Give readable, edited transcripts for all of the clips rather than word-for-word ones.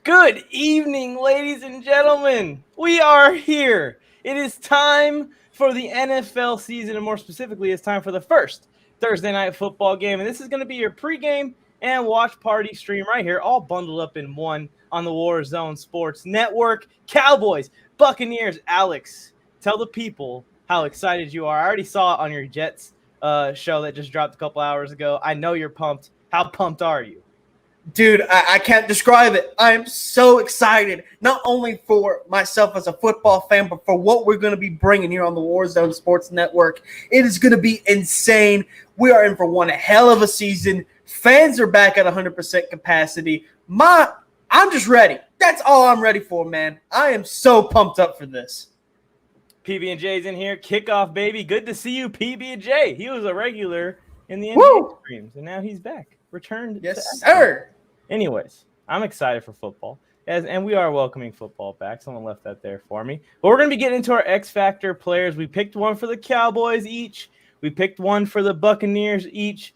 Good evening, ladies and gentlemen. We are here. It is time for the NFL season, and more specifically, it's time for the first Thursday night football game. And this is going to be your pregame and watch party stream right here, all bundled up in one on the Warzone Sports Network. Cowboys, Buccaneers. Alex, tell the people how excited you are. I already saw it on your Jets show that just dropped a couple hours ago. I know you're pumped. How pumped are you? Dude, I can't describe it. I am so excited, not only for myself as a football fan, but for what we're going to be bringing here on the Warzone Sports Network. It is going to be insane. We are in for one hell of a season. Fans are back at 100% capacity. I'm just ready. That's all I'm ready for, man. I am so pumped up for this. PB&J's in here. Kickoff, baby. Good to see you, PB&J. He was a regular in the NBA streams, and now he's back. Returned. Yes, sir. Anyways, I'm excited for football, and we are welcoming football back. Someone left that there for me. But we're going to be getting into our X Factor players. We picked one for the Cowboys each. We picked one for the Buccaneers each.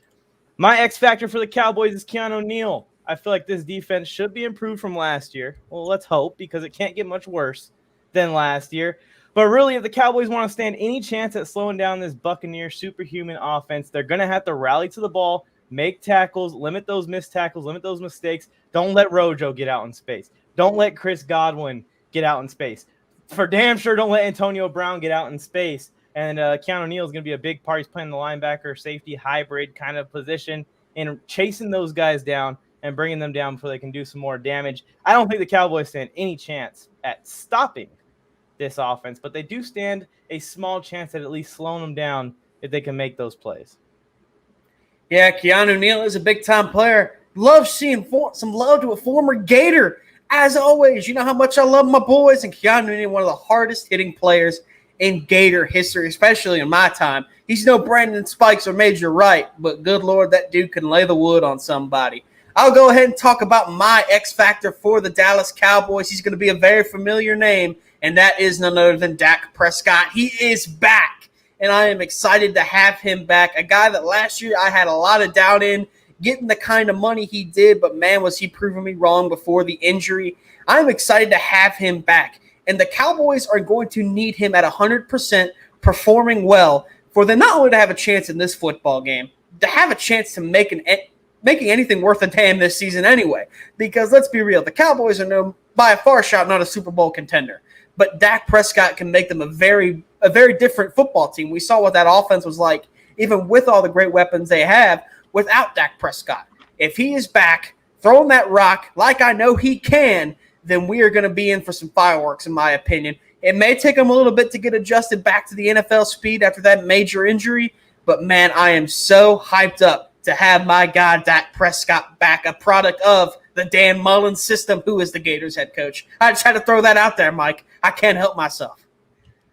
My X Factor for the Cowboys is Keanu Neal. I feel like this defense should be improved from last year. Well, let's hope, because it can't get much worse than last year. But really, if the Cowboys want to stand any chance at slowing down this Buccaneers superhuman offense, they're going to have to rally to the ball, make tackles, limit those missed tackles, limit those mistakes. Don't let Rojo get out in space. Don't let Chris Godwin get out in space. For damn sure, don't let Antonio Brown get out in space. And Keanu Neal is going to be a big part. He's playing the linebacker, safety, hybrid kind of position and chasing those guys down and bringing them down before they can do some more damage. I don't think the Cowboys stand any chance at stopping this offense, but they do stand a small chance at least slowing them down if they can make those plays. Yeah, Keanu Neal is a big-time player. Love seeing some love to a former Gator. As always, you know how much I love my boys, and Keanu Neal, one of the hardest-hitting players in Gator history, especially in my time. He's no Brandon Spikes or Major Wright, but good Lord, that dude can lay the wood on somebody. I'll go ahead and talk about my X Factor for the Dallas Cowboys. He's going to be a very familiar name, and that is none other than Dak Prescott. He is back. And I am excited to have him back. A guy that last year I had a lot of doubt in getting the kind of money he did, but man, was he proving me wrong before the injury. I'm excited to have him back. And the Cowboys are going to need him at 100% performing well for them not only to have a chance in this football game, to have a chance to making anything worth a damn this season anyway. Because let's be real, the Cowboys are by a far shot not a Super Bowl contender. But Dak Prescott can make them a very different football team. We saw what that offense was like, even with all the great weapons they have, without Dak Prescott. If he is back, throwing that rock like I know he can, then we are going to be in for some fireworks, in my opinion. It may take him a little bit to get adjusted back to the NFL speed after that major injury, but man, I am so hyped up to have my guy Dak Prescott back, a product of the Dan Mullen system, who is the Gators head coach. I just had to throw that out there, Mike. I can't help myself.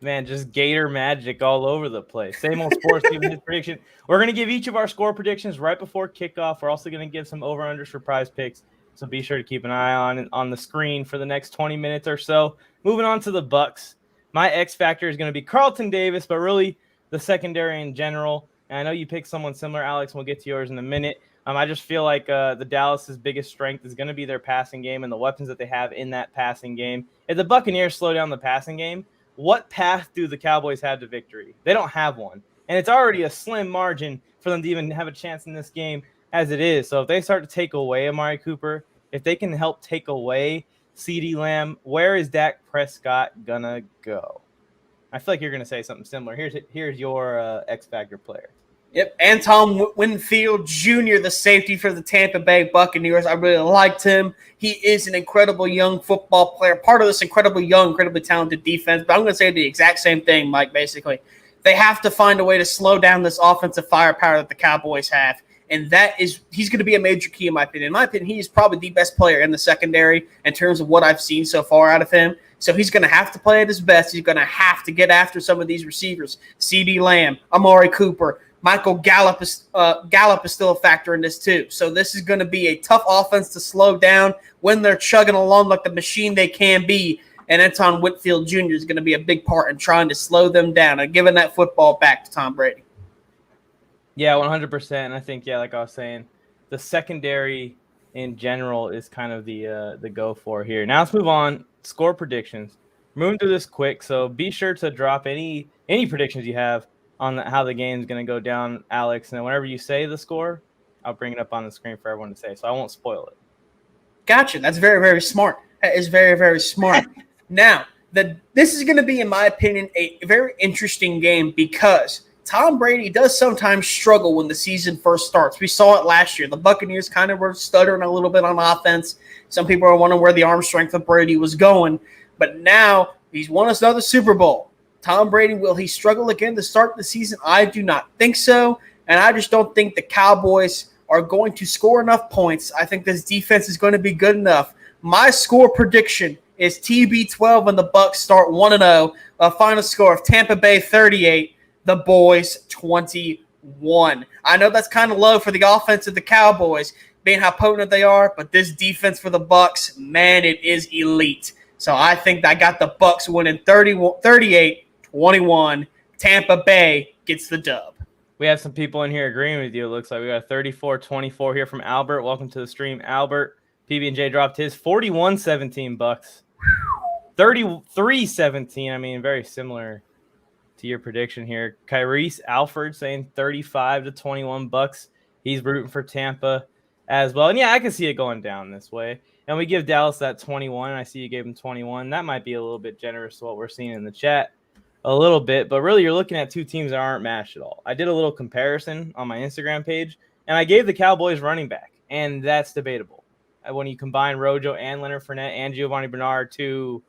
Man, just Gator magic all over the place. Same old sports giving his prediction. We're going to give each of our score predictions right before kickoff. We're also going to give some over-unders for prize picks, so be sure to keep an eye on the screen for the next 20 minutes or so. Moving on to the Bucs. My X factor is going to be Carlton Davis, but really the secondary in general. And I know you picked someone similar, Alex, and we'll get to yours in a minute. I just feel like the Dallas's biggest strength is going to be their passing game and the weapons that they have in that passing game. If the Buccaneers slow down the passing game, what path do the Cowboys have to victory? They don't have one. And it's already a slim margin for them to even have a chance in this game as it is. So if they start to take away Amari Cooper, if they can help take away CeeDee Lamb, where is Dak Prescott going to go? I feel like you're going to say something similar. Here's your X Factor player. Yep, Anton Winfield Jr., the safety for the Tampa Bay Buccaneers. I really liked him. He is an incredible young football player, part of this incredibly young, incredibly talented defense. But I'm going to say the exact same thing, Mike, basically. They have to find a way to slow down this offensive firepower that the Cowboys have. And he's going to be a major key in my opinion. In my opinion, he is probably the best player in the secondary in terms of what I've seen so far out of him. So he's going to have to play at his best. He's going to have to get after some of these receivers. CeeDee Lamb, Amari Cooper, Michael Gallup is still a factor in this too. So this is going to be a tough offense to slow down when they're chugging along like the machine they can be. And Anton Whitfield Jr. is going to be a big part in trying to slow them down and giving that football back to Tom Brady. Yeah, 100%. I think, like I was saying, the secondary in general is kind of the go for here. Now let's move on. Score predictions. Moving through this quick, so be sure to drop any predictions you have on how the game's going to go down, Alex. And then whenever you say the score, I'll bring it up on the screen for everyone to say, so I won't spoil it. Gotcha. That's very, very smart. That is very, very smart. Now, this is going to be, in my opinion, a very interesting game because Tom Brady does sometimes struggle when the season first starts. We saw it last year. The Buccaneers kind of were stuttering a little bit on offense. Some people are wondering where the arm strength of Brady was going. But now he's won us another Super Bowl. Tom Brady, will he struggle again to start the season? I do not think so. And I just don't think the Cowboys are going to score enough points. I think this defense is going to be good enough. My score prediction is TB12 and the Bucs start 1-0. A final score of Tampa Bay 38, the Boys 21. I know that's kind of low for the offense of the Cowboys, being how potent they are, but this defense for the Bucs, man, it is elite. So I think I got the Bucs winning 38-21. Tampa Bay gets the dub. We have some people in here agreeing with you. It looks like we got 34-24 here from Albert. Welcome to the stream, Albert. PB&J dropped his 41-17 Bucs. 33-17. I mean, very similar to your prediction here. Kyrese Alford saying 35-21 Bucs. He's rooting for Tampa as well. And yeah, I can see it going down this way. And we give Dallas that 21. I see you gave him 21. That might be a little bit generous to what we're seeing in the chat. A little bit, but really you're looking at two teams that aren't matched at all. I did a little comparison on my Instagram page, and I gave the Cowboys running back, and that's debatable. When you combine Rojo and Leonard Fournette and Giovanni Bernard to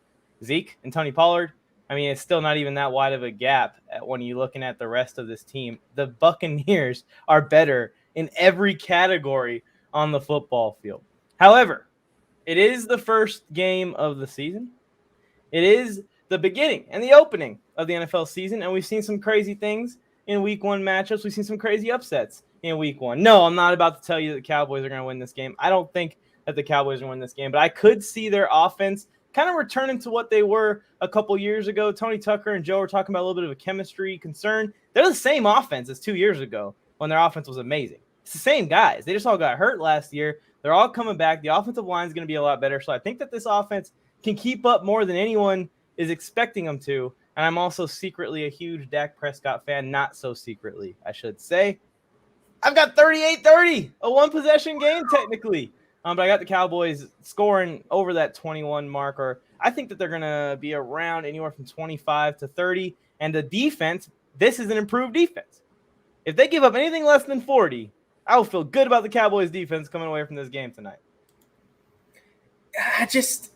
Zeke and Tony Pollard, I mean, it's still not even that wide of a gap when you're looking at the rest of this team. The Buccaneers are better in every category on the football field. However, it is the first game of the season. It is the beginning and the opening of the NFL season, and we've seen some crazy things in week one matchups. We've seen some crazy upsets in week one. No, I'm not about to tell you that the Cowboys are going to win this game. I don't think that the Cowboys are going to win this game, but I could see their offense kind of returning to what they were a couple years ago. Tony Tucker and Joe were talking about a little bit of a chemistry concern. They're the same offense as 2 years ago when their offense was amazing. It's the same guys. They just all got hurt last year. They're all coming back. The offensive line is going to be a lot better, so I think that this offense can keep up more than anyone is expecting them to. And I'm also secretly a huge Dak Prescott fan. Not so secretly, I should say. I've got 38-30, a one-possession game technically. But I got the Cowboys scoring over that 21 mark, or I think that they're going to be around anywhere from 25 to 30. And the defense, this is an improved defense. If they give up anything less than 40, I will feel good about the Cowboys defense coming away from this game tonight. I just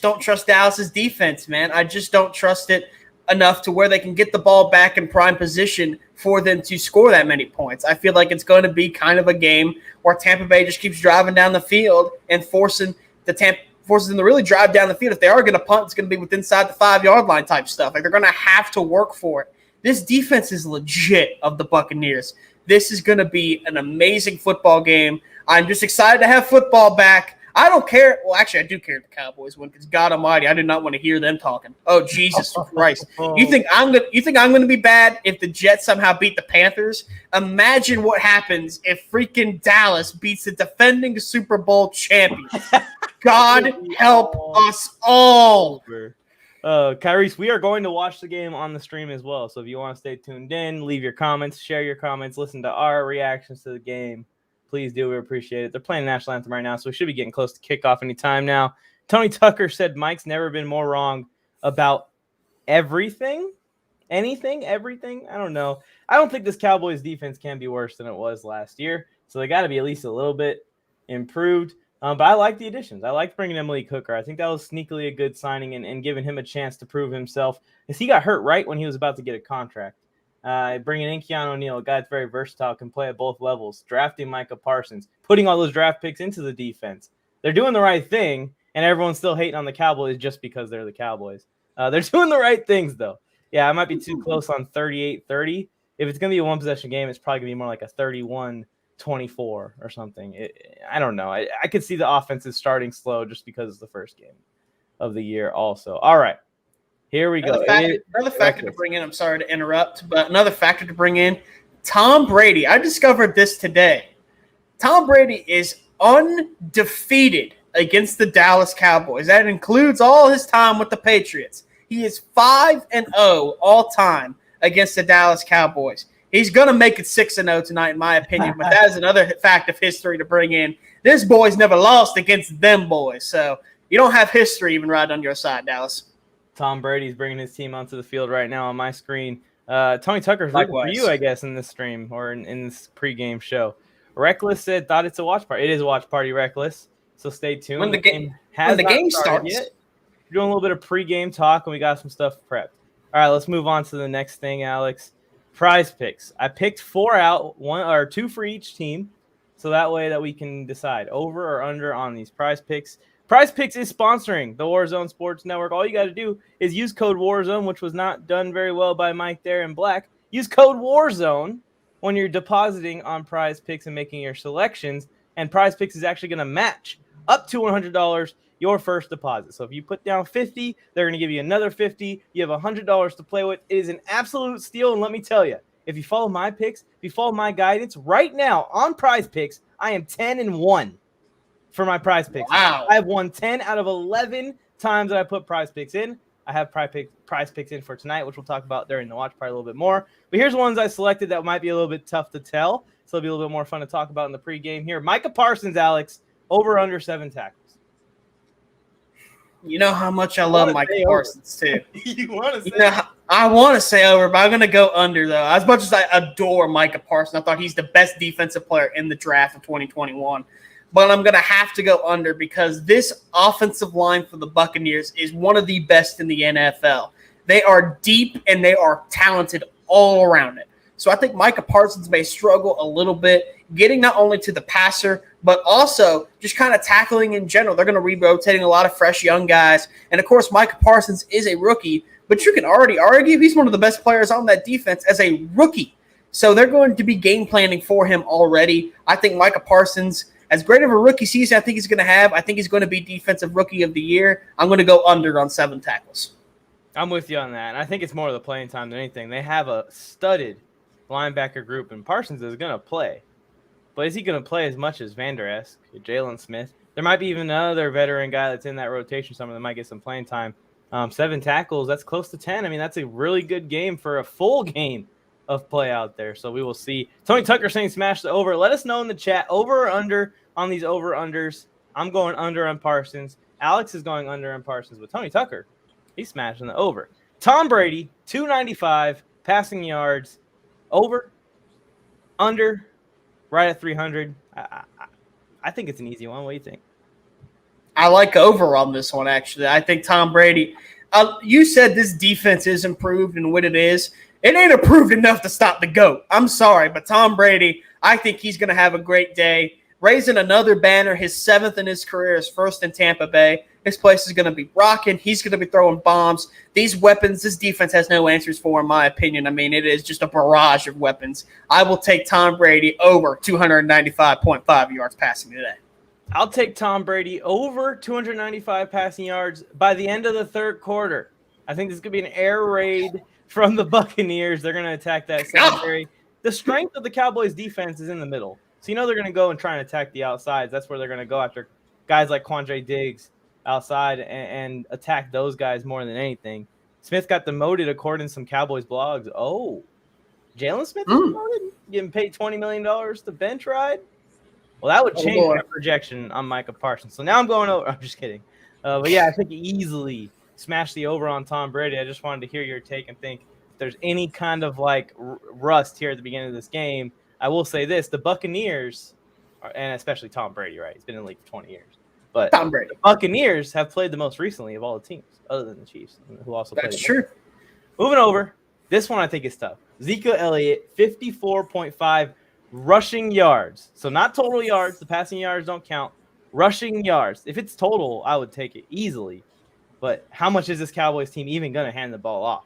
don't trust Dallas's defense, man. I just don't trust it enough to where they can get the ball back in prime position for them to score that many points. I feel like it's going to be kind of a game where Tampa Bay just keeps driving down the field and forcing them to really drive down the field. If they are going to punt, it's going to be with inside the 5-yard line type stuff. Like, they're going to have to work for it. This defense is legit of the Buccaneers. This is going to be an amazing football game. I'm just excited to have football back. I don't care. Well, actually, I do care if the Cowboys win because God Almighty, I do not want to hear them talking. Oh, Jesus Christ! You think I'm gonna be bad if the Jets somehow beat the Panthers? Imagine what happens if freaking Dallas beats the defending Super Bowl champions. God help us all. Kyrese, we are going to watch the game on the stream as well. So if you want to stay tuned in, leave your comments, share your comments, listen to our reactions to the game. Please do. We appreciate it. They're playing the national anthem right now, so we should be getting close to kickoff any time now. Tony Tucker said Mike's never been more wrong about everything. Anything? Everything? I don't know. I don't think this Cowboys defense can be worse than it was last year, so they got to be at least a little bit improved. But I like the additions. I like bringing in Malik Hooker. I think that was sneakily a good signing and giving him a chance to prove himself, because he got hurt right when he was about to get a contract. Bringing in Keanu O'Neal, a guy that's very versatile, can play at both levels, drafting Micah Parsons, putting all those draft picks into the defense. They're doing the right thing, and everyone's still hating on the Cowboys just because they're the Cowboys. They're doing the right things, though. Yeah, I might be too close on 38-30. If it's going to be a one-possession game, it's probably going to be more like a 31-24 or something. I don't know. I could see the offense is starting slow just because it's the first game of the year also. All right. Here we go. Another factor to bring in, I'm sorry to interrupt, but another factor to bring in, Tom Brady. I discovered this today. Tom Brady is undefeated against the Dallas Cowboys. That includes all his time with the Patriots. He is 5-0 all time against the Dallas Cowboys. He's going to make it 6-0 tonight, in my opinion, but that is another fact of history to bring in. This boy's never lost against them boys, so you don't have history even right on your side, Dallas. Tom Brady's bringing his team onto the field right now on my screen. Tony Tucker's rooting for you, I guess, in this stream or in this pregame show. Reckless said, thought it's a watch party. It is a watch party, Reckless. So stay tuned. When the game starts. Yet. We're doing a little bit of pregame talk, and we got some stuff prepped. All right, let's move on to the next thing, Alex. Prize picks. I picked 4 out, 1 or 2 for each team, so that way that we can decide over or under on these prize picks. Prize Picks is sponsoring the Warzone Sports Network. All you got to do is use code Warzone, which was not done very well by Mike there in black. Use code Warzone when you're depositing on Prize Picks and making your selections, and Prize Picks is actually going to match up to $100 your first deposit. So if you put down $50, they're going to give you another $50. You have $100 to play with. It is an absolute steal, and let me tell you, if you follow my picks, if you follow my guidance, right now on Prize Picks, I am 10-1 for my Prize Picks. Wow. I have won 10 out of 11 times that I put Prize Picks in. I have Prize Picks in for tonight, which we'll talk about during the watch party a little bit more. But here's ones I selected that might be a little bit tough to tell, so it'll be a little bit more fun to talk about in the pregame here. Micah Parsons, Alex, over under 7 tackles. You know how much I love Micah Parsons, too. You want to say I want to say over, but I'm going to go under, though. As much as I adore Micah Parsons, I thought he's the best defensive player in the draft of 2021. But I'm going to have to go under because this offensive line for the Buccaneers is one of the best in the NFL. They are deep and they are talented all around it. So I think Micah Parsons may struggle a little bit getting not only to the passer, but also just kind of tackling in general. They're going to be rotating a lot of fresh young guys. And, of course, Micah Parsons is a rookie, but you can already argue he's one of the best players on that defense as a rookie. So they're going to be game planning for him already. I think Micah Parsons, as great of a rookie season I think he's going to have, I think he's going to be Defensive Rookie of the Year. I'm going to go under on 7 tackles. I'm with you on that. And I think it's more of the playing time than anything. They have a studded linebacker group, and Parsons is going to play. But is he going to play as much as Van Der Esch, Jalen Smith? There might be even another veteran guy that's in that rotation somewhere that might get some playing time. 7 tackles, that's close to 10. I mean, that's a really good game for a full game of play out there. So we will see. Tony Tucker saying smash the over. Let us know in the chat, over or under on these over-unders. I'm going under on Parsons. Alex is going under on Parsons. But Tony Tucker, he's smashing the over. Tom Brady, 295 passing yards. Over, under, right at 300. I think it's an easy one. What do you think? I like over on this one, actually. I think Tom Brady, you said this defense is improved and what it is. It ain't improved enough to stop the GOAT. I'm sorry, but Tom Brady, I think he's going to have a great day. Raising another banner, his 7th in his career, his 1st in Tampa Bay. This place is going to be rocking. He's going to be throwing bombs. These weapons, this defense has no answers for, in my opinion. I mean, it is just a barrage of weapons. I will take Tom Brady over 295.5 yards passing today. I'll take Tom Brady over 295 passing yards by the end of the 3rd quarter. I think this is going to be an air raid from the Buccaneers. They're going to attack that secondary. The strength of the Cowboys defense is in the middle. So, they're going to go and try and attack the outsides. That's where they're going to go after guys like Quandre Diggs outside and attack those guys more than anything. Smith got demoted according to some Cowboys blogs. Oh, Jalen Smith is demoted? Getting paid $20 million to bench ride? Well, that would change my projection on Micah Parsons. So now I'm going over. I'm just kidding. But, yeah, I think easily smash the over on Tom Brady. I just wanted to hear your take and think if there's any kind of, rust here at the beginning of this game. I will say this. The Buccaneers, and especially Tom Brady, right? He's been in the league for 20 years. But Tom Brady. The Buccaneers have played the most recently of all the teams, other than the Chiefs, who also played. That's true. Moving over. This one I think is tough. Zeke Elliott, 54.5 rushing yards. So not total yards. The passing yards don't count. Rushing yards. If it's total, I would take it easily. But how much is this Cowboys team even going to hand the ball off?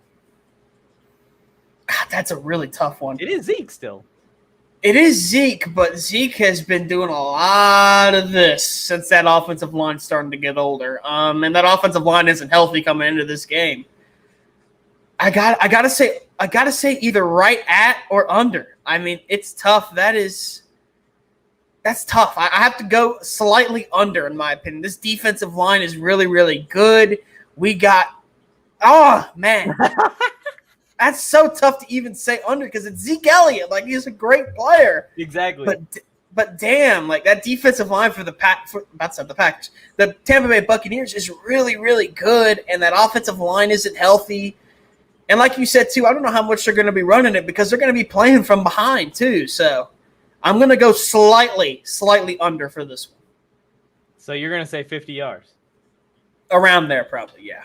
God, that's a really tough one. It is Zeke still. It is Zeke, but Zeke has been doing a lot of this since that offensive line's starting to get older. And that offensive line isn't healthy coming into this game. I gotta say either right at or under. I mean, it's tough. That is That's tough. I have to go slightly under, in my opinion. This defensive line is really, really good. We got – oh, man. That's so tough to even say under because it's Zeke Elliott. Like, he's a great player. Exactly. But damn, like that defensive line for the Packers, the Tampa Bay Buccaneers is really, really good, and that offensive line isn't healthy. And like you said too, I don't know how much they're going to be running it because they're going to be playing from behind too. So I'm going to go slightly under for this one. So you're going to say 50 yards? Around there, probably, yeah.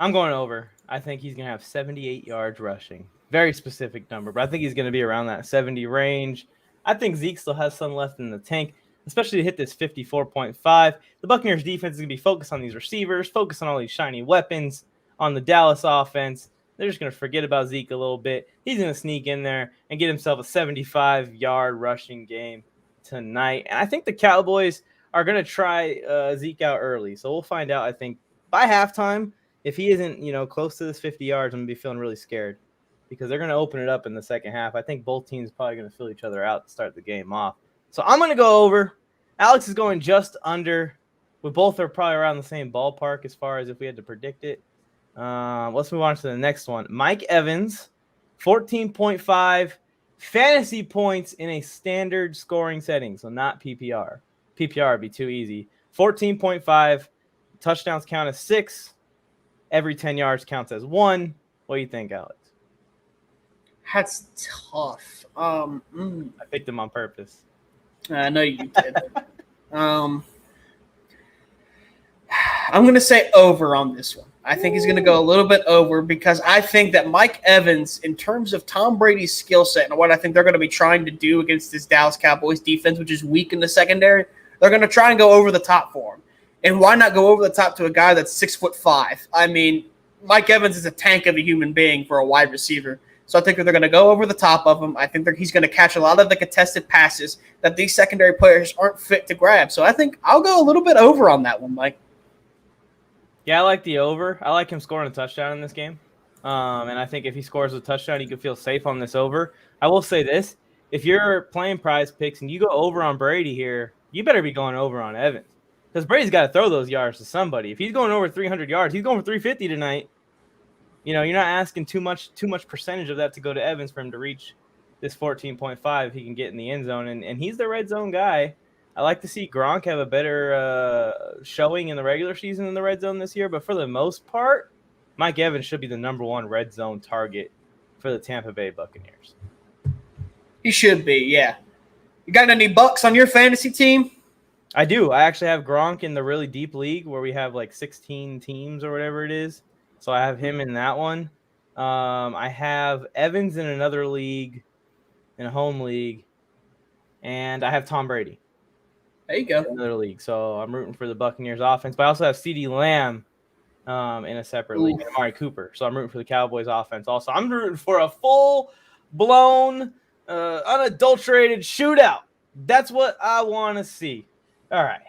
I'm going over. I think he's going to have 78 yards rushing. Very specific number, but I think he's going to be around that 70 range. I think Zeke still has some left in the tank, especially to hit this 54.5. The Buccaneers defense is going to be focused on these receivers, focused on all these shiny weapons on the Dallas offense. They're just going to forget about Zeke a little bit. He's going to sneak in there and get himself a 75-yard rushing game tonight. And I think the Cowboys are going to try Zeke out early. So we'll find out, I think, by halftime. If he isn't, close to this 50 yards, I'm going to be feeling really scared because they're going to open it up in the second half. I think both teams are probably going to fill each other out to start the game off. So I'm going to go over. Alex is going just under. We both are probably around the same ballpark as far as if we had to predict it. Let's move on to the next one. Mike Evans, 14.5 fantasy points in a standard scoring setting, so not PPR. PPR would be too easy. 14.5 touchdowns count as 6. Every 10 yards counts as 1. What do you think, Alex? That's tough. I picked him on purpose. I know you did. I'm going to say over on this one. I think he's going to go a little bit over because I think that Mike Evans, in terms of Tom Brady's skill set and what I think they're going to be trying to do against this Dallas Cowboys defense, which is weak in the secondary, they're going to try and go over the top for him. And why not go over the top to a guy that's 6'5"? I mean, Mike Evans is a tank of a human being for a wide receiver. So I think they're going to go over the top of him. I think he's going to catch a lot of the contested passes that these secondary players aren't fit to grab. So I think I'll go a little bit over on that one, Mike. Yeah, I like the over. I like him scoring a touchdown in this game. And I think if he scores a touchdown, he could feel safe on this over. I will say this. If you're playing prize picks and you go over on Brady here, you better be going over on Evans. Because Brady's got to throw those yards to somebody. If he's going over 300 yards, he's going for 350 tonight. You're not asking too much percentage of that to go to Evans for him to reach this 14.5 if he can get in the end zone. And he's the red zone guy. I like to see Gronk have a better showing in the regular season in the red zone this year. But for the most part, Mike Evans should be the number one red zone target for the Tampa Bay Buccaneers. He should be, yeah. You got any bucks on your fantasy team? I do. I actually have Gronk in the really deep league where we have like 16 teams or whatever it is. So I have him in that one. I have Evans in another league, in a home league, and I have Tom Brady. There you go. In another league. So I'm rooting for the Buccaneers offense, but I also have CeeDee Lamb in a separate league, and Amari Cooper. So I'm rooting for the Cowboys offense also. I'm rooting for a full-blown, unadulterated shootout. That's what I want to see. All right.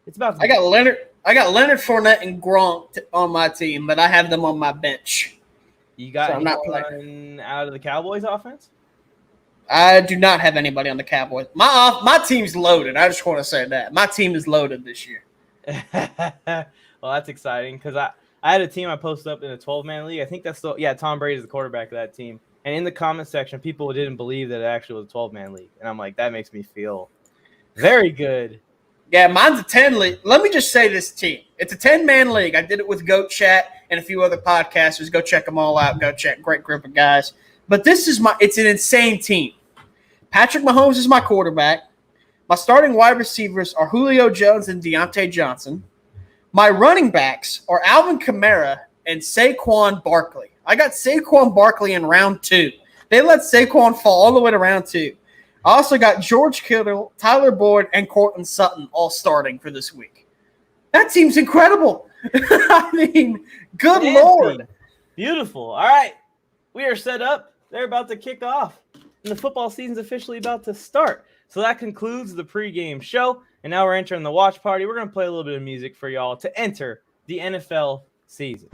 It's about to I got Leonard Fournette and Gronk on my team, but I have them on my bench. You got so I'm not playing out of the Cowboys offense? I do not have anybody on the Cowboys. My team's loaded. I just want to say that. My team is loaded this year. Well, that's exciting because I had a team I posted up in a 12-man league. I think that's still – yeah, Tom Brady is the quarterback of that team. And in the comment section, people didn't believe that it actually was a 12-man league. And I'm like, that makes me feel very good. Yeah, mine's a 10 league. Let me just say this team. It's a 10-man league. I did it with Goat Chat and a few other podcasters. Go check them all out. Go check. Great group of guys. But it's an insane team. Patrick Mahomes is my quarterback. My starting wide receivers are Julio Jones and Deontay Johnson. My running backs are Alvin Kamara and Saquon Barkley. I got Saquon Barkley in round 2. They let Saquon fall all the way to round 2. I also got George Kittle, Tyler Boyd, and Cortland Sutton all starting for this week. That team's incredible. I mean, good Lord. Beautiful. All right. We are set up. They're about to kick off. And the football season's officially about to start. So that concludes the pregame show. And now we're entering the watch party. We're going to play a little bit of music for y'all to enter the NFL season.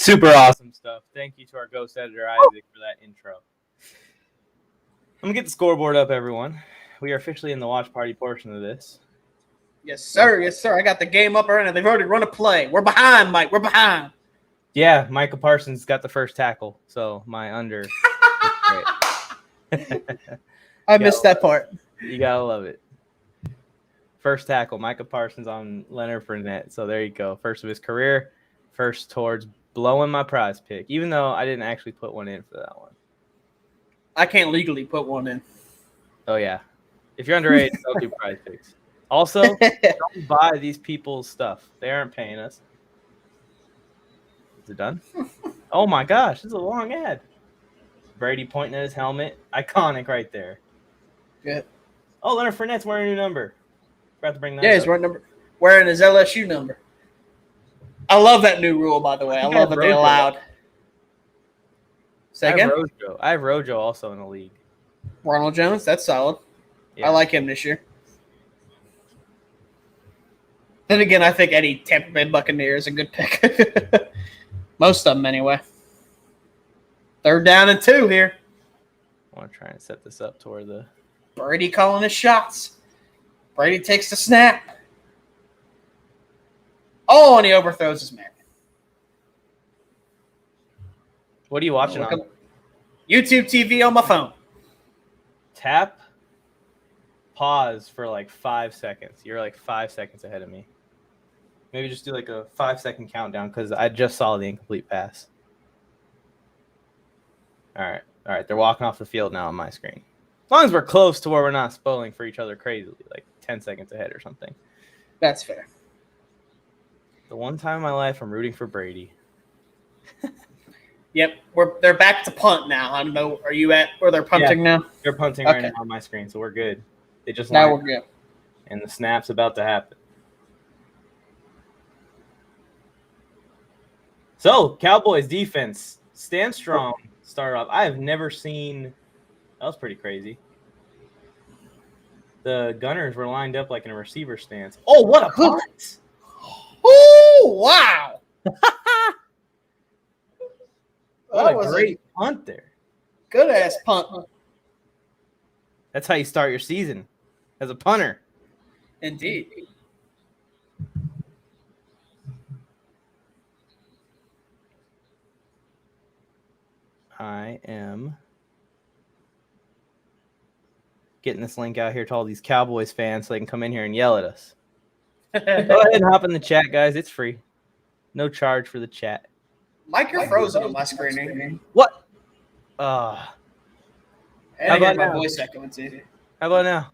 Super awesome stuff. Thank you to our ghost editor, Isaac, for that intro. I'm going to get the scoreboard up, everyone. We are officially in the watch party portion of this. Yes, sir. Yes, sir. I got the game up right now. They've already run a play. We're behind, Mike. We're behind. Yeah, Micah Parsons got the first tackle, so my under is great. I missed that part. You got to love it. First tackle, Micah Parsons on Leonard Fournette. So there you go. First of his career, first towards blowing my prize pick, even though I didn't actually put one in for that one. I can't legally put one in. Oh, yeah. If you're underage, don't do prize picks. Also, don't buy these people's stuff. They aren't paying us. Is it done? Oh, my gosh. This is a long ad. Brady pointing at his helmet. Iconic right there. Good. Oh, Leonard Fournette's wearing a new number. Forgot to bring that Yeah, up. he's wearing his LSU number. I love that new rule, by the way. I love that they allowed. Say again? I have Rojo also in the league. Ronald Jones, that's solid. Yeah. I like him this year. Then again, I think any Tampa Bay Buccaneer is a good pick. Most of them, anyway. 3rd down and 2 here. I want to try and set this up to where the Brady calling his shots. Brady takes the snap. Oh, and he overthrows his man. What are you watching on? YouTube TV on my phone. Tap, pause for like 5 seconds. You're like 5 seconds ahead of me. Maybe just do like a 5-second countdown because I just saw the incomplete pass. All right. They're walking off the field now on my screen. As long as we're close to where we're not spoiling for each other crazily, like 10 seconds ahead or something. That's fair. The one time in my life I'm rooting for Brady. Yep, they're back to punt now. I don't know. Are you at where they're punting now? They're punting right now on my screen, so we're good. They just now we're good. And the snap's about to happen. So, Cowboys defense, stand strong, start off. I have never seen – that was pretty crazy. The Gunners were lined up like in a receiver stance. Oh, what a punt! Oh, wow. What a great punt there. Good-ass punt. That's how you start your season, as a punter. Indeed. I am getting this link out here to all these Cowboys fans so they can come in here and yell at us. Go ahead and hop in the chat, guys. It's free. No charge for the chat. Mike, you're frozen on my screen. What? How about my now? voice echoing too. How about now?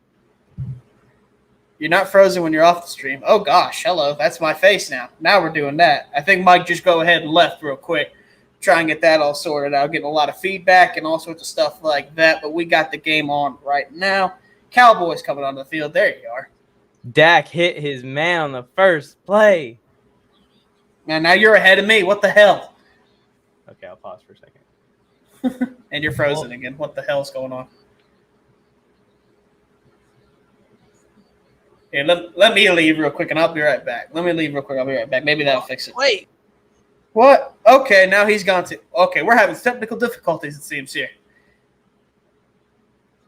You're not frozen when you're off the stream. Oh, gosh. Hello. That's my face now. Now we're doing that. I think Mike just go ahead and left real quick. Try and get that all sorted out. Getting a lot of feedback and all sorts of stuff like that. But we got the game on right now. Cowboys coming on the field. There you are. Dak hit his man on the first play. Man, now you're ahead of me. What the hell? Okay, I'll pause for a second. And you're frozen again. What the hell's going on? Here, let me leave real quick, and I'll be right back. Let me leave real quick. I'll be right back. Maybe that'll fix it. Wait. What? Okay, now he's gone to. Okay, we're having technical difficulties, it seems here.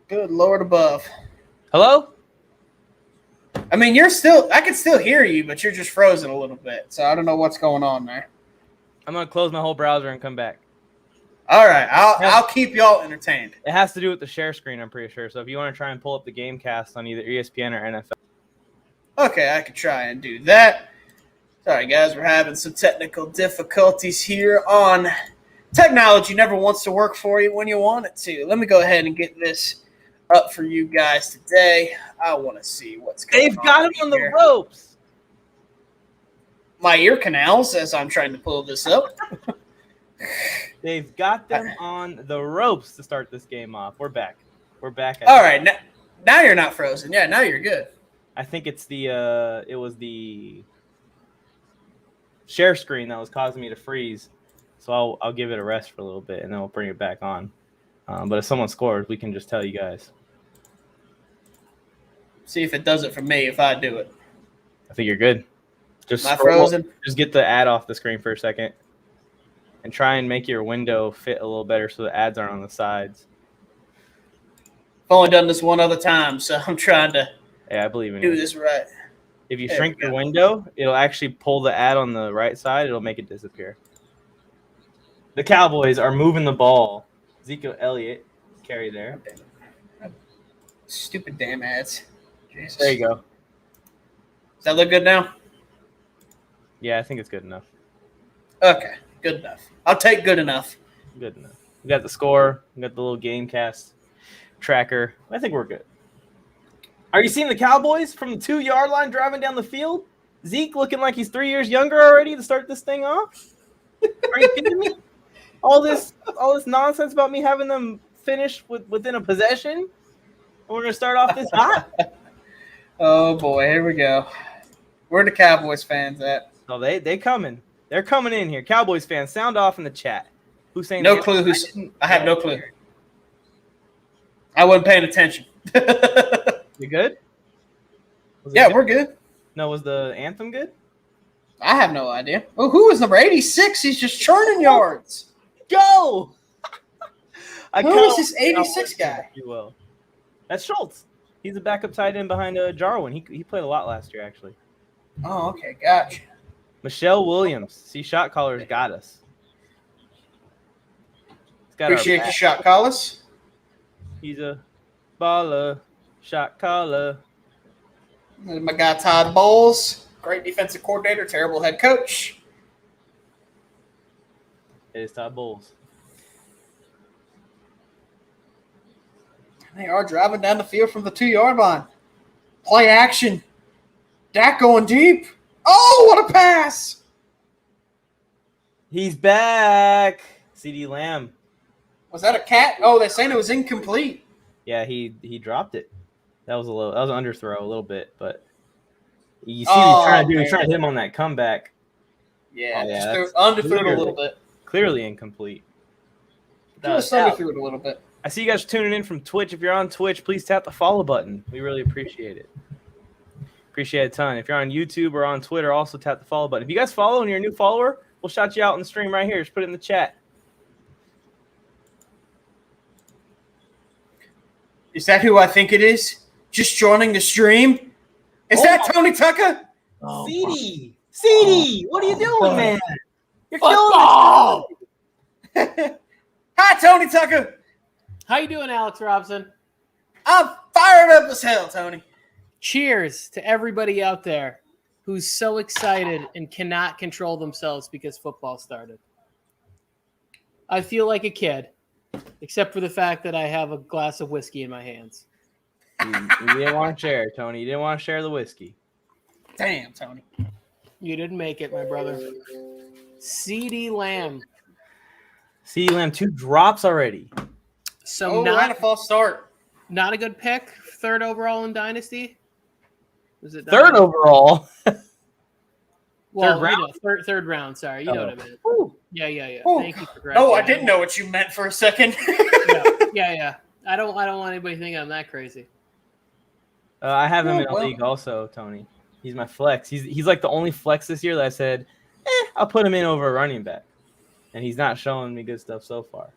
Good Lord above. Hello? I mean, I can still hear you, but you're just frozen a little bit. So I don't know what's going on there. I'm going to close my whole browser and come back. All right, I'll keep y'all entertained. It has to do with the share screen, I'm pretty sure. So if you want to try and pull up the game cast on either ESPN or NFL. Okay, I could try and do that. Sorry, guys, we're having some technical difficulties here on technology. Never wants to work for you when you want it to. Let me go ahead and get this up for you guys today. I want to see what's going on. They've got him on the ropes. My ear canals as I'm trying to pull this up. They've got them on the ropes to start this game off. We're back. We're back. All right, now you're not frozen. Yeah, now you're good. I think it's it was the share screen that was causing me to freeze. So I'll give it a rest for a little bit, and then we'll bring it back on. But if someone scores, we can just tell you guys. See if it does it for me if I do it. I think you're good. Just Am I frozen? Just get the ad off the screen for a second. and try and make your window fit a little better so the ads aren't on the sides. I've only done this one other time, so I'm trying to Yeah, I believe in do you. this right. If you There shrink we your go. window, it'll actually pull the ad on the right side. It'll make it disappear. The Cowboys are moving the ball. Ezekiel Elliott, carry there. Stupid damn ads. Jesus. There you go. Does that look good now? Yeah, I think it's good enough. Okay, good enough. I'll take good enough. Good enough. We got the score. We got the little game cast tracker. I think we're good. Are you seeing the Cowboys from the 2-yard line driving down the field? Zeke looking like he's 3 years younger already to start this thing off? Are you kidding me? All this nonsense about me having them finish within a possession? And we're going to start off this hot? Oh, boy. Here we go. Where are the Cowboys fans at? Oh, they coming. They're coming in here. Cowboys fans, sound off in the chat. Who's saying No clue who's – I have no clue. I wasn't paying attention. You good? Yeah, we're good. No, was the anthem good? I have no idea. Oh, who is number 86? He's just churning yards. Go! Who is this 86 guy? You will. That's Schultz. He's a backup tight end behind Jarwin. He played a lot last year, actually. Oh, okay. Gotcha. Michelle Williams. See, shot callers got us. It's got Appreciate your shot, Collis. He's a baller, shot caller. My guy Todd Bowles, great defensive coordinator, terrible head coach. It is Todd Bowles. They are driving down the field from the 2-yard line. Play action. Dak going deep. Oh, what a pass! He's back. CD Lamb. Was that a cat? Oh, they're saying it was incomplete. Yeah, he dropped it. That was an underthrow a little bit, but you see he's trying to hit him on that comeback. Yeah, just underthrew it a little bit. Clearly incomplete. Just underthrew it a little bit. I see you guys tuning in from Twitch. If you're on Twitch, please tap the follow button. We really appreciate it. Appreciate it a ton. If you're on YouTube or on Twitter, also tap the follow button. If you guys follow and you're a new follower, we'll shout you out on the stream right here. Just put it in the chat. Is that who I think it is? Just joining the stream? Is that Tony Tucker? Oh, CD, what are you doing, man? You're killing it. Hi, Tony Tucker. How you doing, Alex Robson? I'm fired up as hell, Tony. Cheers to everybody out there who's so excited and cannot control themselves because football started. I feel like a kid, except for the fact that I have a glass of whiskey in my hands. You didn't want to share, Tony. You didn't want to share the whiskey. Damn, Tony. You didn't make it, my brother. CD Lamb. CD Lamb, 2 drops already. So not a false start. Not a good pick. 3rd overall in Dynasty. Was it 3rd overall? Well, third round. Third round. Sorry, you know what I meant. Ooh. Yeah. Ooh. Thank you for correcting. Oh, I didn't know what you meant for a second. Yeah. I don't want anybody to think I'm that crazy. I have him in a league also, Tony. He's my flex. He's like the only flex this year that I said, I'll put him in over a running back. And he's not showing me good stuff so far.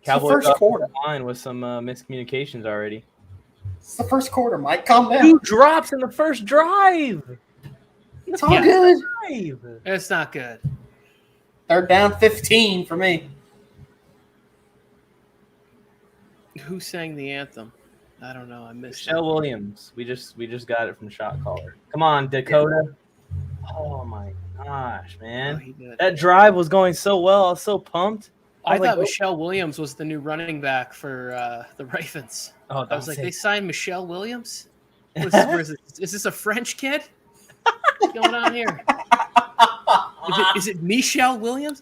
Cowboys first quarter line with some miscommunications already. It's the first quarter, Mike. Calm down. 2 drops in the first drive. It's all good. It's not good. 3rd down, 15 for me. Who sang the anthem? I don't know. I missed Michelle Williams. We just got it from Shot Caller. Come on, Dakota. Oh my gosh, man. That drive was going so well. I was so pumped. I thought Michelle Williams was the new running back for the Ravens. Oh, I was like, they signed Michelle Williams? Is this a French kid? What's going on here? Is it Michelle Williams?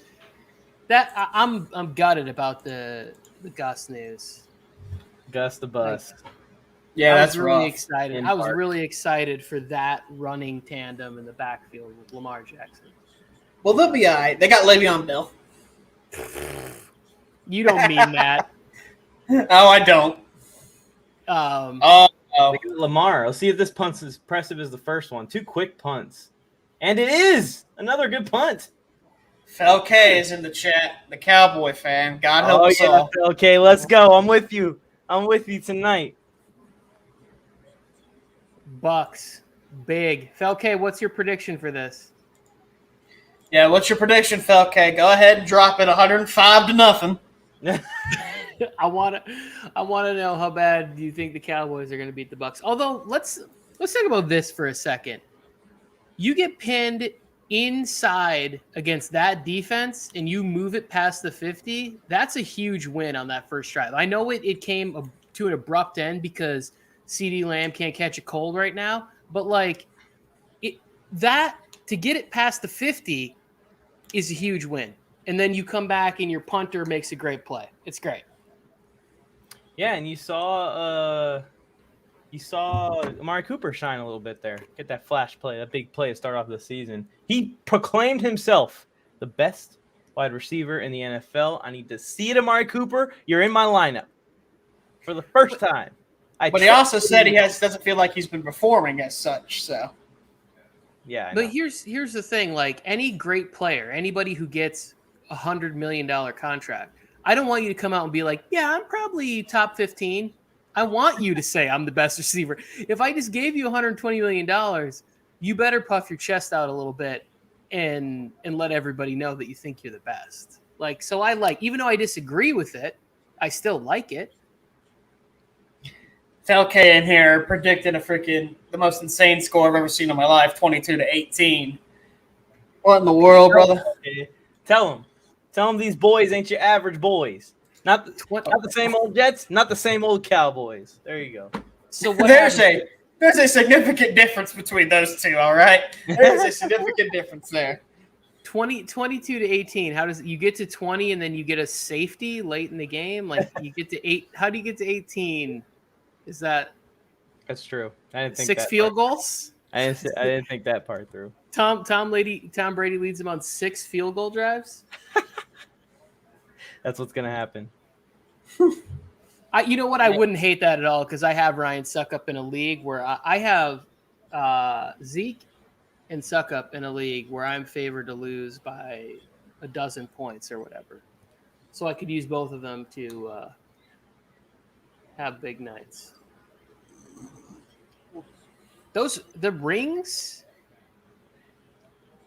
I'm gutted about the Gus news. Gus the bus. Yeah, I that's was really rough. excited. I was really excited for that running tandem in the backfield with Lamar Jackson. Well, they'll be all right. They got Le'Veon Bell. You don't mean that. No, I don't. Lamar. Let's see if this punt's as impressive as the first one. 2 quick punts. And it is another good punt. Felke is in the chat, the Cowboy fan. God help us all. Okay, let's go. I'm with you. I'm with you tonight. Bucks. Big. Felke, what's your prediction for this? Yeah, what's your prediction, Felke? Go ahead and drop it 105-0. I want to know how bad do you think the Cowboys are going to beat the Bucks. Although let's talk about this for a second. You get pinned inside against that defense and you move it past the 50. That's a huge win on that first drive. I know it came to an abrupt end because CeeDee Lamb can't catch a cold right now, but like that to get it past the 50 is a huge win. And then you come back and your punter makes a great play. It's great. Yeah, and you saw Amari Cooper shine a little bit there. Get that flash play, that big play to start off the season. He proclaimed himself the best wide receiver in the NFL. I need to see it, Amari Cooper. You're in my lineup for the first time. But he also said he doesn't feel like he's been performing as such. So, yeah. But here's the thing: like any great player, anybody who gets $100 million contract, I don't want you to come out and be like, "Yeah, I'm probably top 15." I want you to say I'm the best receiver. If I just gave you $120 million, you better puff your chest out a little bit and let everybody know that you think you're the best. Like, so even though I disagree with it, I still like it. Felke in here predicted the most insane score I've ever seen in my life, 22-18. What in the world, brother? Tell them these boys ain't your average boys. Not the same old Jets, not the same old Cowboys. There you go. So what there's a significant difference between those two, all right? There's a significant difference there. 22-18. How does you get to 20 and then you get a safety late in the game? Like you get to 8. How do you get to 18? Is that That's true. I didn't think 6 field goals? I didn't think that part through. Tom Brady leads him on 6 field goal drives. That's what's gonna happen. You know what? I wouldn't hate that at all because I have Ryan Suckup in a league where I have Zeke and Suckup in a league where I'm favored to lose by 12 points or whatever. So I could use both of them to have big nights. The rings.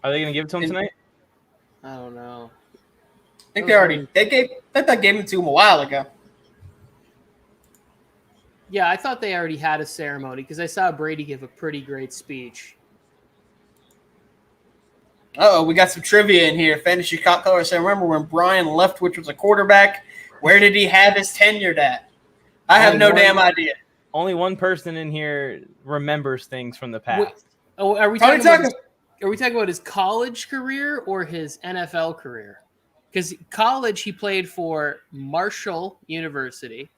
Are they gonna give it to him tonight? I don't know. I think they gave it to him a while ago. Yeah, I thought they already had a ceremony because I saw Brady give a pretty great speech. We got some trivia in here. Fantasy Cop Color said, remember when Brian Leftwich was a quarterback? Where did he have his tenure at? I have no damn idea. Only one person in here remembers things from the past. Are we talking about his college career or his NFL career? Because college, he played for Marshall University,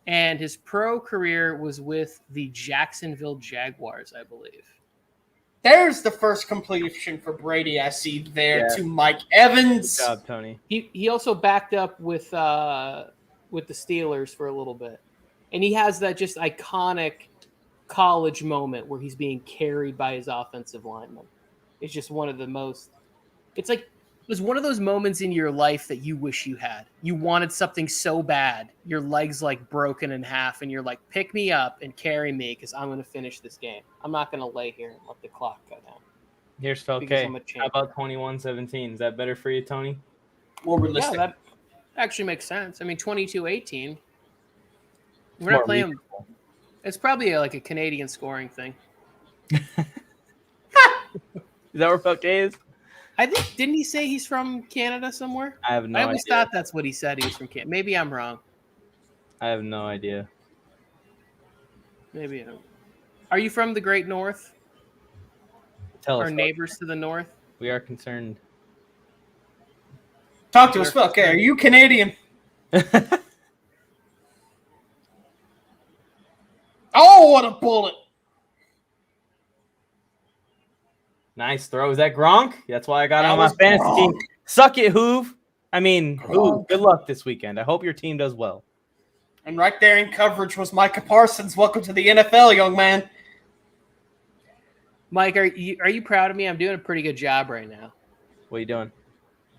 and his pro career was with the Jacksonville Jaguars, I believe. There's the first completion for Brady I see there to Mike Evans. Good job, Tony. He also backed up with the Steelers for a little bit. And he has that just iconic college moment where he's being carried by his offensive lineman. It's just one of the most – it's like – it was one of those moments in your life that you wish you had. You wanted something so bad. Your leg's like broken in half and you're like, pick me up and carry me because I'm going to finish this game. I'm not going to lay here and let the clock go down. Here's Felke. How about 21-17? Is that better for you, Tony? More realistic. Yeah, that actually makes sense. I mean, 22-18. We're not playing. Reasonable. It's probably like a Canadian scoring thing. Is that where Felke is? I think, didn't he say he's from Canada somewhere? I have no idea. I always thought that's what he said. He was from Canada. Maybe I'm wrong. I have no idea. Maybe. Are you from the Great North? Tell us. Our neighbors to the north? We are concerned. Talk to us, Felke. Are you Canadian? Oh, what a bullet. Nice throw. Is that Gronk? That's why I got on my fantasy team. Suck it, Hoove. Hoove, good luck this weekend. I hope your team does well. And right there in coverage was Micah Parsons. Welcome to the NFL, young man. Mike, are you proud of me? I'm doing a pretty good job right now. What are you doing?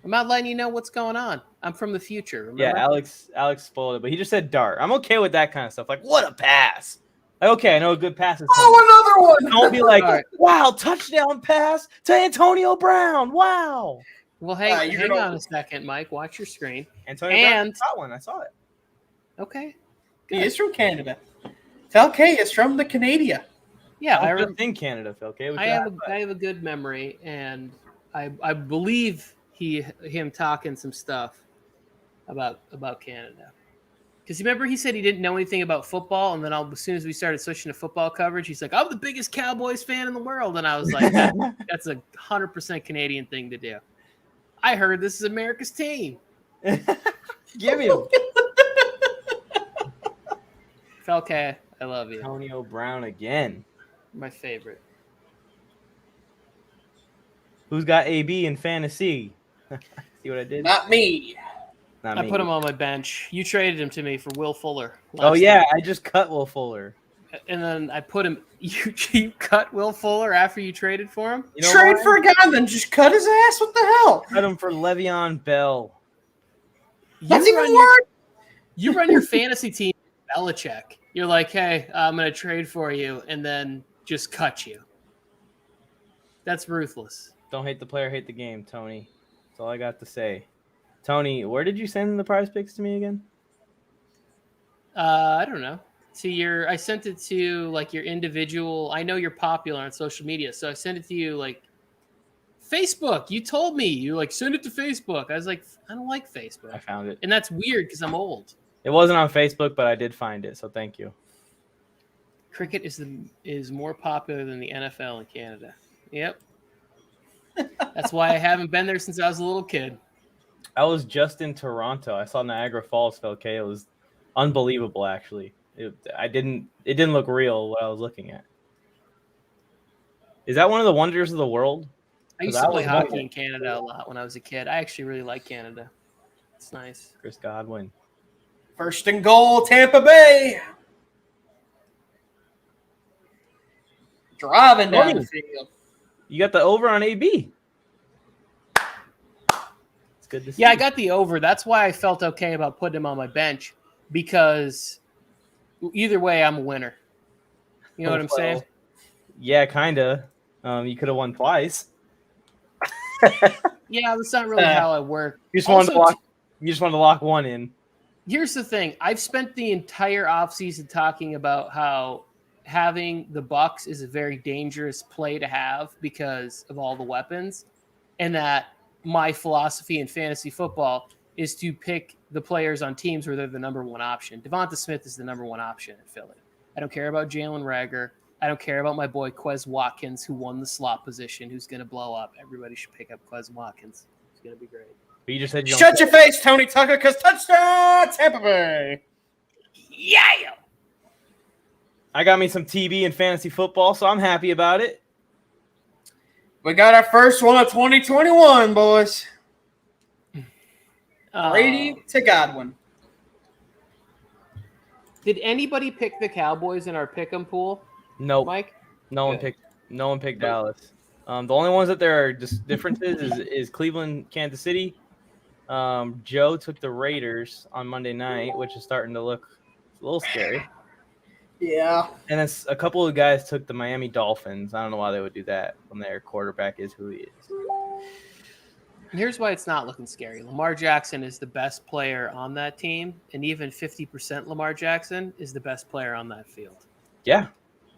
I'm not letting you know what's going on. I'm from the future. Remember? Yeah, Alex spoiled it, but he just said dart. I'm okay with that kind of stuff. Like, what a pass! Like, okay, I know a good pass is coming. Oh, another one! Don't be like, Right. wow, touchdown pass to Antonio Brown. Wow. Well, hang on a second, Mike. Watch your screen. Antonio Brown got one. I saw it. Okay. He is from Canada. Falke is from the Canada. Yeah, I was in Canada, Phil. I have a good memory, and I believe him talking some stuff about Canada. Because remember he said he didn't know anything about football, and then as soon as we started switching to football coverage, he's like, "I'm the biggest Cowboys fan in the world," and I was like, "That's a 100% Canadian thing to do." I heard this is America's team. Give him. Falke, I love you. Antonio Brown again. My favorite. Who's got AB in fantasy? See what I did? Not me. Not I me. put him on my bench. You traded him to me for Will Fuller. Oh yeah, I just cut Will Fuller. And then I put him. You cut Will Fuller after you traded for him? You know Trade why? for a guy and then just cut his ass? What the hell? Cut him for Le'Veon Bell. That's You even run worse. You run your fantasy team, Belichick. You're like, hey, I'm going to trade for you, and then just cut you. That's ruthless. Don't hate the player, hate the game, Tony. That's all I got to say. Tony, where did you send the prize picks to me again? I don't know. I sent it to like your individual. I know you're popular on social media, so I sent it to you like Facebook. You told me you like send it to Facebook. I was like, I don't like Facebook. I found it. And that's weird because I'm old. It wasn't on Facebook, but I did find it, so thank you. Cricket is more popular than the NFL in Canada. Yep. That's why I haven't been there since I was a little kid. I was just in Toronto. I saw Niagara Falls, okay? It was unbelievable, actually. It didn't look real what I was looking at. Is that one of the wonders of the world? I used to play hockey in Canada a lot when I was a kid. I actually really like Canada. It's nice. Chris Godwin. First and goal, Tampa Bay. Driving down the field. You got the over on AB. It's good to see. Yeah, I got the over. That's why I felt okay about putting him on my bench, because either way, I'm a winner. You know what I'm saying? Yeah, kind of. You could have won twice. Yeah, that's not really how I work. You just wanted to lock one in. Here's the thing. I've spent the entire offseason talking about how having the Bucs is a very dangerous play to have because of all the weapons, and that my philosophy in fantasy football is to pick the players on teams where they're the number one option. Devonta Smith is the number one option in Philly. I don't care about Jalen Reagor. I don't care about my boy Quez Watkins, who won the slot position, who's going to blow up. Everybody should pick up Quez Watkins. It's going to be great. But you just said Shut your face, Tony Tucker, because touchdown, Tampa Bay. Yeah. I got me some TB in fantasy football, so I'm happy about it. We got our first one of 2021, boys. Brady to Godwin. Did anybody pick the Cowboys in our pick'em pool? Nope. Mike? No one picked Dallas. The only ones that there are just differences is Cleveland, Kansas City. Joe took the Raiders on Monday night, which is starting to look a little scary. Yeah. And then a couple of guys took the Miami Dolphins. I don't know why they would do that when their quarterback is who he is. Here's why it's not looking scary. Lamar Jackson is the best player on that team, and even 50% Lamar Jackson is the best player on that field. Yeah,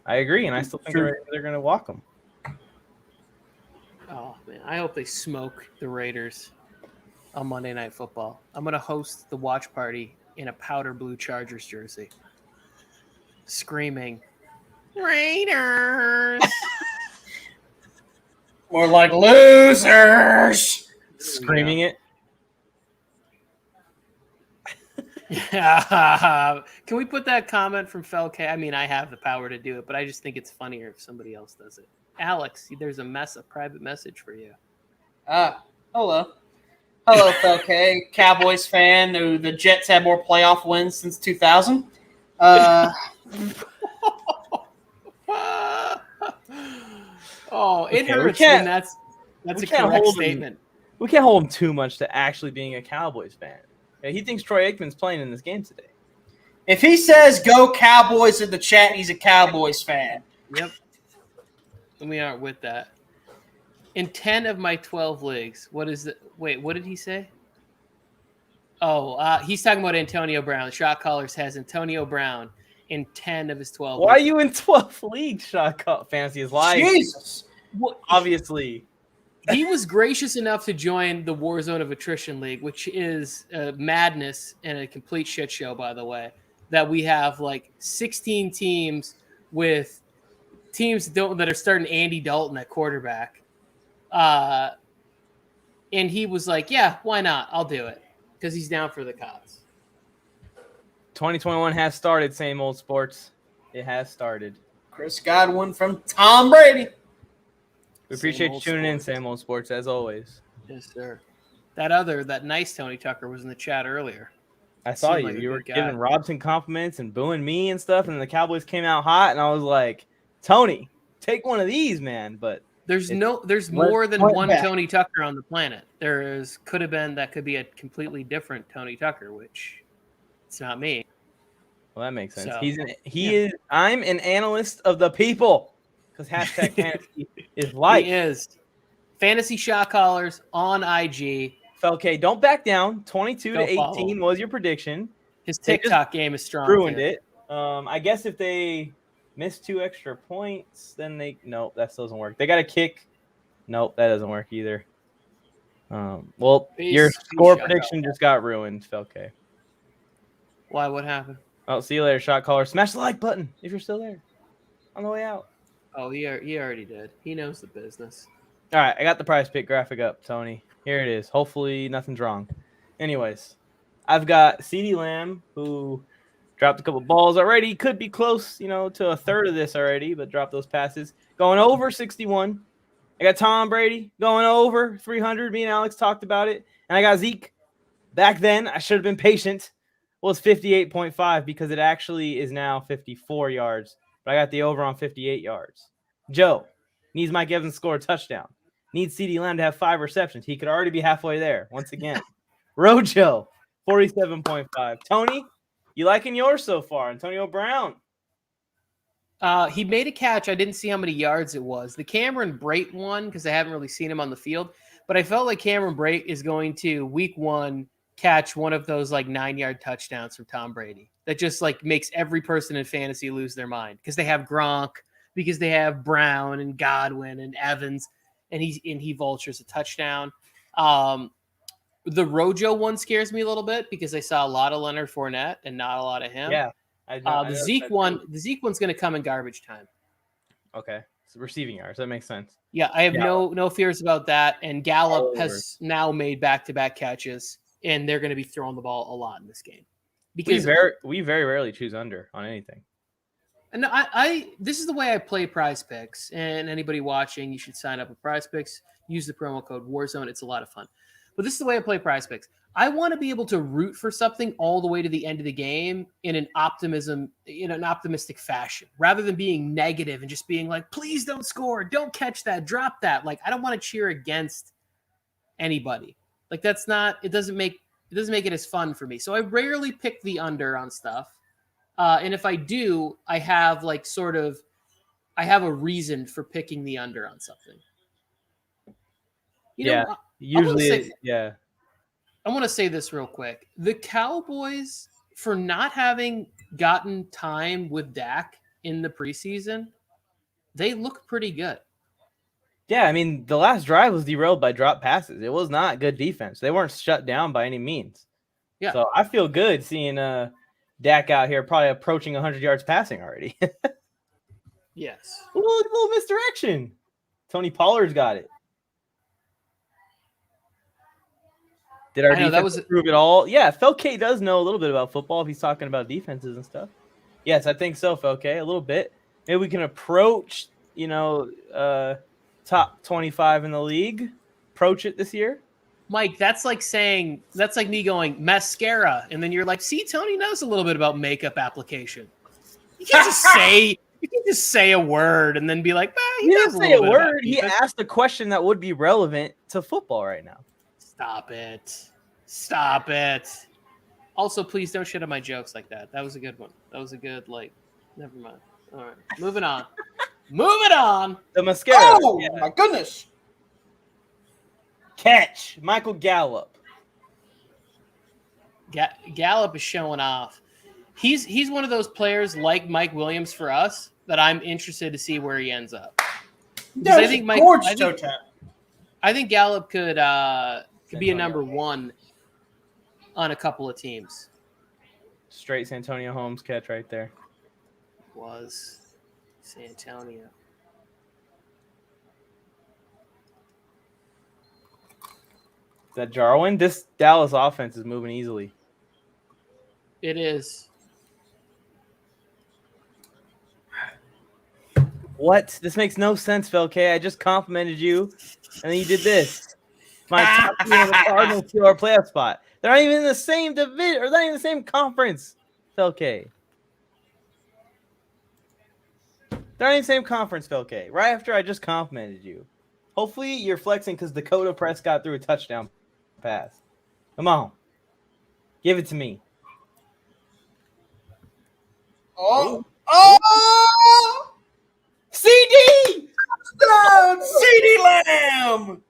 I agree, and I still think they're going to walk them. Oh, man. I hope they smoke the Raiders on Monday Night Football. I'm going to host the watch party in a powder blue Chargers jersey, screaming, Raiders! More like losers. Screaming it. Yeah. Can we put that comment from Felke? I mean, I have the power to do it, but I just think it's funnier if somebody else does it. Alex, there's a private message for you. Hello, Felke, Cowboys fan. Who the Jets had more playoff wins since 2000. Oh, it hurts when that's a correct statement. we can't hold him too much to actually being a Cowboys fan. Yeah, he thinks Troy Aikman's playing in this game today. If he says "Go Cowboys" in the chat, he's a Cowboys fan. Yep. And we aren't with that. In 10 of my 12 leagues, what did he say? Oh, he's talking about Antonio Brown. Shot Callers has Antonio Brown in 10 of his 12 Why leagues. are you in 12 leagues, Shot Call Fantasy is live? Jesus. Well, Obviously. he was gracious enough to join the Warzone of Attrition League, which is madness and a complete shit show, by the way, that we have like 16 teams with teams that are starting Andy Dalton at quarterback. And he was like, yeah, why not? I'll do it. Because he's down for the cause. 2021 has started, same old sports. It has started. Chris Godwin from Tom Brady. We appreciate you tuning in, same old sports, as always. Yes, sir. That nice Tony Tucker was in the chat earlier. I saw Seemed you. like a You were good guy. giving Robson compliments and booing me and stuff, and the Cowboys came out hot, and I was like, Tony, take one of these, man. But There's more than one Tony Tucker on the planet. That could be a completely different Tony Tucker, which it's not me. well, that makes sense. So, I'm an analyst of the people because hashtag fantasy is life. He is. Fantasy Shot Callers on IG. Okay, don't back down. 22 Go to 18 follow. was your prediction. His They just TikTok game is strong. Ruined too. it. I guess if they miss 2 extra points, then nope, that still doesn't work. They got a kick. Nope, that doesn't work either. Your score prediction just got ruined, Felke. Why? What happened? Oh, see you later, Shot Caller. Smash the like button if you're still there. On the way out. Oh, he already did. He knows the business. All right, I got the prize pick graphic up, Tony. Here it is. Hopefully nothing's wrong. Anyways, I've got CeeDee Lamb, who dropped a couple balls already. Could be close, to a third of this already, but dropped those passes. Going over 61. I got Tom Brady going over 300. Me and Alex talked about it. And I got Zeke. Back then, I should have been patient. Well, it's 58.5 because it actually is now 54 yards. But I got the over on 58 yards. Joe needs Mike Evans to score a touchdown. Needs CeeDee Lamb to have 5 receptions. He could already be halfway there once again. Rojo, 47.5. Tony, you liking yours so far? Antonio Brown. He made a catch. I didn't see how many yards it was. The Cameron Brate one, because I haven't really seen him on the field, but I felt like Cameron Brate is going to week 1 catch one of those like 9-yard touchdowns from Tom Brady. That just like makes every person in fantasy lose their mind because they have Gronk, because they have Brown and Godwin and Evans, and he vultures a touchdown. The Rojo one scares me a little bit because I saw a lot of Leonard Fournette and not a lot of him. Yeah. The Zeke one's going to come in garbage time. Okay. So receiving yards. That makes sense. Yeah, I have no fears about that. And Gallup has now made back-to-back catches, and they're going to be throwing the ball a lot in this game. Because we very rarely choose under on anything. And this is the way I play Prize Picks. And anybody watching, you should sign up with Prize Picks. Use the promo code Warzone. It's a lot of fun. But this is the way I play Prize Picks. I want to be able to root for something all the way to the end of the game in an optimistic fashion, rather than being negative and just being like, please don't score, don't catch that, drop that. Like, I don't want to cheer against anybody. Like, it doesn't make it as fun for me. So I rarely pick the under on stuff. And if I do, I have a reason for picking the under on something. Usually, I want to say this real quick. The Cowboys, for not having gotten time with Dak in the preseason, they look pretty good. Yeah, I mean, the last drive was derailed by drop passes. It was not good defense. They weren't shut down by any means. Yeah. So I feel good seeing Dak out here probably approaching 100 yards passing already. Yes. A little misdirection. Tony Pollard's got it. Did our defense improve at all? Yeah, Felke does know a little bit about football if he's talking about defenses and stuff. Yes, I think so, Felke, a little bit. Maybe we can approach, top 25 in the league. Approach it this year. Mike, that's like me going mascara, and then you're like, see, Tony knows a little bit about makeup application. You can't just say a word and then be like, he didn't say a word. He asked a question that would be relevant to football right now. Stop it. Also, please don't shit on my jokes like that. That was a good one. That was a good, never mind. All right. Moving on. The mascara. Oh, my goodness. Catch. Michael Gallup. Gallup is showing off. He's one of those players like Mike Williams for us that I'm interested to see where he ends up. I think Gallup could be a number one on a couple of teams. Straight Santonio Holmes catch right there. Was Santonio. Is that Jarwin? This Dallas offense is moving easily. It is. What? This makes no sense, Felke. I just complimented you, and then you did this. My top team of the Cardinals to our playoff spot. They're not even in the same division, or they're not even in the same conference, Felke. They're not in the same conference, Felke. Right after I just complimented you. Hopefully you're flexing because Dakota Prescott threw a touchdown pass. Come on. Give it to me. Oh! CD! Touchdown! CeeDee Lamb!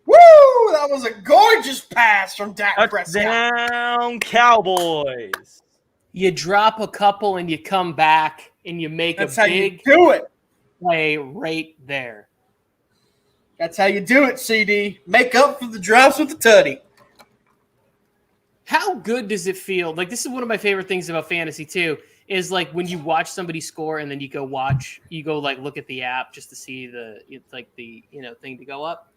Woo! That was a gorgeous pass from Dak Prescott. Touchdown, Cowboys. You drop a couple and you come back and you make That's a how big you do it. play right there. That's how you do it, CD. Make up for the drops with the tutty. How good does it feel? Like, this is one of my favorite things about fantasy too, is like when you watch somebody score and then you go look at the app just to see the thing to go up.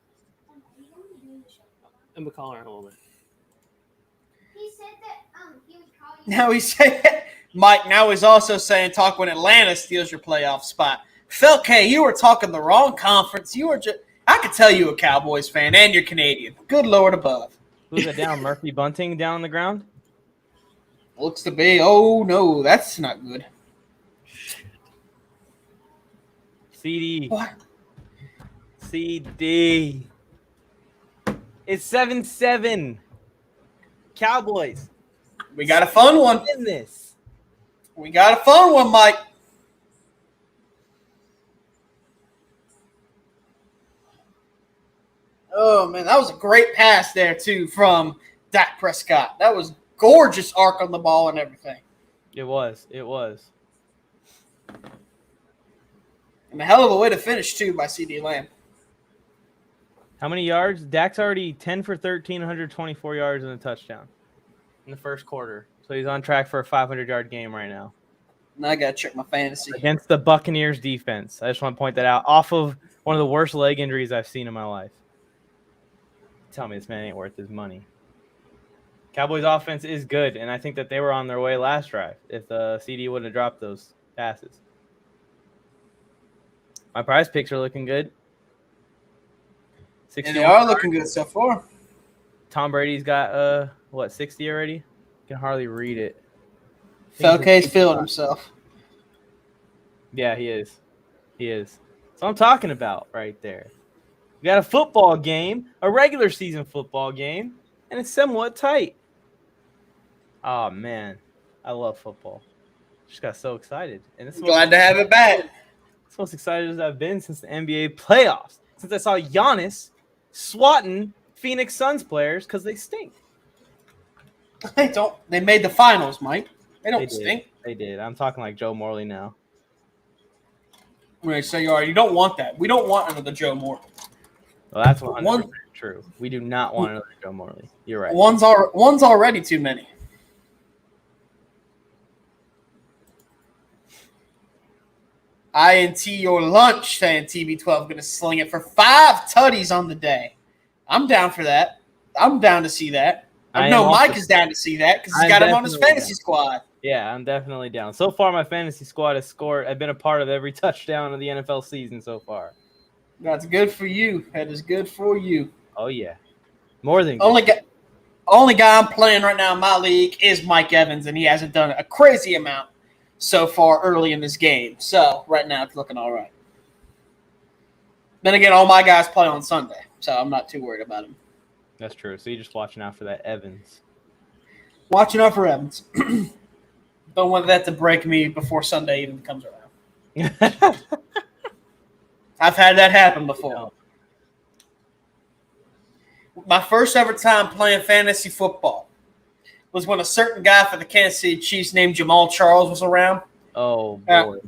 I'm gonna call her in a little bit. He said that he would call you. Now he's saying, Mike, now he's also saying talk when Atlanta steals your playoff spot. Felke, you were talking the wrong conference. You were just, I could tell you a Cowboys fan and you're Canadian. Good Lord above. Who's it down? Murphy Bunting down on the ground? Looks to be. Oh, no, that's not good. CD. What? CD. It's 7-7. Cowboys. We got a fun one. In this. We got a fun one, Mike. Oh, man, that was a great pass there, too, from Dak Prescott. That was gorgeous arc on the ball and everything. It was. It was. And a hell of a way to finish, too, by CeeDee Lamb. How many yards? Dak's already 10 for 13, 124 yards and a touchdown in the first quarter. So he's on track for a 500-yard game right now. Now I got to check my fantasy. Against the Buccaneers defense. I just want to point that out. Off of one of the worst leg injuries I've seen in my life. Tell me this man ain't worth his money. Cowboys offense is good, and I think that they were on their way last drive if the CD wouldn't have dropped those passes. My prize picks are looking good. And they are looking good so far. Tom Brady's got, 60 already? Can hardly read it. Felke's feeling himself. Yeah, he is. He is. That's what I'm talking about right there. We got a football game, a regular season football game, and it's somewhat tight. Oh, man. I love football. Just got so excited. And it's Glad to have it back. It's the most excited as I've been since the NBA playoffs. Since I saw Giannis swatting Phoenix Suns players because they stink. They don't. They made the finals, Mike. They don't stink. They did. I'm talking like Joe Morley now. Right, so you don't want that. We don't want another Joe Morley. Well, that's 100% true. We do not want another Joe Morley. You're right. One's already too many. INT your lunch, saying TB12 going to sling it for 5 tutties on the day. I'm down for that. I'm down to see that. I know Mike is down to see that because he's got him on his fantasy squad. Yeah, I'm definitely down. So far, my fantasy squad has scored. I've been a part of every touchdown of the NFL season so far. That's good for you. That is good for you. Oh, yeah. More than good. Only guy I'm playing right now in my league is Mike Evans, and he hasn't done a crazy amount so far early in this game. So right now it's looking all right. Then again, all my guys play on Sunday, so I'm not too worried about him. That's true. So you're just watching out for that Evans. Watching out for Evans. Don't want that to break me before Sunday even comes around. I've had that happen before. My first ever time playing fantasy football was when a certain guy for the Kansas City Chiefs named Jamal Charles was around. Oh, boy.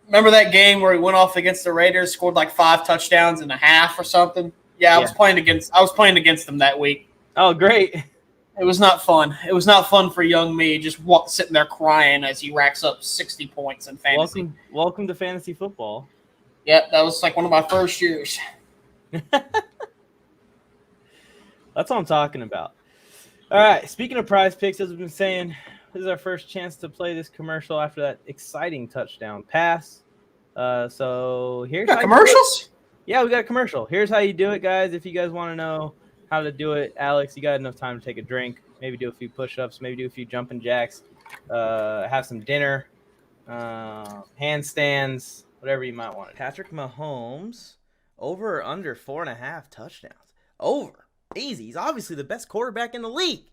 Remember that game where he went off against the Raiders, scored like 5 touchdowns and a half or something? Yeah, I was playing against them that week. Oh, great. It was not fun. It was not fun for young me just sitting there crying as he racks up 60 points in fantasy. Welcome to fantasy football. Yep, that was like one of my first years. That's what I'm talking about. All right, speaking of Prize Picks, as we've been saying, this is our first chance to play this commercial after that exciting touchdown pass. So here's how commercials? Yeah, we got a commercial. Here's how you do it, guys. If you guys want to know how to do it, Alex, you got enough time to take a drink, maybe do a few push-ups, maybe do a few jumping jacks, have some dinner, handstands, whatever you might want. Patrick Mahomes, over or under 4.5 touchdowns. Over. Easy. He's obviously the best quarterback in the league.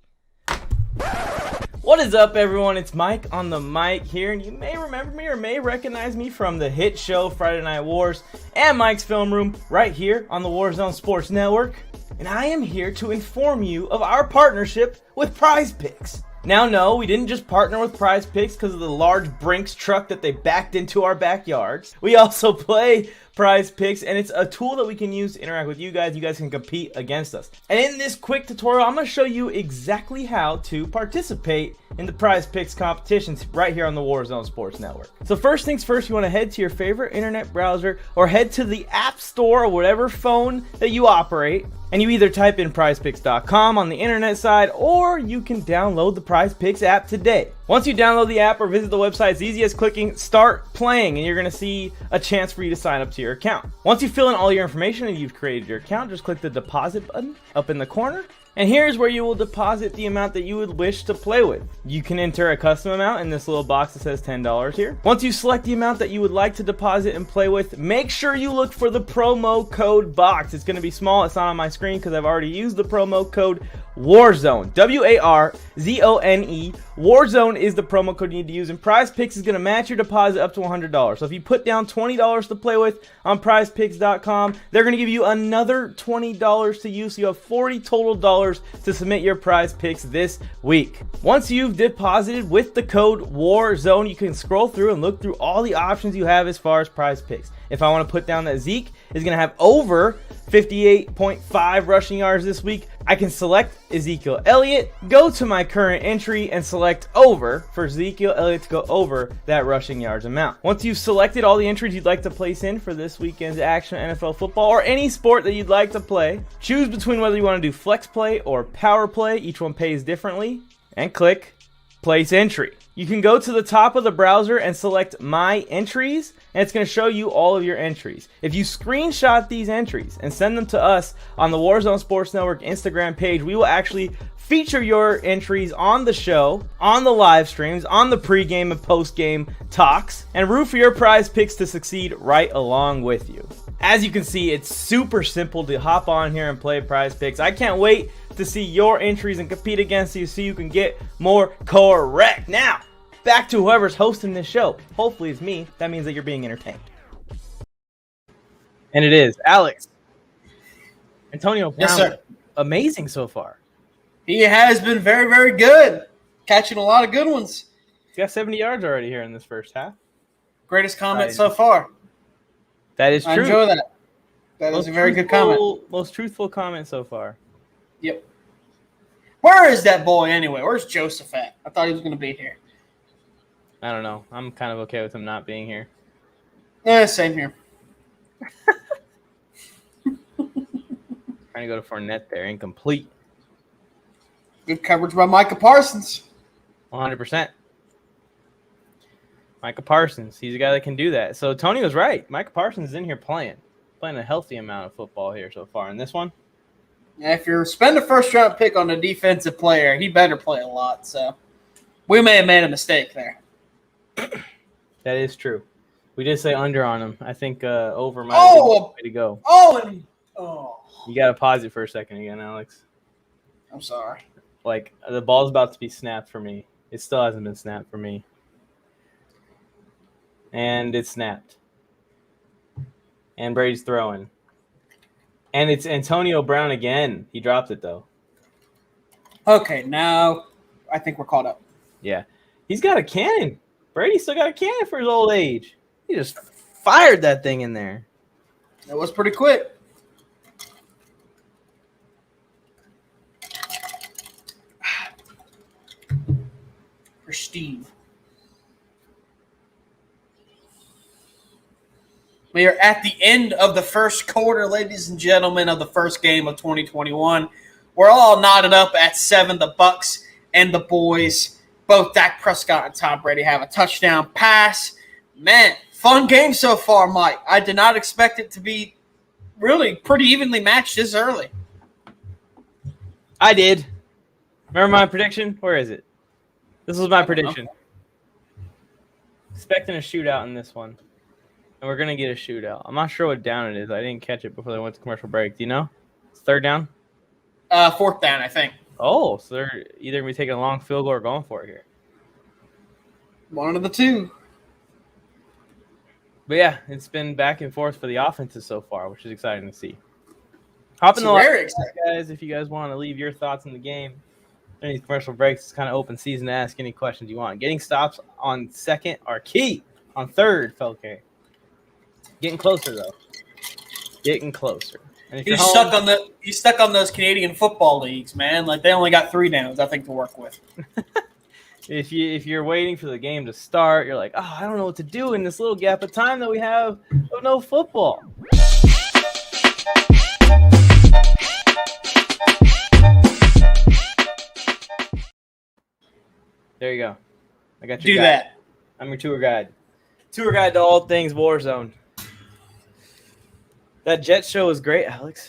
What is up, everyone? It's Mike on the mic here, and you may remember me or may recognize me from the hit show Friday Night Wars and Mike's Film Room right here on the Warzone Sports Network. And I am here to inform you of our partnership with Prize Picks. Now, no, we didn't just partner with Prize Picks because of the large Brinks truck that they backed into our backyards. We also play Prize Picks, and it's a tool that we can use to interact with you guys. You guys can compete against us. And in this quick tutorial, I'm going to show you exactly how to participate in the Prize Picks competitions right here on the Warzone Sports Network. So first things first, you want to head to your favorite internet browser or head to the App Store or whatever phone that you operate. And you either type in prizepicks.com on the internet side, or you can download the Prize Picks app today. Once you download the app or visit the website, it's easy as clicking start playing, and you're going to see a chance for you to sign up to your account. Once you fill in all your information and you've created your account, just click the deposit button up in the corner. And here's where you will deposit the amount that you would wish to play with. You can enter a custom amount in this little box that says $10 here. Once you select the amount that you would like to deposit and play with, make sure you look for the promo code box. It's going to be small. It's not on my screen because I've already used the promo code Warzone. W-A-R-Z-O-N-E. Warzone is the promo code you need to use, and Prize Picks is going to match your deposit up to $100. So if you put down $20 to play with on prizepicks.com, they're going to give you another $20 to use, so you have $40 total dollars to submit your Prize Picks this week. Once you've deposited with the code Warzone, you can scroll through and look through all the options you have as far as Prize Picks. If I want to put down that Zeke is going to have over 58.5 rushing yards this week, I can select Ezekiel Elliott, go to my current entry, and select over for Ezekiel Elliott to go over that rushing yards amount. Once you've selected all the entries you'd like to place in for this weekend's action NFL football or any sport that you'd like to play, choose between whether you want to do flex play or power play. Each one pays differently, and click place entry. You can go to the top of the browser and select My Entries, and it's going to show you all of your entries. If you screenshot these entries and send them to us on the Warzone Sports Network Instagram page, we will actually feature your entries on the show, on the live streams, on the pregame and postgame talks, and root for your Prize Picks to succeed right along with you. As you can see, it's super simple to hop on here and play Prize Picks. I can't wait to see your entries and compete against you so you can get more correct. Now, back to whoever's hosting this show. Hopefully it's me. That means that you're being entertained. And it is. Alex. Antonio Brown. Yes, sir. Amazing so far. He has been very, very good. Catching a lot of good ones. He's got 70 yards already here in this first half. Greatest comment so far. That is true. I enjoy that. That is a very good comment. Most truthful comment so far. Yep. Where is that boy anyway? Where's Joseph at? I thought he was going to be here. I don't know. I'm kind of okay with him not being here. Yeah, same here. Trying to go to Fournette there. Incomplete. Good coverage by Micah Parsons. 100%. Micah Parsons. He's a guy that can do that. So Tony was right. Micah Parsons is in here playing a healthy amount of football here so far. In this one, Yeah, if you're spending a first-round pick on a defensive player, he better play a lot. So we may have made a mistake there. that is true. We did say under on him. I think over might be the way to go. You got to pause it for a second again, Alex. I'm sorry. Like, the ball's about to be snapped for me. It still hasn't been snapped for me. And it's snapped. And Brady's throwing. And it's Antonio Brown again. He dropped it, though. Okay, now I think we're caught up. Yeah. He's got a cannon. Brady still got a cannon for his old age. He just fired that thing in there. That was pretty quick. For Steve. We are at the end of the first quarter, ladies and gentlemen, of the first game of 2021. We're all knotted up at 7. The Bucs and the boys, both Dak Prescott and Tom Brady, have a touchdown pass. Man, fun game so far, Mike. I did not expect it to be really pretty evenly matched this early. I did. Remember my prediction? Where is it? This was my prediction. Expecting a shootout in this one. And we're going to get a shootout. I'm not sure what down it is. I didn't catch it before they went to commercial break. Do you know? It's third down? Fourth down, I think. Oh, so they're either going to be taking a long field goal or going for it here. One of the two. But yeah, it's been back and forth for the offenses so far, which is exciting to see. Hop in the line, guys, if you guys want to leave your thoughts on the game. Any commercial breaks, it's kind of open season to ask any questions you want. Getting stops on second are key. On third, Felke. Getting closer, though. Getting closer. And if He's stuck on those Canadian football leagues, man. Like, they only got 3 downs, I think, to work with. If you're waiting for the game to start, you're like, oh, I don't know what to do in this little gap of time that we have of no football. There you go. I got your Do guide. that. I'm your tour guide. Tour guide to all things Warzone. That Jet show was great, Alex.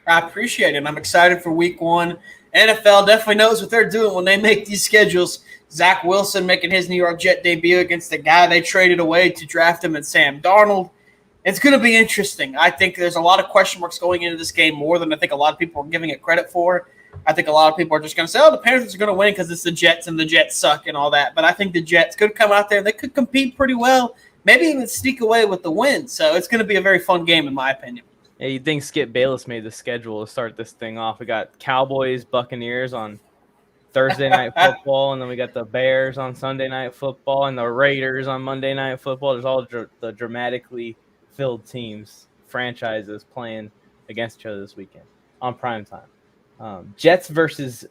I appreciate it. I'm excited for week 1. NFL definitely knows what they're doing when they make these schedules. Zach Wilson making his New York Jet debut against the guy they traded away to draft him and Sam Darnold. It's going to be interesting. I think there's a lot of question marks going into this game, more than I think a lot of people are giving it credit for. I think a lot of people are just going to say, oh, the Panthers are going to win because it's the Jets and the Jets suck and all that. But I think the Jets could come out there and they could compete pretty well, maybe even sneak away with the win. So it's going to be a very fun game, in my opinion. Yeah, you'd think Skip Bayless made the schedule to start this thing off. We got Cowboys, Buccaneers on Thursday Night Football, and then we got the Bears on Sunday Night Football and the Raiders on Monday Night Football. There's all the dramatically filled teams, franchises playing against each other this weekend on primetime. Jets versus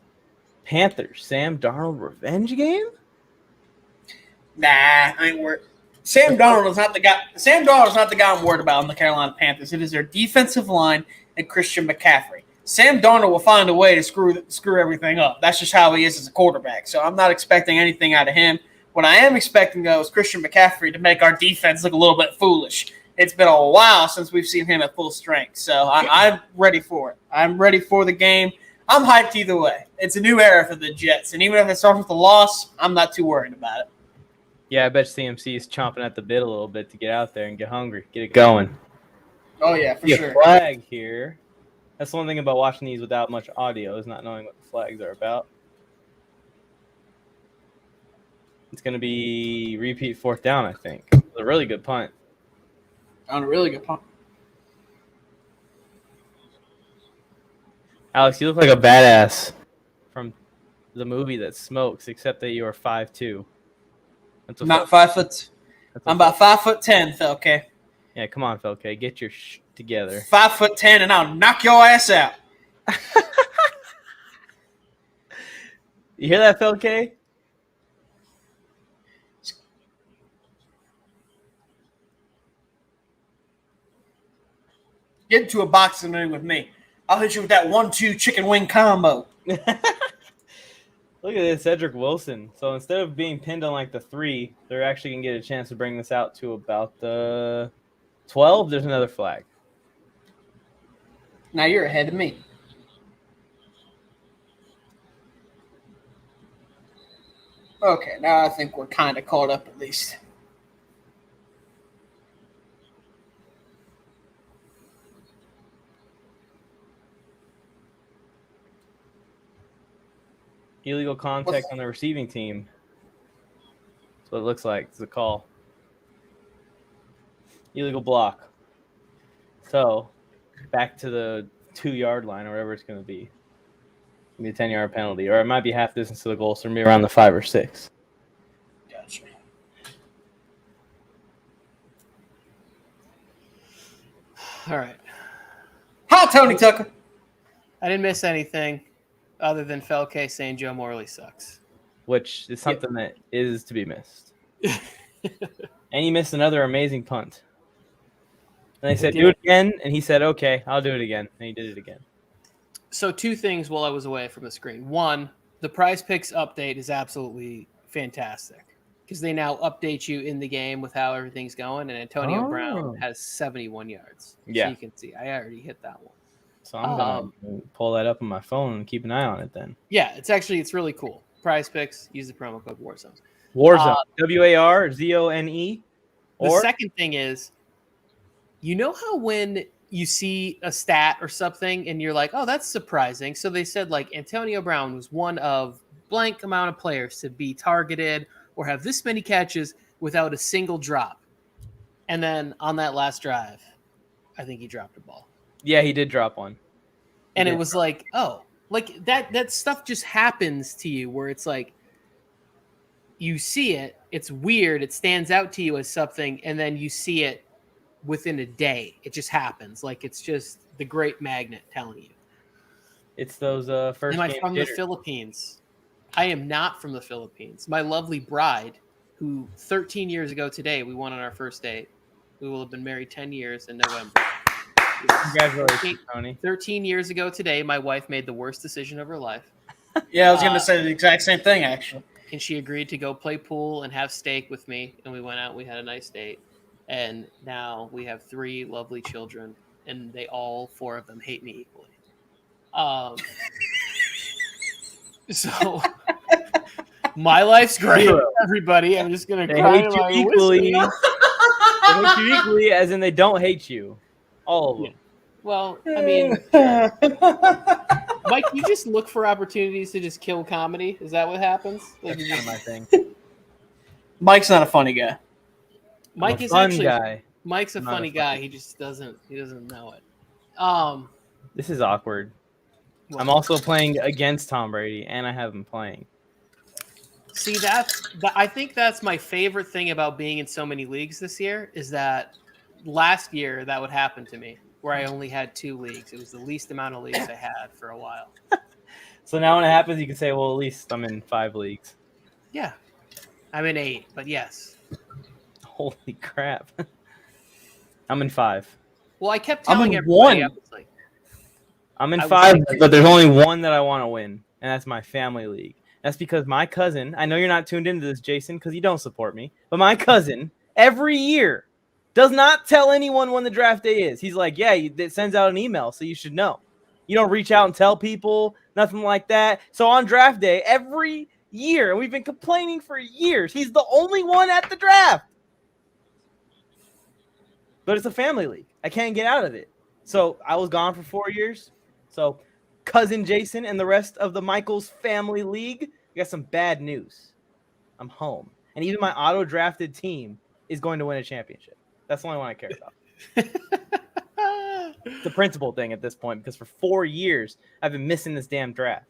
Panthers. Sam Darnold revenge game? Nah, I ain't worried. Sam Darnold is not the guy. Sam Darnold is not the guy I'm worried about in the Carolina Panthers. It is their defensive line and Christian McCaffrey. Sam Darnold will find a way to screw everything up. That's just how he is as a quarterback. So I'm not expecting anything out of him. What I am expecting, though, is Christian McCaffrey to make our defense look a little bit foolish. It's been a while since we've seen him at full strength. So I'm ready for it. I'm ready for the game. I'm hyped either way. It's a new era for the Jets. And even if it starts with a loss, I'm not too worried about it. Yeah, I bet CMC is chomping at the bit a little bit to get out there and get hungry, get it going. Oh, yeah, for sure. Flag here. That's the one thing about watching these without much audio is not knowing what the flags are about. It's going to be repeat fourth down, I think. It was a really good punt. On a really good punt. Alex, you look like a badass from the movie that smokes, except that you are 5'2". I'm not 5 foot. I'm about 5'10", Felke. Yeah, come on, Felke. Get your together. 5'10", and I'll knock your ass out. You hear that, Felke? Get into a boxing ring with me. I'll hit you with that 1-2 chicken wing combo. Look at this, Cedric Wilson. So instead of being pinned on like the 3, they're actually going to get a chance to bring this out to about the 12. There's another flag. Now you're ahead of me. Okay, now I think we're kind of caught up at least. Illegal contact on the receiving team. That's what it looks like. It's a call. Illegal block. So, back to the 2-yard line or whatever it's going to be. It'll be a 10-yard penalty. Or it might be half distance to the goal, so it'll be around the 5 or 6. Gotcha. All right. Hi, Tony Tucker. I didn't miss anything other than Felke saying Joe Morley sucks. Which is something that is to be missed. And he missed another amazing punt. And they said, do it again. And he said, okay, I'll do it again. And he did it again. So 2 things while I was away from the screen. 1, the Prize Picks update is absolutely fantastic because they now update you in the game with how everything's going. And Antonio Brown has 71 yards. Yeah. So you can see. I already hit that one. So I'm going to pull that up on my phone and keep an eye on it then. Yeah, it's really cool. Prize Picks, use the promo code Warzone. Warzone. Warzone. The second thing is, you know how when you see a stat or something and you're like, oh, that's surprising. So they said like Antonio Brown was one of blank amount of players to be targeted or have this many catches without a single drop. And then on that last drive, I think he dropped a ball. Yeah, he did drop one. And it was like, oh, like that stuff just happens to you where it's like you see it, it's weird, it stands out to you as something, and then you see it within a day. It just happens. Like it's just the great magnet telling you. It's those first. Am I game from jitters. the Philippines? I am not from the Philippines. My lovely bride, who 13 years ago today, we went on our first date. We will have been married 10 years in November. Congratulations, Tony. 13 years ago today, my wife made the worst decision of her life. Yeah, I was going to say the exact same thing, actually. And she agreed to go play pool and have steak with me. And we went out. We had a nice date. And now we have 3 lovely children. And they all 4 of them hate me equally. So my life's great, everybody. I'm just going to cry. Hate you equally. They hate you equally, as in they don't hate you. All of them. Yeah. Well, I mean, Mike, you just look for opportunities to just kill comedy. Is that what happens? Like That's kind of my thing. Mike's not a funny guy. Mike I'm a is fun actually guy. Mike's a Not funny a guy. funny- He just doesn't know it. This is awkward. Well, I'm also playing against Tom Brady, and I have him playing. see I think that's my favorite thing about being in so many leagues this year is that last year that would happen to me where I only had 2 leagues. It was the least amount of leagues I had for a while. So now when it happens, you can say, well, at least I'm in 5 leagues. Yeah. I'm in 8, but yes. Holy crap. I'm in 5. Well, I kept I'm telling in everybody, 1. I was like, I'm in I was 5, thinking- but there's only one that I want to win, and that's my family league. That's because my cousin, I know you're not tuned into this, Jason, because you don't support me, but my cousin, every year, does not tell anyone when the draft day is. He's like, yeah, it sends out an email, so you should know. You don't reach out and tell people, nothing like that. So on draft day, every year, and we've been complaining for years, he's the only one at the draft. But it's a family league. I can't get out of it. So I was gone for 4 years. So cousin Jason and the rest of the Michaels family league, I got some bad news. I'm home. And even my auto-drafted team is going to win a championship. That's the only one I care about. It's a principal thing at this point because for 4 years, I've been missing this damn draft.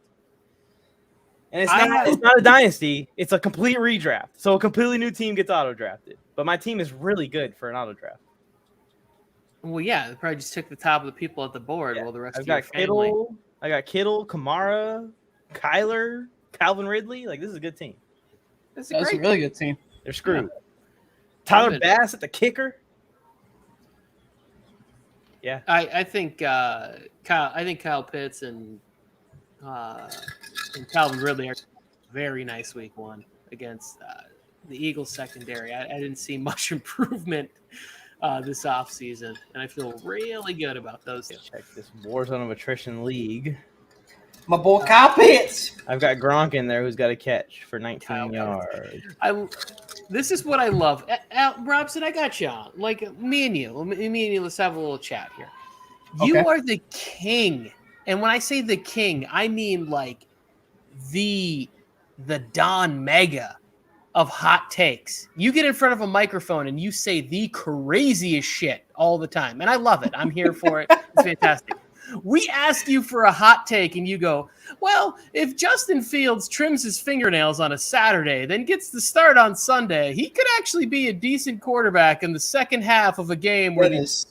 And it's not a dynasty. It's a complete redraft. So a completely new team gets auto-drafted. But my team is really good for an auto-draft. well, yeah, they probably just took the top of the people at the board while the rest I've of your got family. Kittle. I got Kittle, Kamara, Kyler, Calvin Ridley. Like, this is a good team. That's a That's a great. really good team. They're screwed. Tyler Good. Bass at the kicker. Yeah. I think Kyle Pitts and Calvin Ridley are a very nice week 1 against the Eagles secondary. I didn't see much improvement this offseason, and I feel really good about those. Check this Warzone of Attrition League. My boy Kyle Pitts. I've got Gronk in there who's got a catch for 19 Kyle yards. This is what I love. Robson, I got you on. Like me and you, let's have a little chat here. You Okay. are the king. And when I say the king, I mean like the Don Mega of hot takes. You get in front of a microphone and you say the craziest shit all the time. And I love it. I'm here for it. It's fantastic. We ask you for a hot take and you go, well, if Justin Fields trims his fingernails on a Saturday, then gets the start on Sunday, he could actually be a decent quarterback in the second half of a game where That is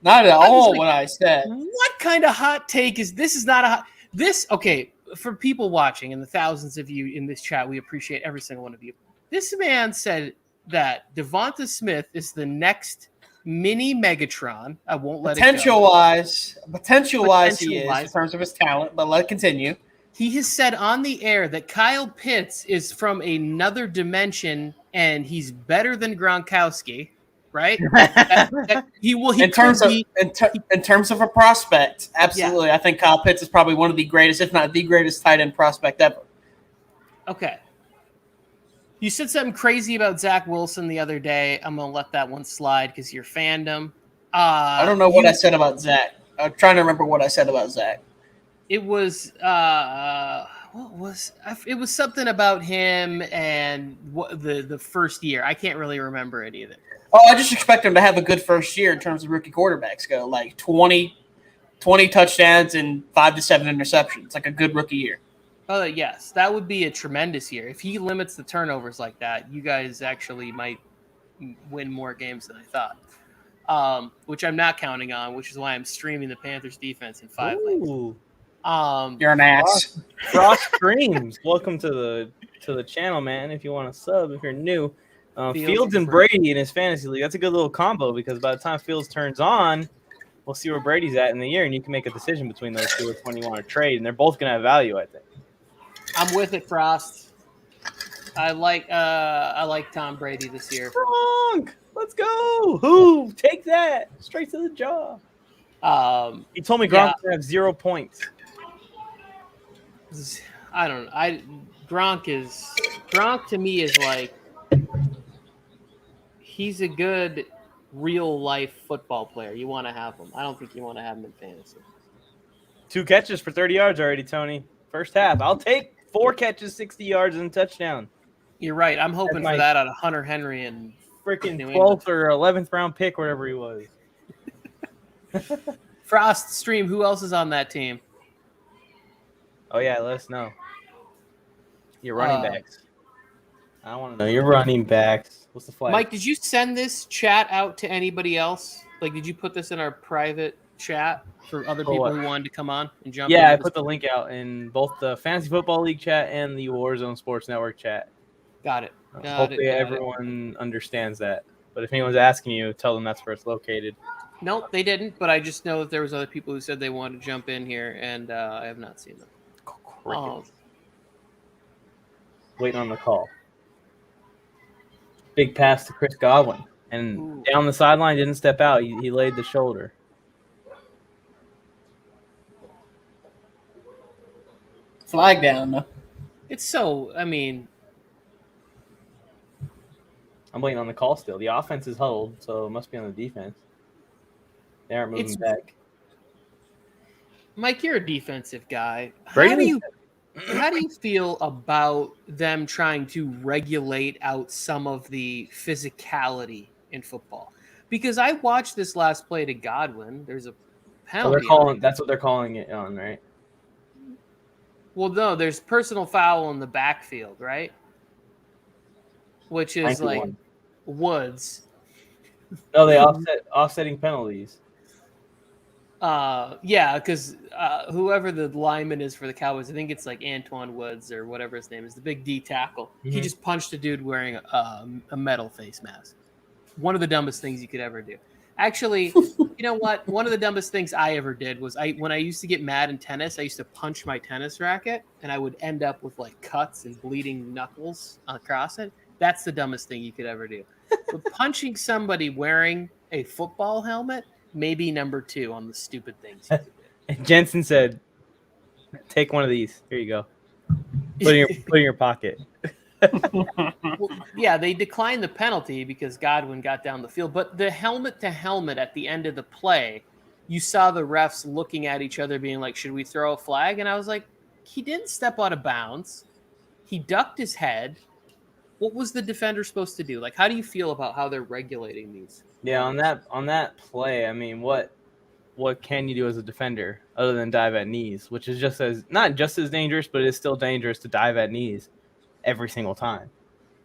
not at all what I said. what kind of hot take is this? Is not a hot this okay, for people watching and the thousands of you in this chat, we appreciate every single one of you. This man said that Devonta Smith is the next mini Megatron. I won't let Potential it go. Potential wise, he is in terms of his talent, but let it continue. He has said on the air that Kyle Pitts is from another dimension and he's better than Gronkowski, right? In terms of a prospect, absolutely. Yeah. I think Kyle Pitts is probably one of the greatest, if not the greatest, tight end prospect ever. Okay. You said something crazy about Zach Wilson the other day. I'm going to let that one slide because your fandom. I don't know what I said about Zach. I'm trying to remember what I said about Zach. It was it was something about him and the first year. I can't really remember any of it. Oh, I just expect him to have a good first year in terms of rookie quarterbacks go, like 20 touchdowns and 5 to 7 interceptions, like a good rookie year. Oh, yes. That would be a tremendous year. If he limits the turnovers like that, you guys actually might win more games than I thought, which I'm not counting on, which is why I'm streaming the Panthers defense in 5 leagues. You're an ass. Frost Streams. Welcome to the channel, man. If you want to sub, if you're new. Fields and Brady in his fantasy league. That's a good little combo because by the time Fields turns on, we'll see where Brady's at in the year, and you can make a decision between those two which one you want to trade, and they're both going to have value, I think. I'm with it, Frost. I like Tom Brady this year. Gronk, let's go. Who? Take that straight to the jaw. He told me Gronk would have 0 points. I don't know. Gronk to me is like he's a good real life football player. You want to have him. I don't think you want to have him in fantasy. 2 catches for 30 yards already, Tony. First half. I'll take 4 catches, 60 yards, and a touchdown. You're right. I'm hoping for that out of Hunter Henry and freaking 12th or 11th round pick, wherever he was. Frost stream. Who else is on that team? Oh yeah, let us know. Your running backs. I don't want to know your running backs. What's the flag? Mike, did you send this chat out to anybody else? Like, did you put this in our private chat for other people who wanted to come on and jump in? Yeah, I put the link out in both the Fantasy Football League chat and the Warzone Sports Network chat. Got it. Hopefully everyone understands that. But if anyone's asking you, tell them that's where it's located. Nope, they didn't. But I just know that there was other people who said they wanted to jump in here, and I have not seen them. Waiting on the call. Big pass to Chris Godwin. And down the sideline, didn't step out. He laid the shoulder. Flag down, though. It's so, I mean. I'm waiting on the call still. The offense is huddled, so it must be on the defense. They aren't moving back. Mike, you're a defensive guy. How do you feel about them trying to regulate out some of the physicality in football? Because I watched this last play to Godwin. There's a penalty. That's what they're calling it on, right? Well, no, there's personal foul in the backfield, right? Which is 91. Like Woods. No, they offsetting penalties. Yeah, because whoever the lineman is for the Cowboys, I think it's like Antoine Woods or whatever his name is, the big D tackle. Mm-hmm. He just punched a dude wearing a metal face mask. One of the dumbest things you could ever do. Actually, you know what? One of the dumbest things I ever did was when I used to get mad in tennis, I used to punch my tennis racket, and I would end up with like cuts and bleeding knuckles across it. That's the dumbest thing you could ever do. But punching somebody wearing a football helmet, maybe number 2 on the stupid things. And Jensen said, "Take one of these. Here you go. Put in your pocket." Well, yeah, they declined the penalty because Godwin got down the field. But the helmet to helmet at the end of the play, you saw the refs looking at each other, being like, "Should we throw a flag?" And I was like, he didn't step out of bounds. He ducked his head. What was the defender supposed to do? Like, how do you feel about how they're regulating these? Yeah, on that play, I mean, what can you do as a defender other than dive at knees, which is not just as dangerous, but it's still dangerous to dive at knees every single time.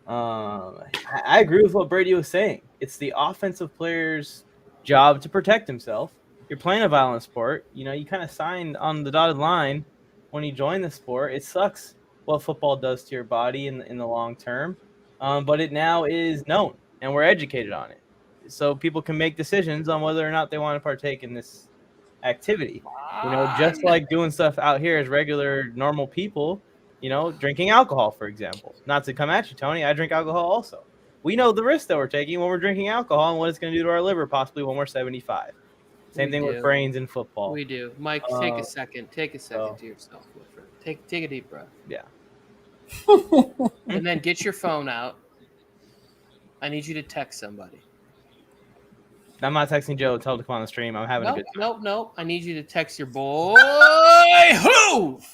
I agree with what Brady was saying. It's the offensive player's job to protect himself. You're playing a violent sport. You know, you kind of signed on the dotted line when you join the sport. It sucks what football does to your body in the long term, but it now is known, and we're educated on it. So people can make decisions on whether or not they want to partake in this activity. You know, just like doing stuff out here as regular, normal people, you know, drinking alcohol, for example. Not to come at you, Tony. I drink alcohol also. We know the risk that we're taking when we're drinking alcohol and what it's going to do to our liver possibly when we're 75. Same thing with brains in football. We do. Mike, take a second. Take a second to yourself. Take a deep breath. Yeah. And then get your phone out. I need you to text somebody. I'm not texting Joe. Tell him to come on the stream. I'm having a good time. Nope. I need you to text your boy. Hoove!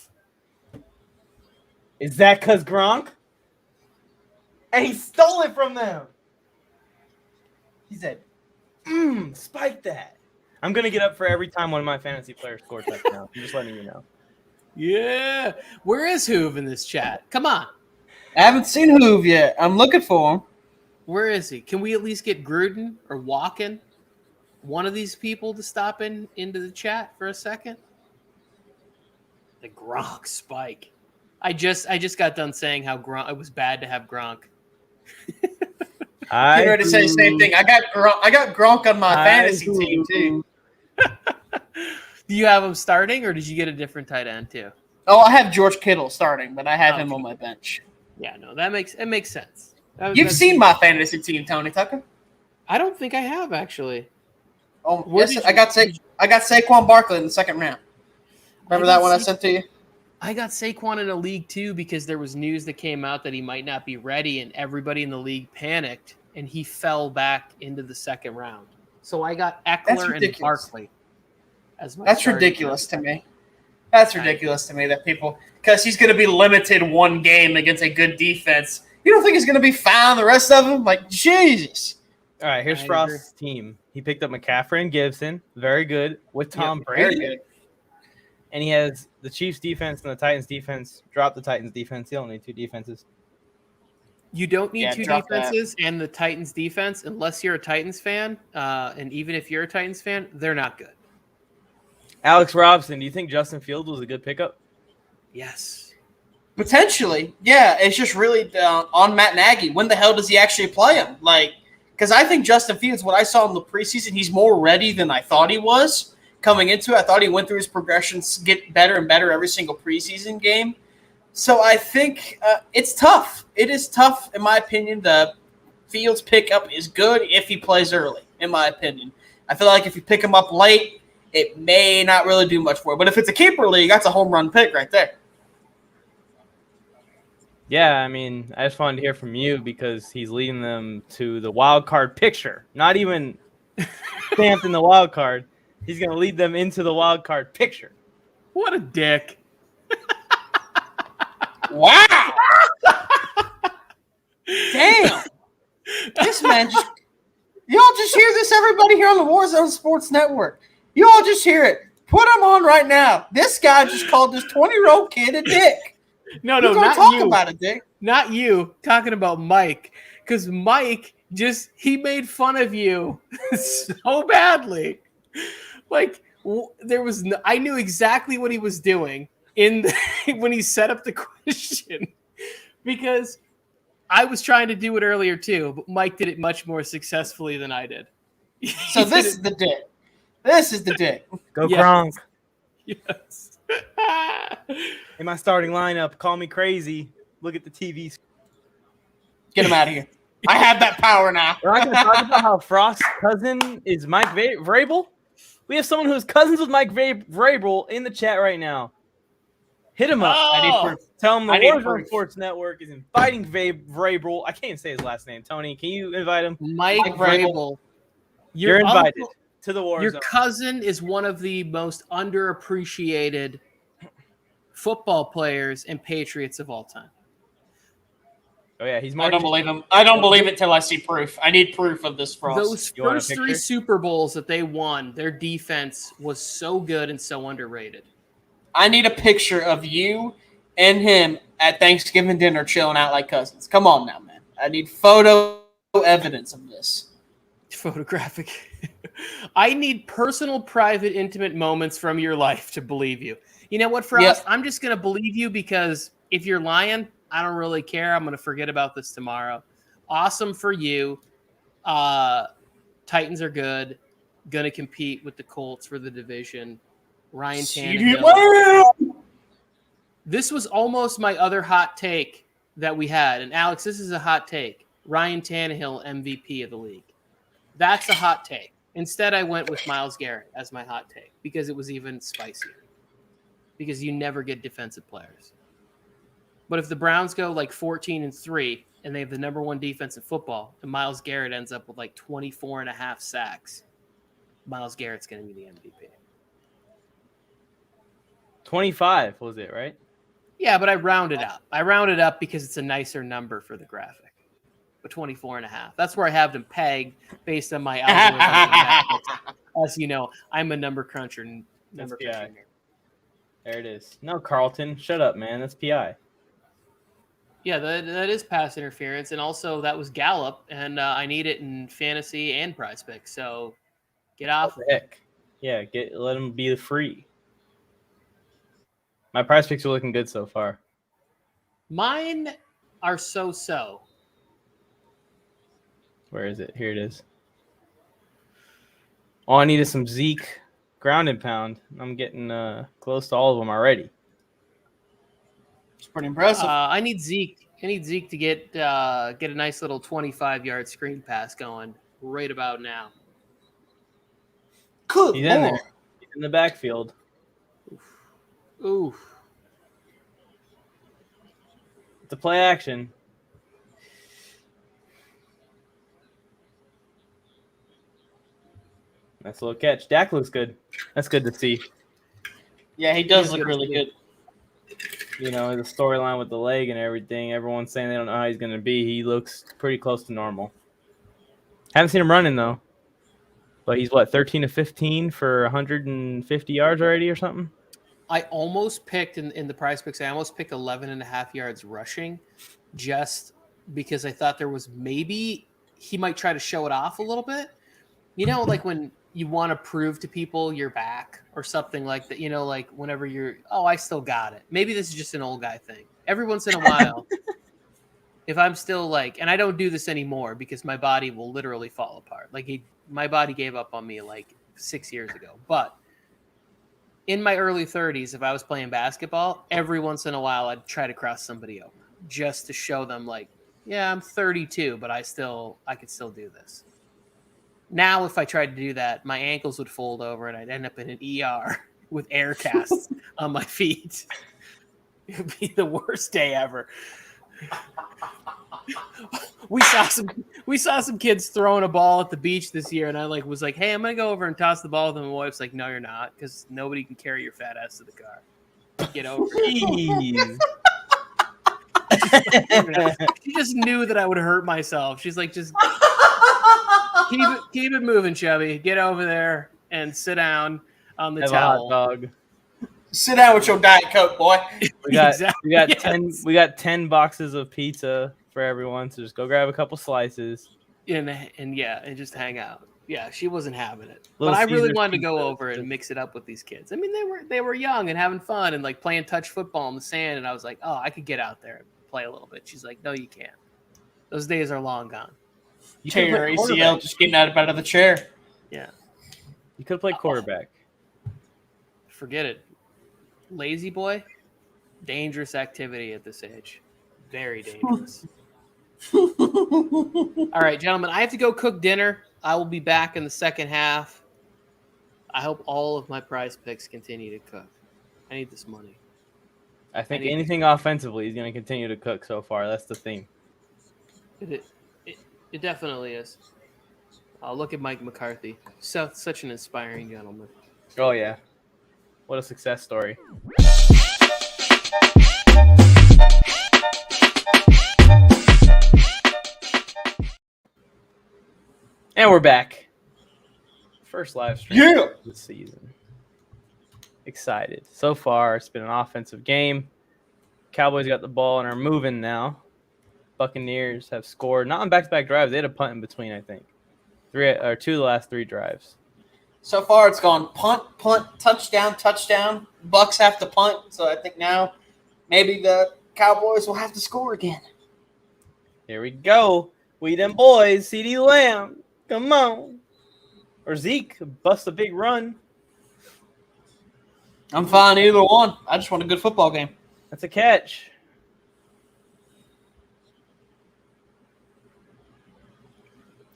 Is that because Gronk? And he stole it from them. He said, spike that. I'm going to get up for every time one of my fantasy players scores touchdown. I'm just letting you know. Yeah. Where is Hoove in this chat? Come on. I haven't seen Hoove yet. I'm looking for him. Where is he? Can we at least get Gruden or Walken, one of these people, to stop into the chat for a second? The Gronk spike. I just got done saying how Gronk, it was bad to have Gronk. I ready to say the same thing. I got Gronk on my fantasy team too. Do you have him starting, or did you get a different tight end too? Oh, I have George Kittle starting, but I have him on my bench. Yeah, no, it makes sense. You've seen my fantasy team, Tony Tucker. I don't think I have actually. Oh, yes, I got Saquon Barkley in the second round. Remember that one I sent to you? I got Saquon in a league too because there was news that came out that he might not be ready, and everybody in the league panicked, and he fell back into the second round. So I got Eckler and Barkley as my. That's ridiculous to me. That's ridiculous to me that people, because he's going to be limited one game against a good defense. You don't think he's going to be fine the rest of them? Like, Jesus. All right, here's Frost's team. He picked up McCaffrey and Gibson. Very good. With Tom Brady. Very good. And he has the Chiefs defense and the Titans defense. Drop the Titans defense. He only need two defenses. You don't need two defenses and the Titans defense unless you're a Titans fan. And even if you're a Titans fan, they're not good. Alex Robson, do you think Justin Fields was a good pickup? Yes. Potentially. Yeah, it's just really on Matt Nagy. When the hell does he actually play him? Like, because I think Justin Fields, what I saw in the preseason, he's more ready than I thought he was. Coming into it, I thought he went through his progressions, get better and better every single preseason game. So I think it's tough. It is tough, in my opinion. The Fields pickup is good if he plays early, in my opinion. I feel like if you pick him up late, it may not really do much for it. But if it's a keeper league, that's a home run pick right there. Yeah, I mean, I just wanted to hear from you because he's leading them to the wild card picture. Not even stamped in the wild card. He's going to lead them into the wild card picture. What a dick. Wow. Damn. This man just – y'all just hear this, everybody here on the Warzone Sports Network. You all just hear it. Put him on right now. This guy just called this 20-year-old kid a dick. No, not talk you. About it, Dick. Not you. Talking about Mike. Because Mike he made fun of you so badly. Like, I knew exactly what he was doing when he set up the question. Because I was trying to do it earlier too, but Mike did it much more successfully than I did. So this is the dick. This is the dick. Go Gronk. Yes. In my starting lineup, call me crazy. Look at the TV. Get him out of here. I have that power now. We're not going to talk about how Frost's cousin is Mike Vrabel. We have someone who's cousins with Mike Vrabel in the chat right now. Hit him up. Tell him the Warzone Sports Network is inviting Vrabel. I can't even say his last name. Tony, can you invite him? Mike Vrabel. You're invited to the Warzone. Your cousin is one of the most underappreciated football players and Patriots of all time. Oh yeah, he's I marching. don't believe him. I don't believe it till I see proof. I need proof of this, Frost. Those You want a first 3 picture? Super Bowls that they won, their defense was so good and so underrated. I need a picture of you and him at Thanksgiving dinner chilling out like cousins. Come on now, man. I need photo evidence of this. Photographic. I need personal, private, intimate moments from your life to believe you. You know what, Frost? I'm just going to believe you because if you're lying, I don't really care. I'm going to forget about this tomorrow. Awesome for you. Titans are good. Going to compete with the Colts for the division. Ryan Tannehill. This was almost my other hot take that we had. And Alex, this is a hot take. Ryan Tannehill, MVP of the league. That's a hot take. Instead, I went with Myles Garrett as my hot take because it was even spicier. Because you never get defensive players. But if the Browns go like 14-3 and they have the number 1 defense in football and Myles Garrett ends up with like 24.5 sacks, Myles Garrett's going to be the MVP. 25 was it, right? Yeah, but I rounded up. I rounded up because it's a nicer number for the graphic. But 24.5. That's where I have them pegged based on my algorithm. As you know, I'm a number cruncher. That's PI. There it is. No, Carlton. Shut up, man. That's PI. Yeah, that is pass interference. And also that was Gallup. And I need it in fantasy and prize pick. So get off. What the heck? Yeah, let him be free. My prize picks are looking good so far. Mine are so-so. Where is it? Here it is. All I need is some Zeke ground and pound. I'm getting close to all of them already. It's pretty impressive. I need Zeke. I need Zeke to get a nice little 25-yard screen pass going right about now. Good He's in there. He's in the backfield. Ooh. It's a play action. Nice little catch. Dak looks good. That's good to see. Yeah, he does look really good. You know, the storyline with the leg and everything. Everyone's saying they don't know how he's going to be. He looks pretty close to normal. Haven't seen him running, though. But he's, 13 to 15 for 150 yards already or something? I almost picked in the prize picks. I almost picked 11.5 yards rushing just because I thought there was maybe he might try to show it off a little bit. You know, like when you want to prove to people you're back or something like that, you know, like whenever I still got it. Maybe this is just an old guy thing. Every once in a while, if I'm still and I don't do this anymore because my body will literally fall apart. My body gave up on me 6 years ago. But in my early 30s, if I was playing basketball, every once in a while I'd try to cross somebody over just to show them yeah, I'm 32, but I could still do this. Now, if I tried to do that, my ankles would fold over and I'd end up in an ER with air casts on my feet. It would be the worst day ever. We saw some kids throwing a ball at the beach this year, and I was like, "Hey, I'm gonna go over and toss the ball." And my wife's like, "No, you're not, because nobody can carry your fat ass to the car. Get over it." She just knew that I would hurt myself. She's like, "Just keep it moving, chubby. Get over there and sit down on the towel." A hot dog. Sit down with your Diet Coke, boy. We got Exactly, yes. 10 boxes of pizza for everyone, so just go grab a couple slices. And just hang out. Yeah, she wasn't having it. Little but I really Caesars wanted to go pizza. over and mix it up with these kids. I mean, they were young and having fun and playing touch football in the sand, and I was like, "Oh, I could get out there and play a little bit." She's like, "No, you can't. Those days are long gone." You Tear could your play ACL quarterback. just getting out of the chair. Yeah. You could play quarterback. Forget it. Lazy boy, dangerous activity at this age. Very dangerous. All right, gentlemen, I have to go cook dinner. I will be back in the second half. I hope all of my prize picks continue to cook. I need this money. I think anything offensively is going to continue to cook so far. That's the theme. It definitely is. Look at Mike McCarthy. Such an inspiring gentleman. Oh, yeah. What a success story. And we're back. First live stream Yeah. of the season. Excited. So far, it's been an offensive game. Cowboys got the ball and are moving now. Buccaneers have scored, not on back-to-back drives. They had a punt in between, I think. 2 of the last 3 drives. So far, it's gone punt, touchdown, touchdown. Bucks have to punt, so I think now maybe the Cowboys will have to score again. Here we go. We them boys. CD Lamb. Come on. Or Zeke. Bust a big run. I'm fine either one. I just want a good football game. That's a catch.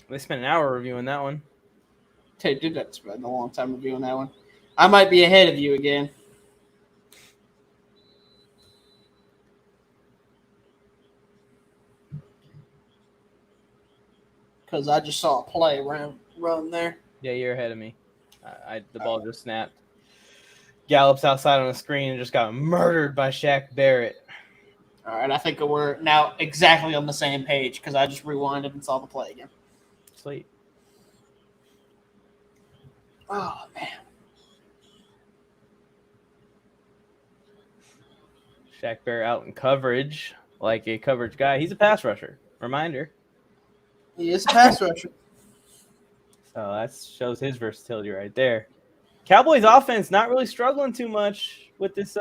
They spent an hour reviewing that one. Hey, dude, that's been a long time reviewing that one. I might be ahead of you again. Because I just saw a play run there. Yeah, you're ahead of me. The ball just snapped. Gallops outside on the screen and just got murdered by Shaq Barrett. All right, I think we're now exactly on the same page because I just rewinded and saw the play again. Sweet. Oh, man. Shaq Barrett out in coverage like a coverage guy. He's a pass rusher. Reminder. He is a pass rusher. So that shows his versatility right there. Cowboys offense not really struggling too much with this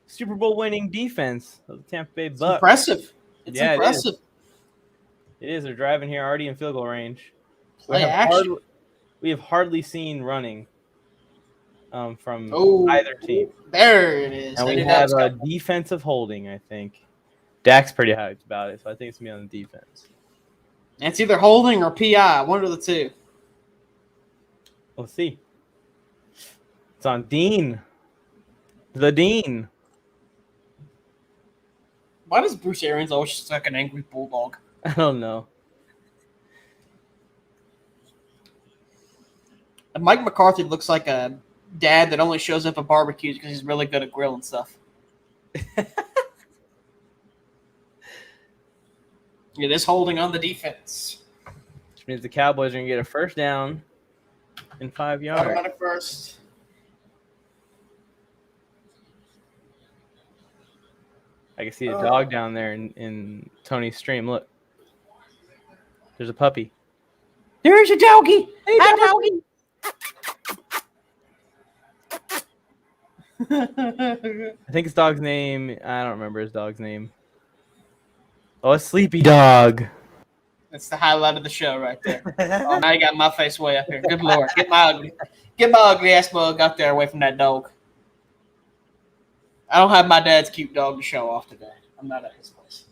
Super Bowl winning defense of the Tampa Bay Bucks. Impressive. It's Yeah, impressive. It is. They're driving here already in field goal range. Play action. We have hardly seen running from Oh, either team. There it is. And They we did have that. a defensive holding, I think. Dak's pretty hyped about it, so I think it's going to be on the defense. It's either holding or PI, one of the two. Let's see. It's on Dean. The Dean. Why does Bruce Arians always just like an angry bulldog? I don't know. And Mike McCarthy looks like a dad that only shows up at barbecues because he's really good at grilling stuff. It is holding on the defense. Which means the Cowboys are going to get a first down in 5 yards. Automatic first. I can see a dog down there in Tony's stream. Look. There's a puppy. There's a doggy. Hey, doggy. I think his dog's name, I don't remember his dog's name. Oh, it's Sleepy Dog. That's the highlight of the show right there. Oh, now you got my face way up here. Good Lord. Get my ugly ass bug out there away from that dog. I don't have my dad's cute dog to show off today. I'm not at his place.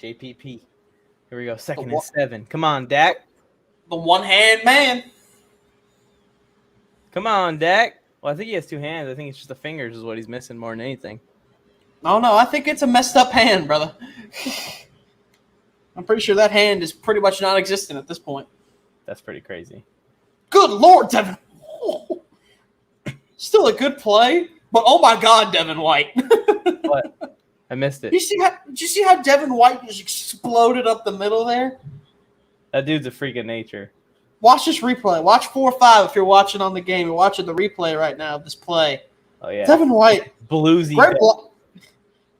JPP. Here we go. 2nd and 7. Come on, Dak. The one-hand man. Come on, Dak. Well, I think he has 2 hands. I think it's just the fingers is what he's missing more than anything. Oh, no. I think it's a messed up hand, brother. I'm pretty sure that hand is pretty much non-existent at this point. That's pretty crazy. Good Lord, Devin. Still a good play, but oh my God, Devin White. What? I missed it. Did you see how Devin White just exploded up the middle there? That dude's a freak of nature. Watch this replay. Watch 4 or 5 if you're watching on the game. You're watching the replay right now of this play. Oh, yeah. Devin White. Bluesy. Great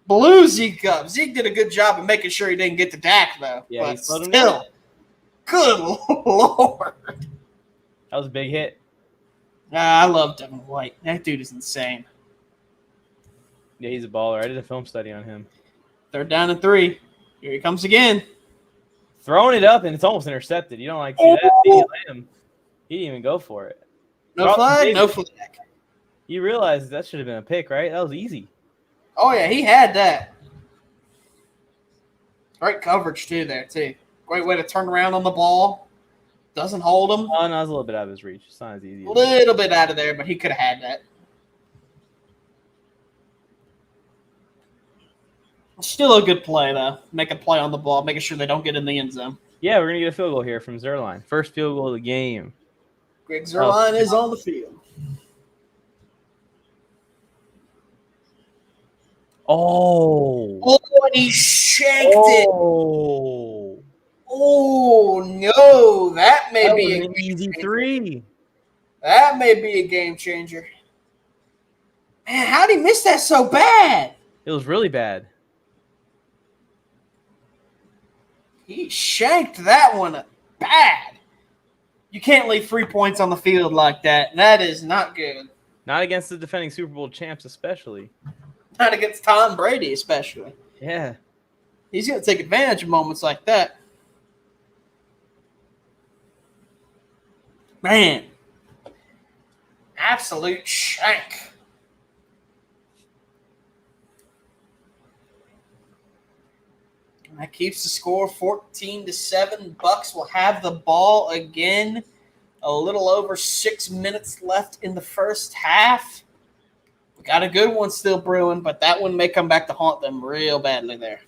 Blue Zeke up. Zeke did a good job of making sure he didn't get to Dak, though. Yeah, but he slowed him still, down. good Lord. That was a big hit. I love Devin White. That dude is insane. Yeah, he's a baller. I did a film study on him. 3rd down and 3. Here he comes again. Throwing it up, and it's almost intercepted. You don't like to see that. CeeDee Lamb, he didn't even go for it. No flag? No flag. You realize that should have been a pick, right? That was easy. Oh, yeah, he had that. Great coverage, too, there, too. Great way to turn around on the ball. Doesn't hold him. Oh, no, it was a little bit out of his reach. It's not as easy. A little bit out of there, but he could have had that. Still a good play, though. Make a play on the ball, making sure they don't get in the end zone. Yeah, we're going to get a field goal here from Zerline. First field goal of the game. Greg Zerline is on the field. Oh. and he shanked it. Oh. Oh, no. That may That be was a an game easy changer. 3. That may be a game changer. Man, how'd he miss that so bad? It was really bad. He shanked that one bad. You can't leave 3 points on the field like that. That is not good. Not against the defending Super Bowl champs, especially. Not against Tom Brady, especially. Yeah. He's going to take advantage of moments like that. Man. Absolute shank. That keeps the score 14-7. Bucks will have the ball again. A little over 6 minutes left in the first half. We got a good one still brewing, but that one may come back to haunt them real badly there.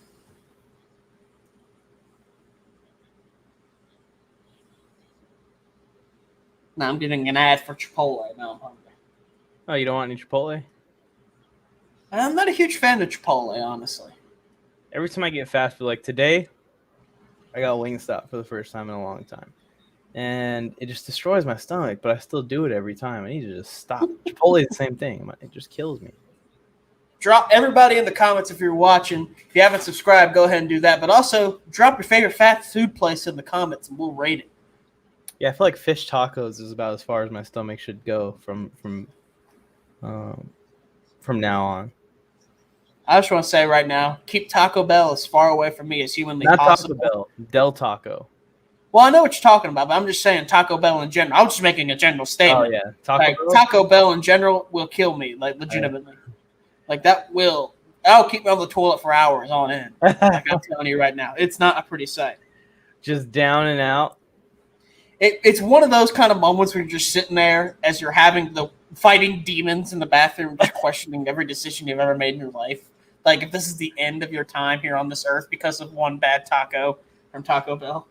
Now I'm getting an ad for Chipotle. Now I'm hungry. Oh, you don't want any Chipotle? I'm not a huge fan of Chipotle, honestly. Every time I get fast food, like today, I got a Wingstop for the first time in a long time. And it just destroys my stomach, but I still do it every time. I need to just stop. Chipotle is the same thing. It just kills me. Drop everybody in the comments if you're watching. If you haven't subscribed, go ahead and do that. But also, drop your favorite fast food place in the comments, and we'll rate it. Yeah, I feel like fish tacos is about as far as my stomach should go from now on. I just want to say right now, keep Taco Bell as far away from me as humanly Not possible. Taco Bell, Del Taco. Well, I know what you're talking about, but I'm just saying Taco Bell in general. I was just making a general Oh statement. yeah, Taco Bell in general will kill me, like legitimately. Like that'll keep me on the toilet for hours on end. Like I'm telling you right now, it's not a pretty sight. Just down and out. It's one of those kind of moments where you're just sitting there as you're having the fighting demons in the bathroom, just questioning every decision you've ever made in your life. Like if this is the end of your time here on this earth because of one bad taco from Taco Bell.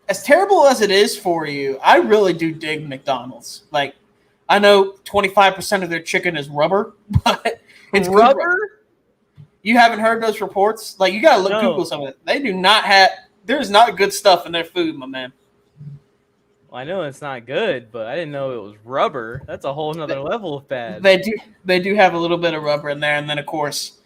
As terrible as it is for you, I really do dig McDonald's. Like, I know 25% of their chicken is rubber, but it's good rubber. You haven't heard those reports? Like, you got to Google some of it. They do not have – there's not good stuff in their food, my man. Well, I know it's not good, but I didn't know it was rubber. That's a whole nother level of bad. They do have a little bit of rubber in there, and then, of course,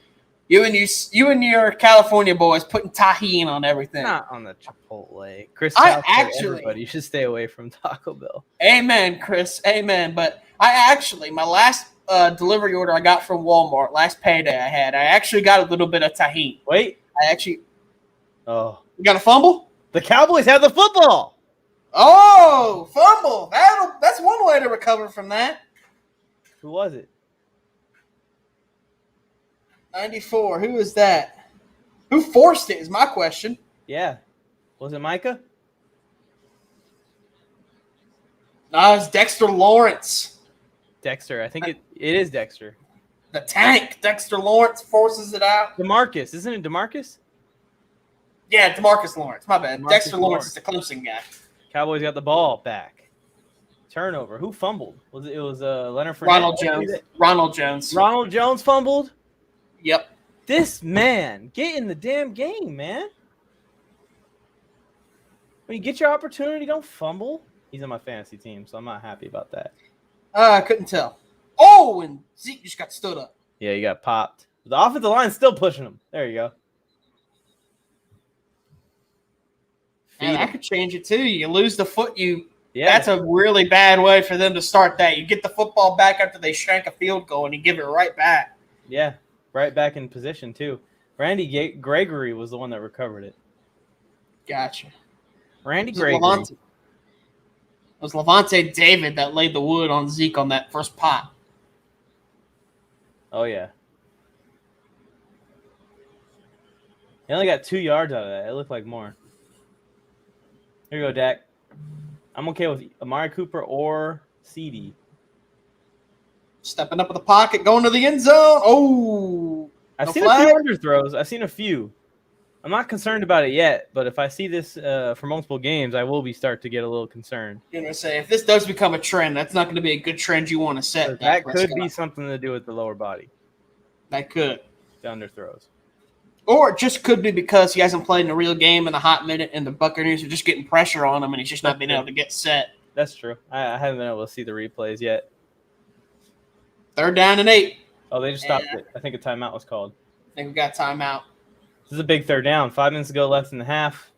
you and your California boys putting tahini on everything. Not on the Chipotle. Chris, everybody, you should stay away from Taco Bell. Amen, Chris. Amen. But my last delivery order I got from Walmart, last payday I actually got a little bit of tahini. Wait. You You got a fumble? The Cowboys have the football. Oh, fumble. That's one way to recover from that. Who was it? 94. Who is that? Who forced it is my question. Yeah. Was it Micah? No, it's Dexter Lawrence. Dexter. I think it is Dexter. The tank. Dexter Lawrence forces it out. DeMarcus. Isn't it DeMarcus? Yeah, DeMarcus Lawrence. My bad. DeMarcus Dexter Lawrence is the Clemson guy. Cowboys got the ball back. Turnover. Who fumbled? It was Leonard Fournette? Ronald Jones. Ronald Jones fumbled? Yep. This man, get in the damn game, man. When you get your opportunity, don't fumble. He's on my fantasy team, so I'm not happy about that. I couldn't tell. Oh, and Zeke just got stood up. Yeah, you got popped. The offensive line's still pushing him. There you go. And I could change it too. You lose the foot, that's a really bad way for them to start that. You get the football back after they shank a field goal, and you give it right back. Yeah, right back in position too. Randy Gregory was the one that recovered it. Gotcha. Randy Gregory. It was Levante David that laid the wood on Zeke on that first pot. Oh, yeah. He only got 2 yards out of that. It looked like more. Here you go, Dak. I'm okay with Amari Cooper or CD. Stepping up in the pocket, going to the end zone. Oh, I've seen a few underthrows. I've seen a few I'm not concerned about it yet, but if I see this for multiple games, I will start to get a little concerned. You're going to say, if this does become a trend, that's not going to be a good trend you want to set. That could be something to do with the lower body. That could. The underthrows. Or it just could be because he hasn't played in a real game in a hot minute, and the Buccaneers are just getting pressure on him, and he's just not being able to get set. That's true. I haven't been able to see the replays yet. 3rd down and 8. Oh, they just stopped it. I think a timeout was called. I think we got timeout. This is a big 3rd down. 5 minutes to go left in the half.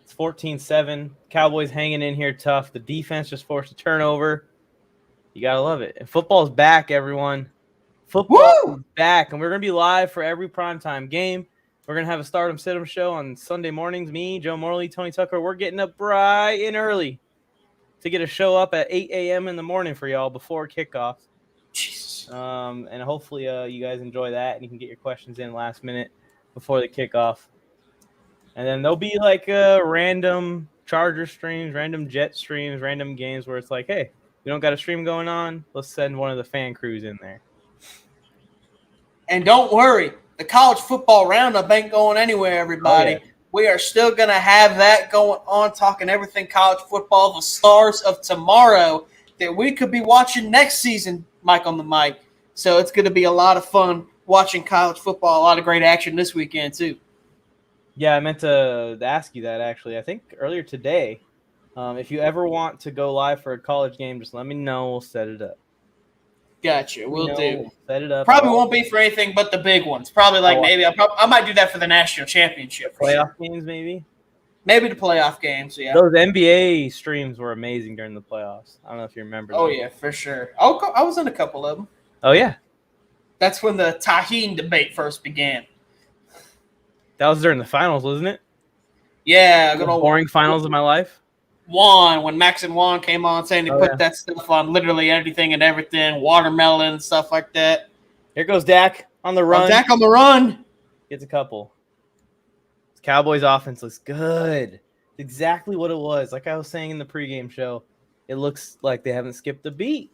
It's 14-7. Cowboys hanging in here tough. The defense just forced a turnover. You got to love it. And football's back, everyone. Football is back, and we're going to be live for every primetime game. We're going to have a Stardom Sit-'em show on Sunday mornings. Me, Joe Morley, Tony Tucker, we're getting up bright and early to get a show up at 8 a.m. in the morning for y'all before kickoff. Jesus. And hopefully you guys enjoy that, and you can get your questions in last minute before the kickoff. And then there'll be like random Charger streams, random Jet streams, random games where it's like, hey, we don't got a stream going on. Let's send one of the fan crews in there. And don't worry, the college football roundup ain't going anywhere, everybody. Oh, yeah. We are still going to have that going on, talking everything college football, the stars of tomorrow that we could be watching next season, Mike on the mic. So it's going to be a lot of fun watching college football, a lot of great action this weekend too. Yeah, I meant to ask you that, actually. I think earlier today, if you ever want to go live for a college game, just let me know. We'll set it up. Gotcha. We'll do. Set it up. Probably won't be for anything but the big ones. Probably like maybe I might do that for the national championship. For playoff games, maybe? Maybe the playoff games, yeah. Those NBA streams were amazing during the playoffs. I don't know if you remember. Oh, yeah, for sure. I was in a couple of them. Oh, yeah. That's when the Tahine debate first began. That was during the finals, wasn't it? Yeah. The boring finals of my life. Juan, when Max and Juan came on saying they put that stuff on literally anything and everything, watermelon, stuff like that. Here goes Dak on the run. Dak on the run. Gets a couple. This Cowboys offense looks good. It's exactly what it was. Like I was saying in the pregame show, it looks like they haven't skipped a beat.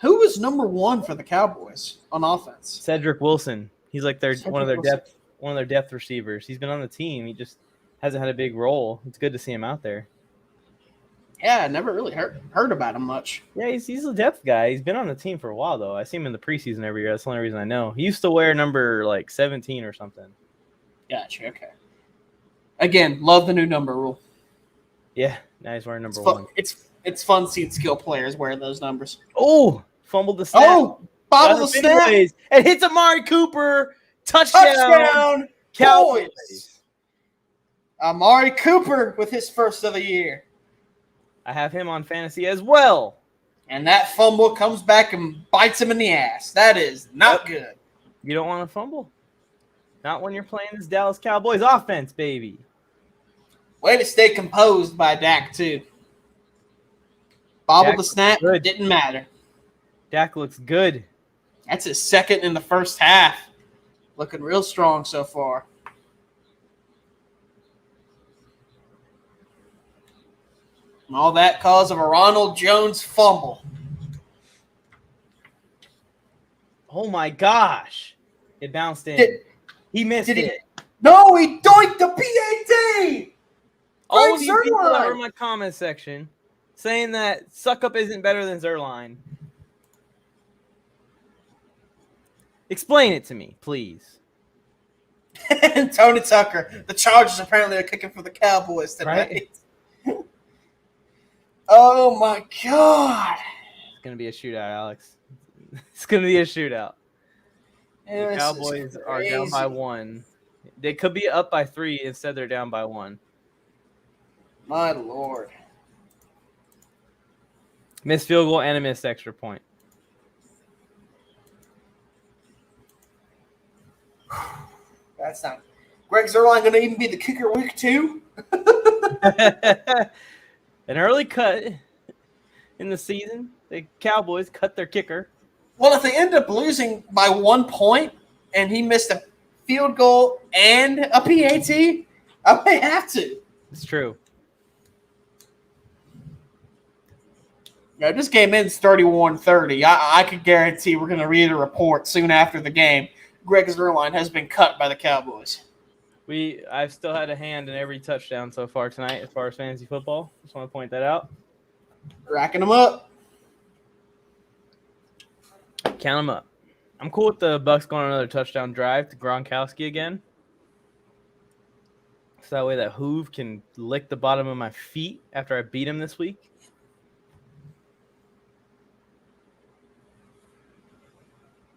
Who was number 1 for the Cowboys on offense? Cedric Wilson. He's like one of their depth receivers. He's been on the team. He just hasn't had a big role. It's good to see him out there. Yeah, I never really heard about him much. Yeah, he's a depth guy. He's been on the team for a while, though. I see him in the preseason every year. That's the only reason I know. He used to wear number, 17 or something. Gotcha, okay. Again, love the new number rule. Yeah, now he's wearing number 1. It's fun seeing skill players wearing those numbers. Oh, fumbled the snap. Oh, bobbled the snap. And hits Amari Cooper. Touchdown. Cowboys. Amari Cooper with his first of the year. I have him on fantasy as well. And that fumble comes back and bites him in the ass. That is not good. You don't want to fumble. Not when you're playing this Dallas Cowboys offense, baby. Way to stay composed by Dak, too. Bobbled the snap. Good. Didn't matter. Dak looks good. That's his second in the first half. Looking real strong so far. And all that cause of a Ronald Jones fumble. Oh, my gosh. It bounced in. He missed it. No, he doinked the PAT! All of you people that were in my comment section saying that Suckup isn't better than Zerline. Explain it to me, please. And Tony Tucker. The Chargers apparently are kicking for the Cowboys tonight. Right? Oh, my God. It's going to be a shootout, Alex. It's going to be a shootout. Yeah, the Cowboys are down by 1. They could be up by 3. Instead, they're down by 1. My Lord. Missed field goal and a missed extra point. That's not. Greg Zuerlein going to even be the kicker week 2? An early cut in the season. The Cowboys cut their kicker. Well, if they end up losing by 1 point and he missed a field goal and a PAT, I may have to. It's true. Now, this game ends 31-30. I could guarantee we're going to read a report soon after the game. Greg Zuerlein has been cut by the Cowboys. I've still had a hand in every touchdown so far tonight as far as fantasy football. Just want to point that out. Racking them up. Count them up. I'm cool with the Bucs going on another touchdown drive to Gronkowski again. So that way that Hoove can lick the bottom of my feet after I beat him this week.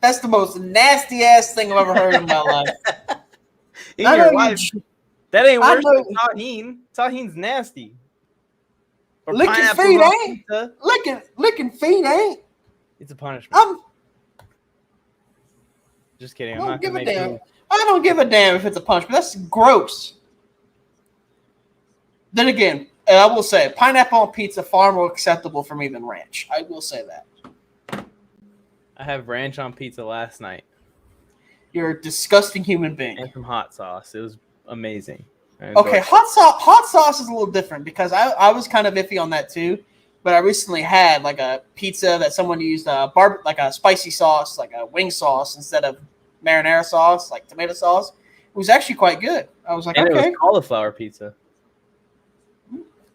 That's the most nasty ass thing I've ever heard in my life. That ain't worse than tahine. Tahine's nasty. Or licking pineapple feet on ain't. pizza. Licking feet ain't. It's a punishment. Just kidding. I don't give a damn. I don't give a damn if it's a punishment. That's gross. Then again, I will say pineapple on pizza far more acceptable for me than ranch. I will say that. I have ranch on pizza last night. You're a disgusting human being. And some hot sauce. It was amazing. Okay, hot sauce is a little different because I was kind of iffy on that too. But I recently had like a pizza that someone used like a spicy sauce, like a wing sauce instead of marinara sauce, like tomato sauce. It was actually quite good. I was like, and okay. It was cauliflower pizza.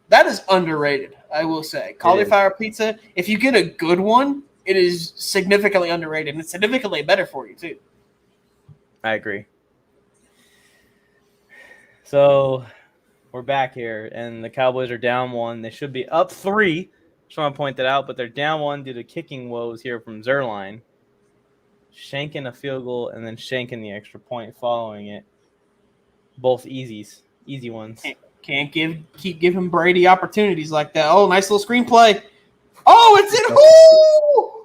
That is underrated, I will say. Cauliflower pizza, if you get a good one, it is significantly underrated and it's significantly better for you too. I agree. So we're back here, and the Cowboys are down 1. They should be up 3. Just want to point that out, but they're down 1 due to kicking woes here from Zerline. Shanking a field goal and then shanking the extra point following it. Both easy ones. Can't keep giving Brady opportunities like that. Oh, nice little screenplay. Oh, it's in who?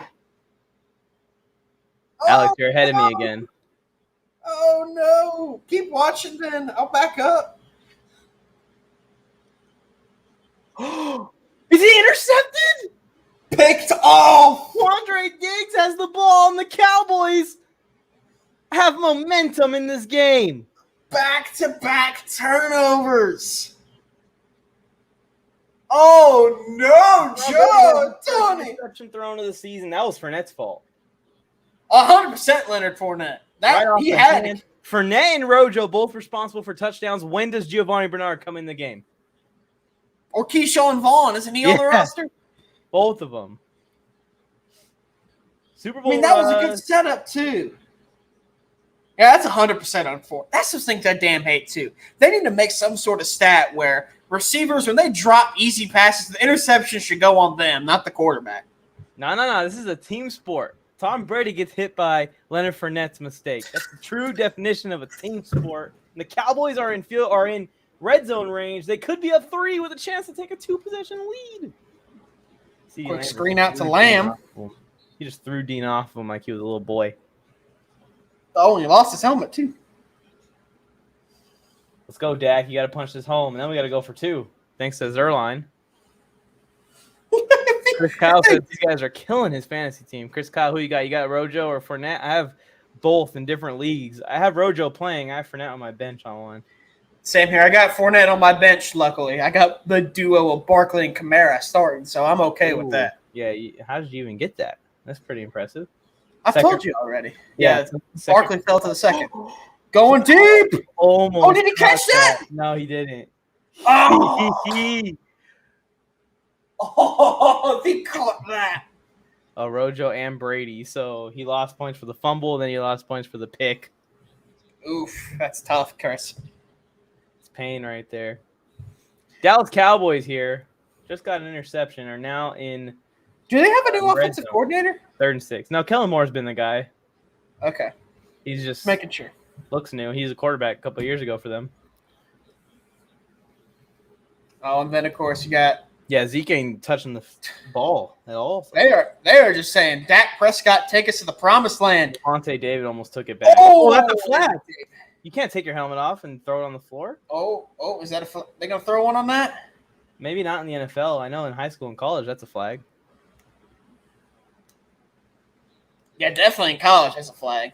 Alex, you're ahead of me again. Oh, no. Keep watching then. I'll back up. Is he intercepted? Picked off. Quandre Diggs has the ball, and the Cowboys have momentum in this game. Back-to-back turnovers. Oh, no, Joe. Tony. Interception thrown of the season. That was Fournette's fault. 100% Leonard Fournette. He had it. Fournette and Rojo both responsible for touchdowns. When does Giovanni Bernard come in the game? Or Keyshawn Vaughn. Isn't he on the roster? Both of them. Super Bowl. I mean, that was a good setup, too. Yeah, that's 100% on 4. That's those things I damn hate, too. They need to make some sort of stat where receivers, when they drop easy passes, the interception should go on them, not the quarterback. No. This is a team sport. Tom Brady gets hit by Leonard Fournette's mistake. That's the true definition of a team sport. And the Cowboys are in red zone range. They could be up 3 with a chance to take a 2-possession lead. Quick screen out to Lamb. He just threw Dean off of him like he was a little boy. Oh, and he lost his helmet, too. Let's go, Dak. You got to punch this home, and then we got to go for 2. Thanks to Zerline. Chris Kyle says these guys are killing his fantasy team. Chris Kyle, who you got? You got Rojo or Fournette? I have both in different leagues. I have Rojo playing. I have Fournette on my bench on one. Same here. I got Fournette on my bench, luckily. I got the duo of Barkley and Kamara starting, so I'm okay with that. Yeah, how did you even get that? That's pretty impressive. I've told you already. Yeah, Barkley fell to the second. Going deep. Almost. Oh, did he catch that? No, he didn't. Oh, he caught that. Rojo and Brady. So he lost points for the fumble, then he lost points for the pick. Oof, that's tough, Chris. It's pain right there. Dallas Cowboys here just got an interception. Are now in. Do they have a new offensive coordinator? 3rd and 6. No, Kellen Moore's been the guy. Okay. He's just making sure. Looks new. He's a quarterback a couple of years ago for them. Oh, and then of course you got. Yeah, Zeke ain't touching the ball at all. They are just saying, Dak Prescott, take us to the promised land. Devontae David almost took it back. Oh, that's a flag. You can't take your helmet off and throw it on the floor. Oh, is that a? They gonna throw one on that? Maybe not in the NFL. I know in high school and college that's a flag. Yeah, definitely in college that's a flag.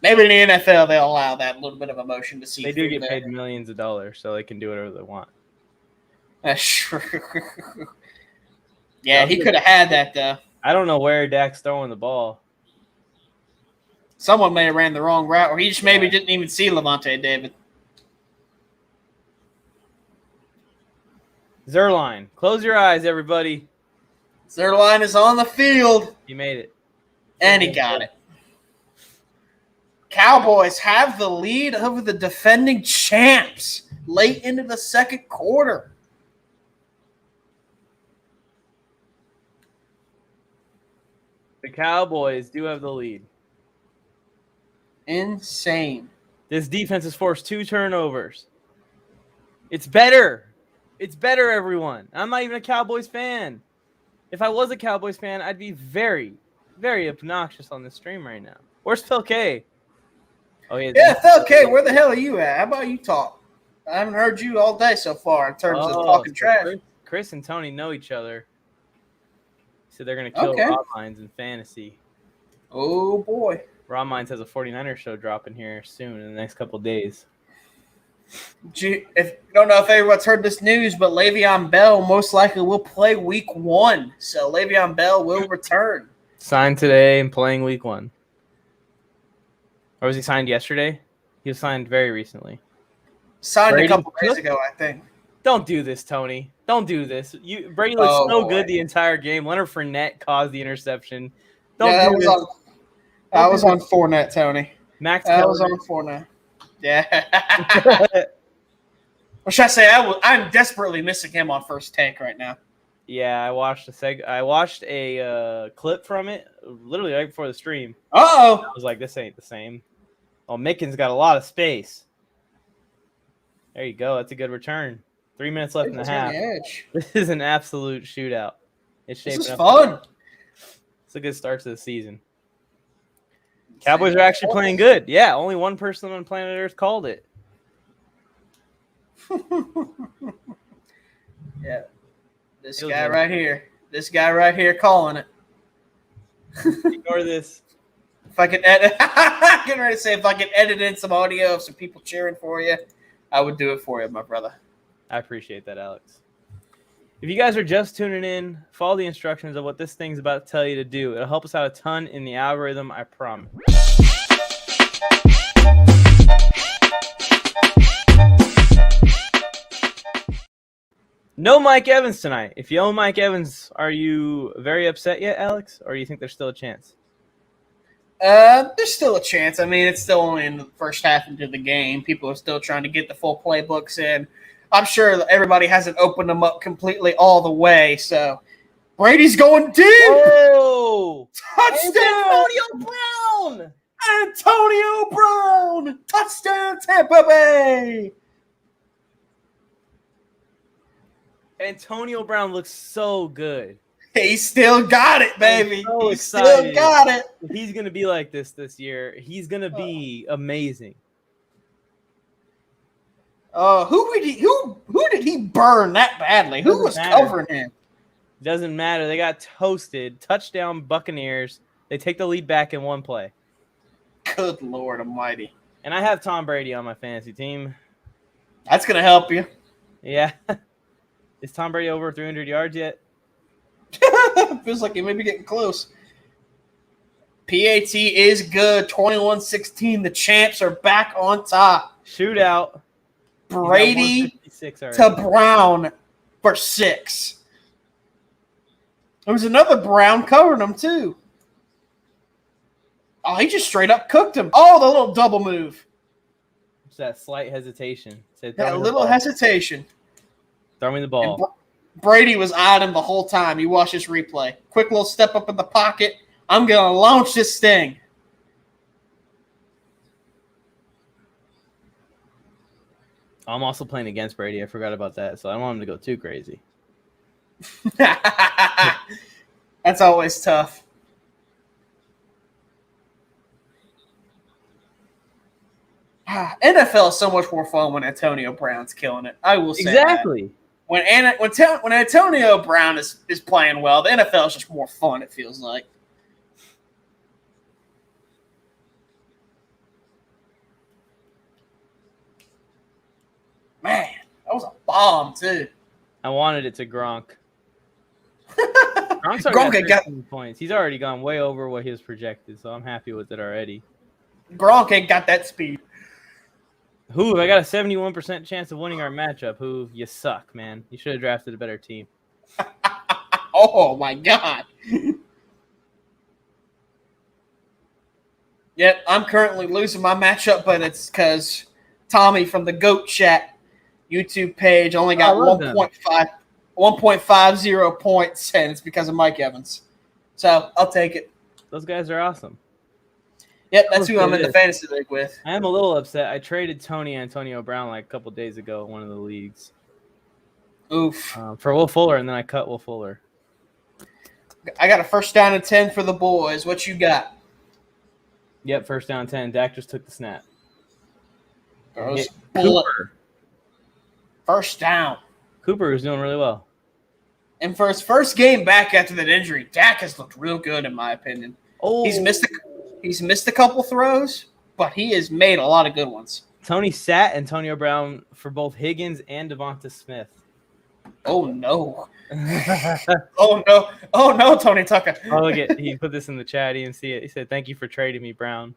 Maybe in the NFL they'll allow that little bit of emotion to see. They do get paid millions of dollars, so they can do whatever they want. That's true. Yeah, he could have had that though. I don't know where Dak's throwing the ball. Someone may have ran the wrong route, or he just maybe didn't even see Levante David. Zerline. Close your eyes, everybody. Zerline is on the field, You made it. and he got it. Cowboys have the lead over the defending champs late into the second quarter. The Cowboys do have the lead. Insane. This defense has forced 2 turnovers. It's better. It's better, everyone. I'm not even a Cowboys fan. If I was a Cowboys fan, I'd be very, very obnoxious on this stream right now. Where's Phil K? Oh, Yeah, Phil K, where the hell are you at? How about you talk? I haven't heard you all day so far in terms of talking trash. Chris and Tony know each other. So they're going to kill Rob Mines in fantasy. Oh, boy. Rob Mines has a 49er show dropping here soon in the next couple of days. Don't know if everyone's heard this news, but Le'Veon Bell most likely will play week 1. So Le'Veon Bell will return. Signed today and playing week 1. Or was he signed yesterday? He was signed very recently. Signed a couple days ago, I think. Don't do this, Tony. Don't do this. Brady looked so good the entire game. Leonard Fournette caused the interception. That was on Fournette, Tony. Max That was on Fournette. Yeah. What should I say? I'm desperately missing him on First Take right now. Yeah, I watched a clip from it literally right before the stream. Uh-oh. I was like, this ain't the same. Oh, Mickens got a lot of space. There you go. That's a good return. 3 minutes left in the half. This is an absolute shootout. It's shaping up. This is fun. It's a good start to the season. Cowboys are actually playing good. Yeah, only one person on planet Earth called it. Yeah. This guy right here calling it. Ignore this. If I could edit, I'm getting ready to say if I could edit in some audio of some people cheering for you, I would do it for you, my brother. I appreciate that, Alex. If you guys are just tuning in, follow the instructions of what this thing's about to tell you to do. It'll help us out a ton in the algorithm, I promise. No Mike Evans tonight. If you own Mike Evans, are you very upset yet, Alex? Or do you think there's still a chance? There's still a chance. I mean, it's still only in the first half into the game. People are still trying to get the full playbooks in. I'm sure that everybody hasn't opened them up completely all the way. So Brady's going deep. Whoa! Touchdown! Antonio Brown! Touchdown, Tampa Bay! Antonio Brown looks so good. He still got it, baby. So he excited. Still got it. If he's going to be like this year, he's going to be amazing. Who did he burn that badly? Who was covering him? Doesn't matter. They got toasted. Touchdown Buccaneers. They take the lead back in one play. Good Lord Almighty. And I have Tom Brady on my fantasy team. That's going to help you. Yeah. Is Tom Brady over 300 yards yet? Feels like he may be getting close. PAT is good. 21-16. The champs are back on top. Shootout. Brady to Brown for 6. There was another Brown covering him, too. Oh, he just straight up cooked him. Oh, the little double move. It's that slight hesitation. That little hesitation. Throw me the ball. Brady was on him the whole time. You watch this replay. Quick little step up in the pocket. I'm going to launch this thing. I'm also playing against Brady. I forgot about that, so I don't want him to go too crazy. That's always tough. NFL is so much more fun when Antonio Brown's killing it. I will say exactly. That. When Antonio Brown is playing well, the NFL is just more fun, it feels like. Man, that was a bomb, too. I wanted it to Gronk. Gronk got points. He's already gone way over what he was projected, so I'm happy with it already. Gronk ain't got that speed. Hoove, I got a 71% chance of winning our matchup. Hoove, you suck, man. You should have drafted a better team. Oh, my God. Yep, I'm currently losing my matchup, but it's because Tommy from the Goat Chat YouTube page only got 1.50 points, and it's because of Mike Evans. So I'll take it. Those guys are awesome. Yep, that's who I'm in the fantasy league with. I am a little upset. I traded Tony Antonio Brown like a couple days ago in one of the leagues. Oof. For Will Fuller, and then I cut Will Fuller. I got a first down and 10 for the boys. What you got? Yep, first down 10. Dak just took the snap. Cooper. First down. Cooper was doing really well. And for his first game back after that injury, Dak has looked real good, in my opinion. Oh, He's missed a couple throws, but he has made a lot of good ones. Tony sat Antonio Brown for both Higgins and Devonta Smith. Oh, no. Oh, no. Oh, no, Tony Tucker. Oh, look at he put this in the chat. He didn't see it. He said, "Thank you for trading me, Brown."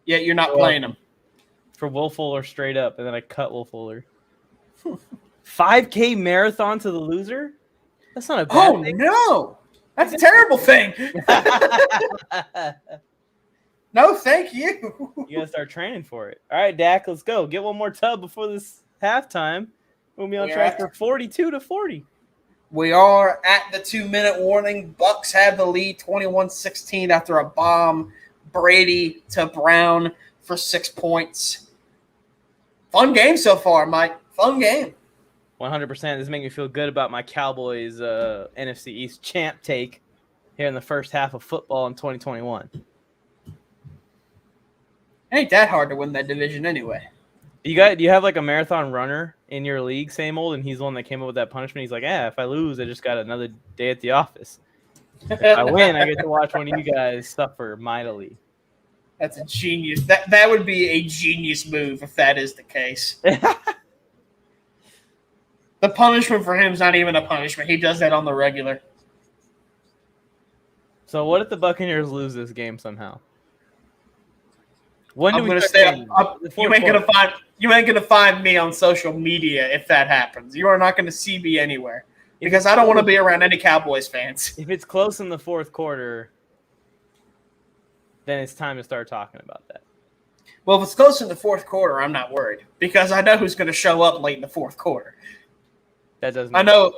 Yeah, you're not playing him. For Will Fuller straight up, and then I cut Will Fuller. 5K marathon to the loser? That's not a bad thing. No. That's a terrible thing. No, thank you. You got to start training for it. All right, Dak, let's go. Get one more tub before this halftime. We'll be on track for 42-40. We are at the 2-minute warning. Bucks have the lead 21-16 after a bomb. Brady to Brown for 6 points. Fun game so far, Mike. Fun game. 100%. This is making me feel good about my Cowboys NFC East champ take here in the first half of football in 2021. Ain't that hard to win that division anyway. Do you have like a marathon runner in your league, same old, and he's the one that came up with that punishment? He's like, if I lose, I just got another day at the office. If I win, I get to watch one of you guys suffer mightily. That's a genius. That would be a genius move if that is the case. The punishment for him is not even a punishment. He does that on the regular. So what if the Buccaneers lose this game somehow? When do I'm we gonna start stay playing? up. You ain't gonna find me on social media if that happens. You are not gonna see me anywhere because I don't want to be around any Cowboys fans. If it's close in the fourth quarter, then it's time to start talking about that. Well, if it's close in the fourth quarter, I'm not worried because I know who's going to show up late in the fourth quarter. That doesn't. I know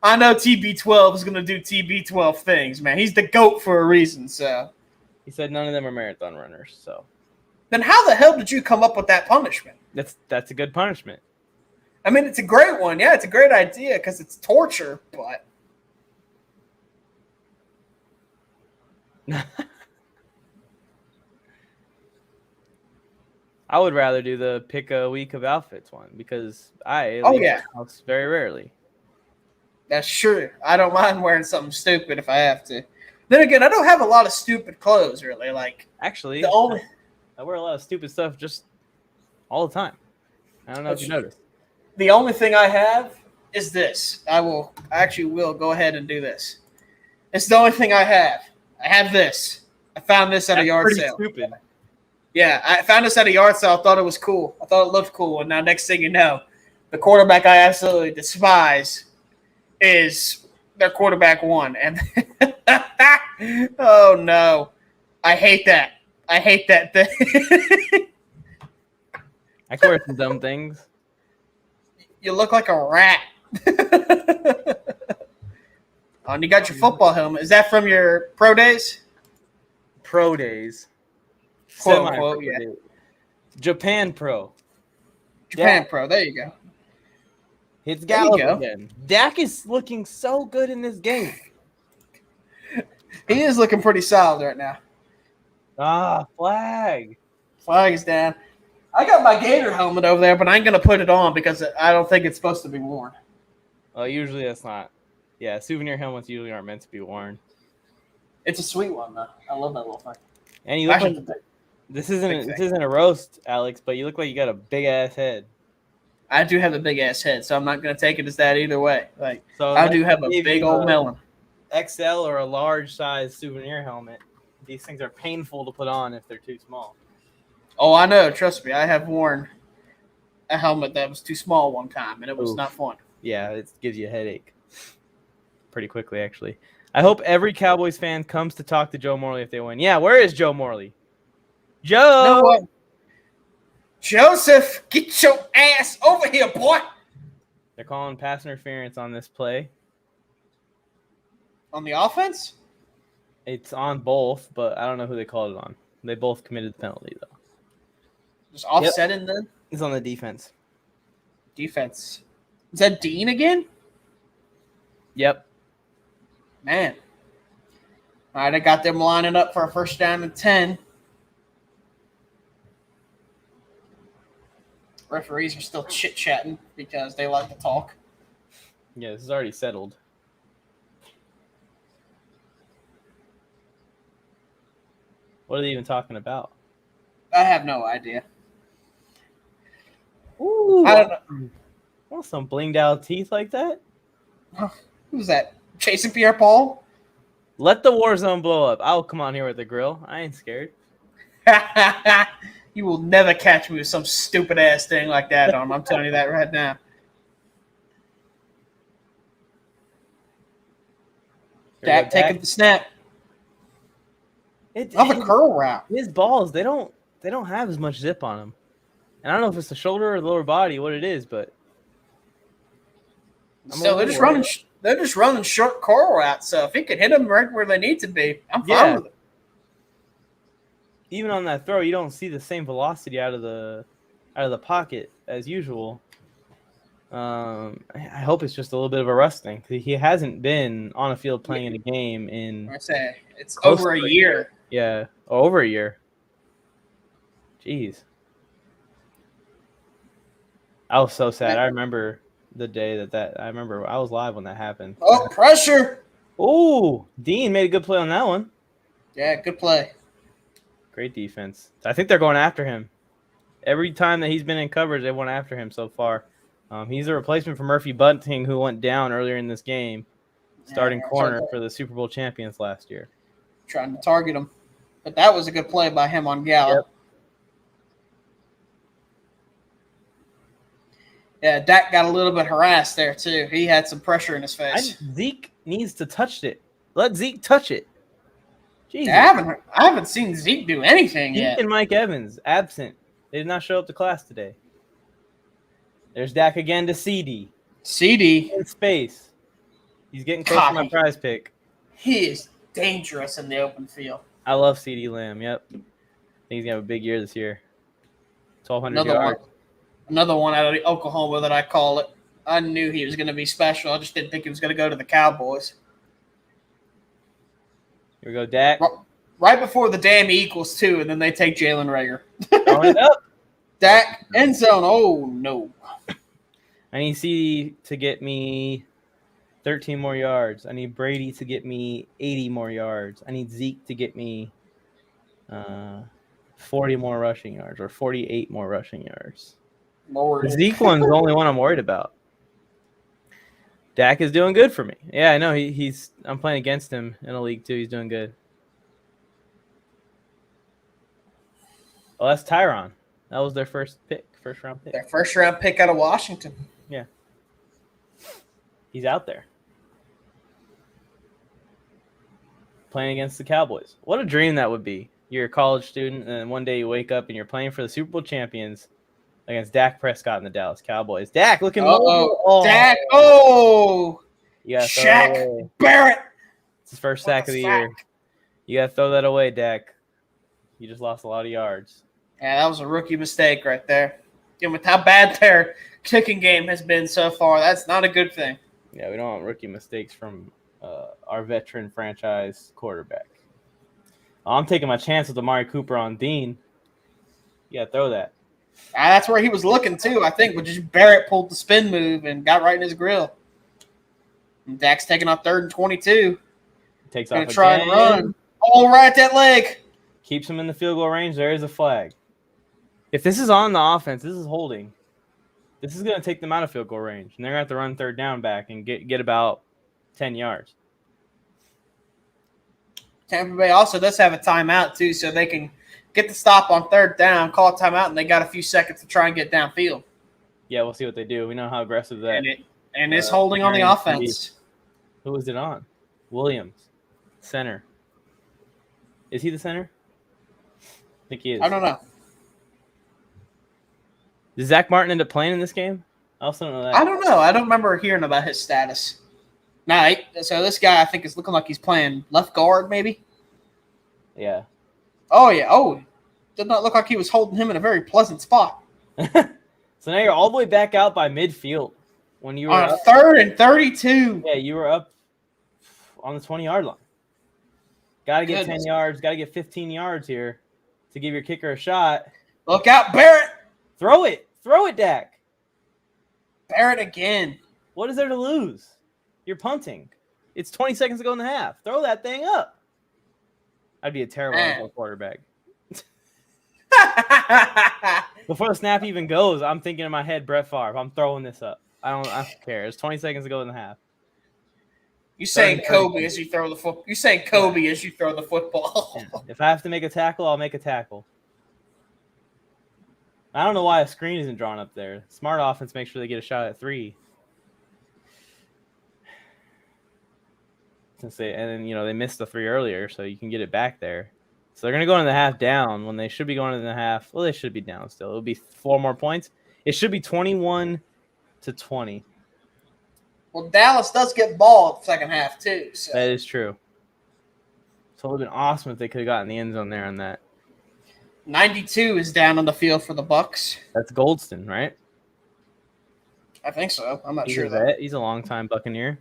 TB12 is going to do TB12 things, man. He's the GOAT for a reason. So He said none of them are marathon runners. So then, how the hell did you come up with that punishment? that's a good punishment. I mean, it's a great one. Yeah, it's a great idea because it's torture, but. I would rather do the pick a week of outfits one because I leave the house very rarely. That's true. I don't mind wearing something stupid if I have to. Then again, I don't have a lot of stupid clothes, really. Like Actually, I wear a lot of stupid stuff just all the time. I don't know if you noticed. The only thing I have is this. I actually will go ahead and do this. It's the only thing I have. I have this. I found this at a yard sale. Stupid. Yeah, I found this at a yard sale. I thought it was cool. I thought it looked cool. And now next thing you know, the quarterback I absolutely despise is their quarterback one. And oh, no. I hate that. I hate that thing. I can wear some dumb things. You look like a rat. Oh, and you got your football helmet. Is that from your pro days? Pro days. Quote, unquote, yeah. Japan Pro. Japan Pro. There you go. It's Gallup again. Dak is looking so good in this game. He is looking pretty solid right now. Flag. Flag is down. I got my Gator helmet over there, but I ain't going to put it on because I don't think it's supposed to be worn. Well, usually that's not. Yeah, souvenir helmets usually aren't meant to be worn. It's a sweet one, though. I love that little thing. And you look like this isn't a roast, Alex, but you look like you got a big ass head. I do have a big ass head, so I'm not going to take it as that either way. Like, so I do have a big old melon. XL or a large size souvenir helmet. These things are painful to put on if they're too small. Oh, I know. Trust me. I have worn a helmet that was too small one time, and it was Oof. not fun. Yeah, it gives you a headache pretty quickly, actually. I hope every Cowboys fan comes to talk to Joe Morley if they win. Yeah, where is Joe Morley? Joe! You know what? Joseph, get your ass over here, boy. They're calling pass interference on this play. On the offense? It's on both, but I don't know who they called it on. They both committed the penalty, though. Just offsetting the It's on the defense. defense. Is that Dean again? Yep. Man. All right, I got them lining up for a first down and 10. Referees are still chit-chatting because they like to talk. Yeah, this is already settled. What are they even talking about? I have no idea. Ooh, I don't know. Want some blinged out teeth like that? Who's that? Jason Pierre-Paul? Let the war zone blow up. I'll come on here with the grill. I ain't scared. You will never catch me with some stupid-ass thing like that on. I'm telling you that right now. Dak taking the snap. Off a curl route. His balls, they don't have as much zip on them. And I don't know if it's the shoulder or the lower body, what it is, but So they're just running short curl routes. So if he could hit them right where they need to be, I'm fine with it. Even on that throw, you don't see the same velocity out of the pocket as usual. I hope it's just a little bit of a rusting. He hasn't been on a field playing in a game in. I say it's over a year. Yeah, over a year. Jeez, I was so sad. I remember the day that I remember I was live when that happened. Oh, pressure! Oh, Dean made a good play on that one. Yeah, good play. Great defense. I think they're going after him. Every time that he's been in coverage, they went after him so far. He's a replacement for Murphy Bunting, who went down earlier in this game, starting corner for the Super Bowl champions last year. Trying to target him. But that was a good play by him on Gallup. Yep. Yeah, Dak got a little bit harassed there, too. He had some pressure in his face. Zeke needs to touch it. Let Zeke touch it. Jesus. I haven't seen Zeke do anything yet. Zeke and Mike Evans, absent. They did not show up to class today. There's Dak again to CD. CD. In space. He's getting close to my prize pick. He is dangerous in the open field. I love CD Lamb, yep. I think he's going to have a big year this year. 1,200 yards. Another one out of Oklahoma that I call it. I knew he was going to be special. I just didn't think he was going to go to the Cowboys. Here we go, Dak. Right before the damn equals 2, and then they take Jalen Reagor. Throwing it up. Dak, end zone. Oh, no. I need CD to get me 13 more yards. I need Brady to get me 80 more yards. I need Zeke to get me 40 more rushing yards or 48 more rushing yards. Lord. The Zeke one's the only one I'm worried about. Dak is doing good for me. Yeah, I know. I'm playing against him in a league too. He's doing good. Oh, that's Tyron. That was their first round pick. Their first round pick out of Washington. Yeah. He's out there. Playing against the Cowboys. What a dream that would be. You're a college student, and then one day you wake up and you're playing for the Super Bowl champions against Dak Prescott and the Dallas Cowboys. Dak looking oh, Dak. Oh, you gotta throw Shaq that away. Barrett. It's his first sack of the year. You gotta throw that away, Dak. You just lost a lot of yards. Yeah, that was a rookie mistake right there. And with how bad their kicking game has been so far, that's not a good thing. Yeah, we don't want rookie mistakes from our veteran franchise quarterback. I'm taking my chance with Amari Cooper on Dean. You gotta throw that. That's where he was looking too, I think, but just Barrett pulled the spin move and got right in his grill. And Dak's taking off 3rd and 22. Takes Gonna off try again. and run. All right at that leg. Keeps him in the field goal range. There is a flag. If this is on the offense, this is holding. This is going to take them out of field goal range. And they're going to have to run 3rd down back and get about 10 yards. Tampa Bay also does have a timeout too, so they can get the stop on third down, call a timeout, and they got a few seconds to try and get downfield. Yeah, we'll see what they do. We know how aggressive that. And it's holding on the offense. Who was it on? Williams, center. Is he the center? I think he is. I don't know. Did Zach Martin end up playing in this game? I also don't know that. I don't know. I don't remember hearing about his status. Nah, so this guy I think is looking like he's playing left guard, maybe. Yeah. Oh yeah. Oh, did not look like he was holding him in a very pleasant spot. So now you're all the way back out by midfield when you were On up. 3rd and 32. Yeah, you were up on the 20-yard line. Got to get 10 yards. Got to get 15 yards here to give your kicker a shot. Look out, Barrett. Throw it. Throw it, Dak. Barrett again. What is there to lose? You're punting. It's 20 seconds to go in the half. Throw that thing up. I'd be a terrible NFL quarterback. Before the snap even goes, I'm thinking in my head, Brett Favre, I'm throwing this up. I don't care. It's 20 seconds to go in the half. You saying Kobe as you throw the football. You saying Kobe as you throw the football. Yeah. If I have to make a tackle, I'll make a tackle. I don't know why a screen isn't drawn up there. Smart offense makes sure they get a shot at 3. And then, they missed the 3 earlier, so you can get it back there. So they're going to go into the half down when they should be going into the half. Well, they should be down still. It'll be 4 more points. It should be 21-20. Well, Dallas does get ball the second half, too. So. That is true. So it would have been awesome if they could have gotten the end zone there on that. 92 is down on the field for the Bucs. That's Goldston, right? I think so. I'm not He's sure a though. vet. He's a longtime Buccaneer.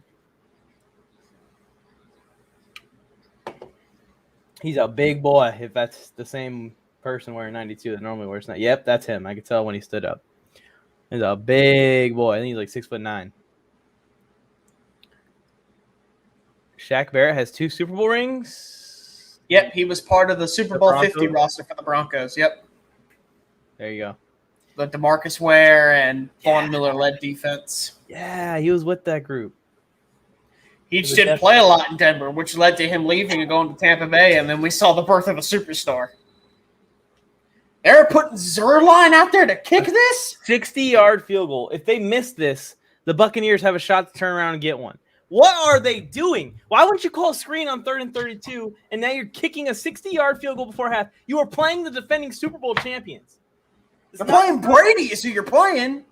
He's a big boy, if that's the same person wearing 92 that normally wears that. Yep, that's him. I could tell when he stood up. He's a big boy. I think he's like 6'9". Shaq Barrett has 2 Super Bowl rings. Yep, he was part of the Super Bowl 50 roster for the Broncos. Yep. There you go. The DeMarcus Ware and Vaughn Miller-led defense. Yeah, he was with that group. He just didn't play a lot in Denver, which led to him leaving and going to Tampa Bay, and then we saw the birth of a superstar. They're putting Zerline out there to kick this? 60-yard field goal. If they miss this, the Buccaneers have a shot to turn around and get one. What are they doing? Why wouldn't you call a screen on 3rd and 32, and now you're kicking a 60-yard field goal before half? You are playing the defending Super Bowl champions. You're playing Brady is who you're playing.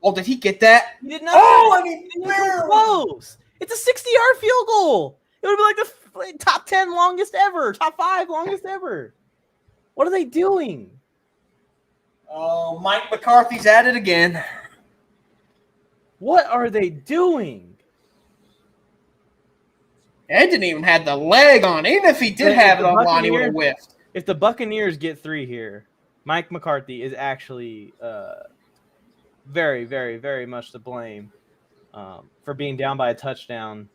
Oh, did he get that? He did not. Oh, I mean, close. It's a 60-yard field goal. It would be like the top 10 longest ever, top 5 longest ever. What are they doing? Oh, Mike McCarthy's at it again. What are they doing? It didn't even have the leg on. Even if he did have it on line, he would have whiffed. If the Buccaneers get 3 here, Mike McCarthy is actually very, very, very much to blame for being down by a touchdown.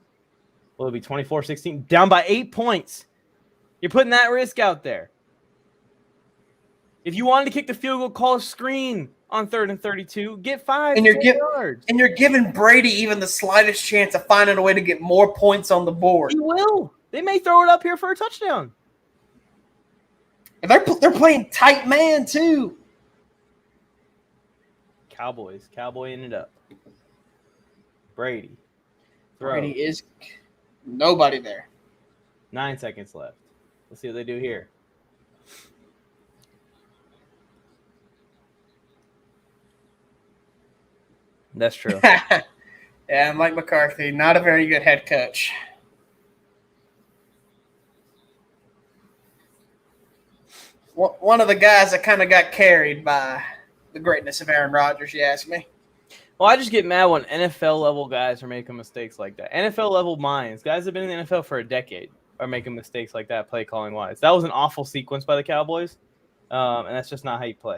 Will it be 24-16? Down by 8 points. You're putting that risk out there. If you wanted to kick the field goal, call a screen on 3rd and 32. Get 5 yards. And you're giving Brady even the slightest chance of finding a way to get more points on the board. He will. They may throw it up here for a touchdown. And they're playing tight man, too. Cowboys. Cowboy ended up. Brady. Throw. Brady is nobody there. 9 seconds left. Let's see what they do here. That's true. Yeah, Mike McCarthy, not a very good head coach. One of the guys that kind of got carried by the greatness of Aaron Rodgers, you ask me. Well, I just get mad when NFL-level guys are making mistakes like that. NFL-level minds, guys that have been in the NFL for a decade, are making mistakes like that, play calling-wise. That was an awful sequence by the Cowboys, and that's just not how you play.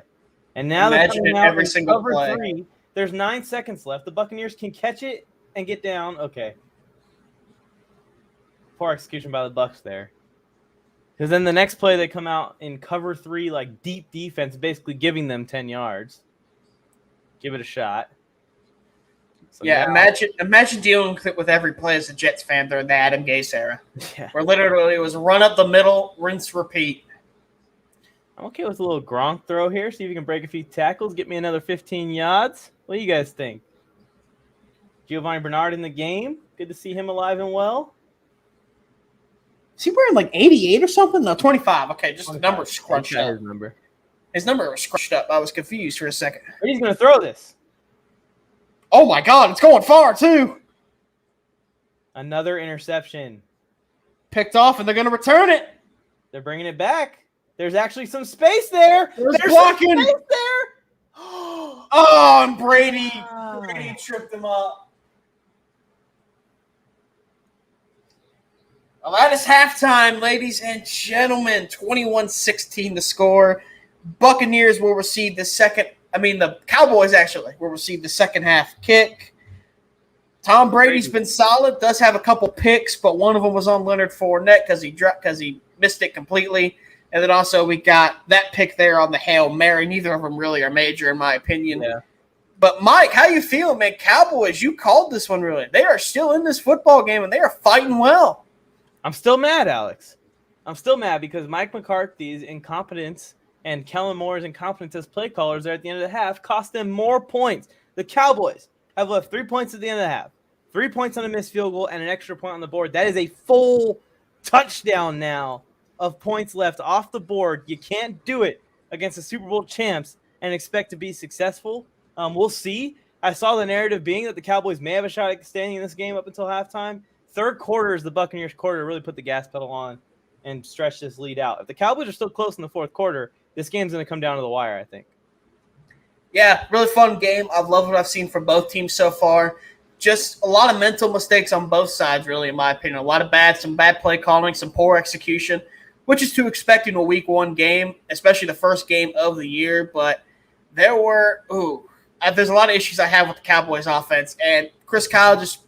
And now they're coming out every single cover play. 3. There's 9 seconds left. The Buccaneers can catch it and get down. Okay. Poor execution by the Bucs there. Because then the next play, they come out in cover 3, like deep defense, basically giving them 10 yards. Give it a shot. So Yeah, now, imagine dealing with every play as a Jets fan during the Adam Gase era, yeah. where literally it was run up the middle, rinse, repeat. I'm okay with a little Gronk throw here. See if you can break a few tackles. Get me another 15 yards. What do you guys think? Giovanni Bernard in the game. Good to see him alive and well. Is he wearing like 88 or something? No, 25. Okay, just the number scrunched up. His number. His number was scrunched up. I was confused for a second. He's going to throw this. Oh, my God. It's going far, too. Another interception. Picked off, and they're going to return it. They're bringing it back. There's actually some space there. There's blocking. Some space there. Oh, and Brady tripped him up. Well, that is halftime, ladies and gentlemen. 21-16 the score. Buccaneers will receive the Cowboys actually will receive the second half kick. Tom Brady's been solid, does have a couple picks, but one of them was on Leonard Fournette because he missed it completely. And then also we got that pick there on the Hail Mary. Neither of them really are major in my opinion. Yeah. But, Mike, how you feeling, man? Cowboys, you called this one really. They are still in this football game, and they are fighting well. I'm still mad, Alex. I'm still mad because Mike McCarthy's incompetence and Kellen Moore's incompetence as play callers there at the end of the half cost them more points. The Cowboys have left 3 points at the end of the half, 3 points on a missed field goal, and an extra point on the board. That is a full touchdown now of points left off the board. You can't do it against the Super Bowl champs and expect to be successful. We'll see. I saw the narrative being that the Cowboys may have a shot at staying in this game up until halftime. Third quarter is the Buccaneers' quarter to really put the gas pedal on and stretch this lead out. If the Cowboys are still close in the fourth quarter, this game's going to come down to the wire, I think. Yeah, really fun game. I've loved what I've seen from both teams so far. Just a lot of mental mistakes on both sides, really, in my opinion. Some bad play calling, some poor execution, which is to expect in a week one game, especially the first game of the year. But there's a lot of issues I have with the Cowboys offense. And Chris Kyle just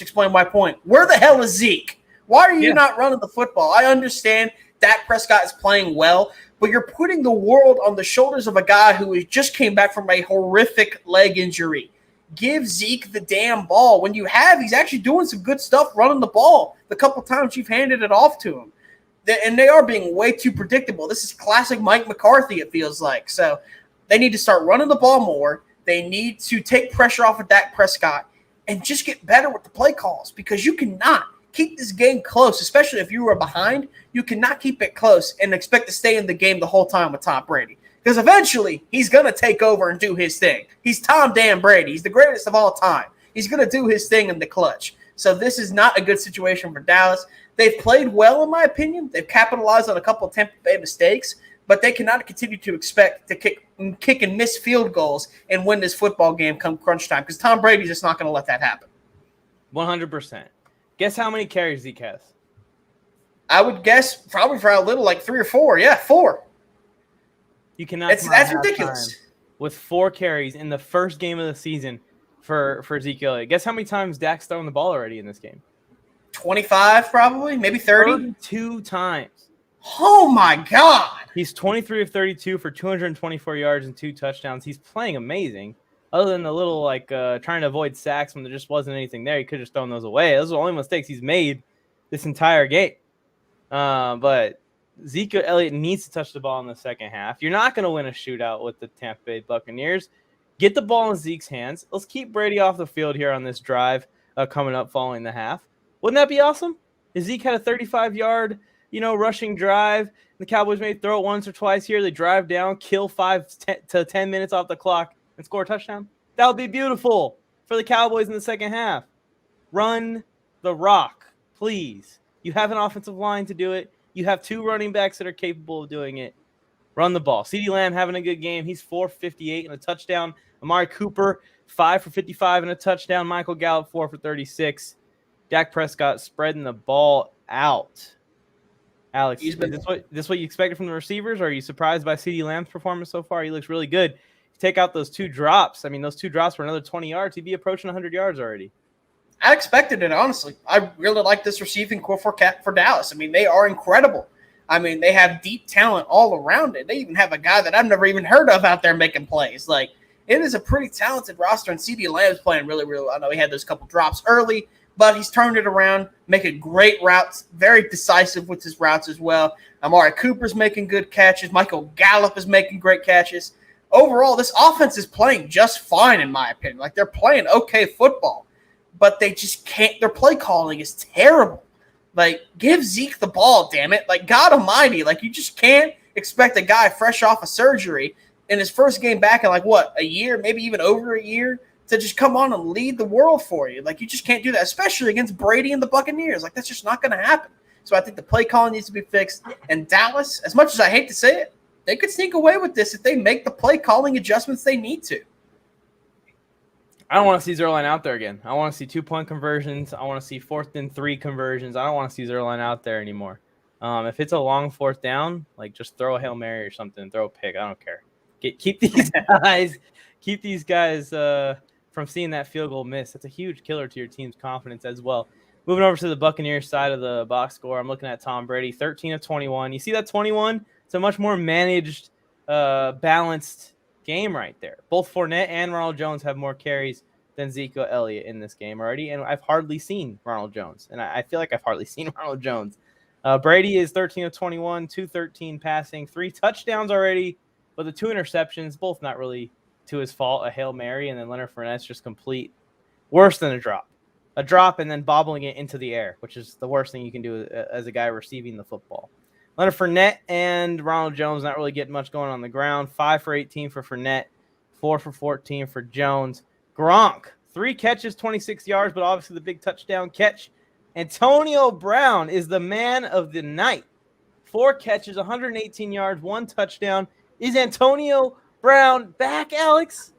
explained my point. Where the hell is Zeke? Why are you not running the football? I understand Dak Prescott is playing well, but you're putting the world on the shoulders of a guy who just came back from a horrific leg injury. Give Zeke the damn ball. When he's actually doing some good stuff running the ball the couple times you've handed it off to him. And they are being way too predictable. This is classic Mike McCarthy, it feels like. So they need to start running the ball more. They need to take pressure off of Dak Prescott and just get better with the play calls because you cannot keep this game close, especially if you were behind. You cannot keep it close and expect to stay in the game the whole time with Tom Brady because eventually he's going to take over and do his thing. He's Tom damn Brady. He's the greatest of all time. He's going to do his thing in the clutch. So this is not a good situation for Dallas. They've played well, in my opinion. They've capitalized on a couple of Tampa Bay mistakes, but they cannot continue to expect to kick and miss field goals and win this football game come crunch time because Tom Brady's just not going to let that happen. 100%. Guess how many carries Zeke has? I would guess probably for a little, like 3 or 4. Yeah, 4. You cannot. That's ridiculous. With 4 carries in the first game of the season for Zeke Elliott. Guess how many times Dak's thrown the ball already in this game? 25 probably, maybe 30. 32 times. Oh, my God. He's 23 of 32 for 224 yards and 2 touchdowns. He's playing amazing. Other than the little, trying to avoid sacks when there just wasn't anything there. He could have just thrown those away. Those are the only mistakes he's made this entire game. But Zeke Elliott needs to touch the ball in the second half. You're not going to win a shootout with the Tampa Bay Buccaneers. Get the ball in Zeke's hands. Let's keep Brady off the field here on this drive coming up following the half. Wouldn't that be awesome? If Zeke had a 35-yard, rushing drive. The Cowboys may throw it once or twice here. They drive down, kill 5 to 10 minutes off the clock, and score a touchdown. That would be beautiful for the Cowboys in the second half. Run the rock, please. You have an offensive line to do it. You have 2 running backs that are capable of doing it. Run the ball. CeeDee Lamb having a good game. He's 4 for 58 and a touchdown. Amari Cooper, 5 for 55 and a touchdown. Michael Gallup, 4 for 36. Dak Prescott spreading the ball out. Alex, is this what you expected from the receivers? Or are you surprised by CeeDee Lamb's performance so far? He looks really good. You take out those 2 drops. Those 2 drops for another 20 yards. He'd be approaching 100 yards already. I expected it, honestly. I really like this receiving core for Dallas. They are incredible. They have deep talent all around it. They even have a guy that I've never even heard of out there making plays. It is a pretty talented roster, and CeeDee Lamb's playing really, really well. I know he had those couple drops early, but he's turned it around, making great routes, very decisive with his routes as well. Amari Cooper's making good catches. Michael Gallup is making great catches. Overall, this offense is playing just fine, in my opinion. Like, they're playing okay football, but they just can't. Their play calling is terrible. Like, give Zeke the ball, damn it. Like, God almighty. Like, you just can't expect a guy fresh off of surgery in his first game back in, like, what, a year, maybe even over a year, to just come on and lead the world for you. Like, you just can't do that, especially against Brady and the Buccaneers. Like, that's just not going to happen. So I think the play calling needs to be fixed. And Dallas, as much as I hate to say it, they could sneak away with this if they make the play calling adjustments they need to. I don't want to see Zerline out there again. I want to see 2-point conversions. I want to see 4th and 3 conversions. I don't want to see Zerline out there anymore. If it's a long 4th down, like, just throw a Hail Mary or something, throw a pick. I don't care. Keep these guys from seeing that field goal miss. That's a huge killer to your team's confidence as well. Moving over to the Buccaneers side of the box score, I'm looking at Tom Brady, 13 of 21. You see that 21? It's a much more managed, balanced game right there. Both Fournette and Ronald Jones have more carries than Zeke Elliott in this game already, and I've hardly seen Ronald Jones, and I feel like I've hardly seen Ronald Jones. Brady is 13 of 21, 213 passing, 3 touchdowns already, but the 2 interceptions, both not really to his fault, a Hail Mary, and then Leonard Fournette's just complete. Worse than a drop. A drop and then bobbling it into the air, which is the worst thing you can do as a guy receiving the football. Leonard Fournette and Ronald Jones not really getting much going on the ground. 5 for 18 for Fournette, 4 for 14 for Jones. Gronk, 3 catches, 26 yards, but obviously the big touchdown catch. Antonio Brown is the man of the night. 4 catches, 118 yards, 1 touchdown. Is Antonio Brown back, Alex?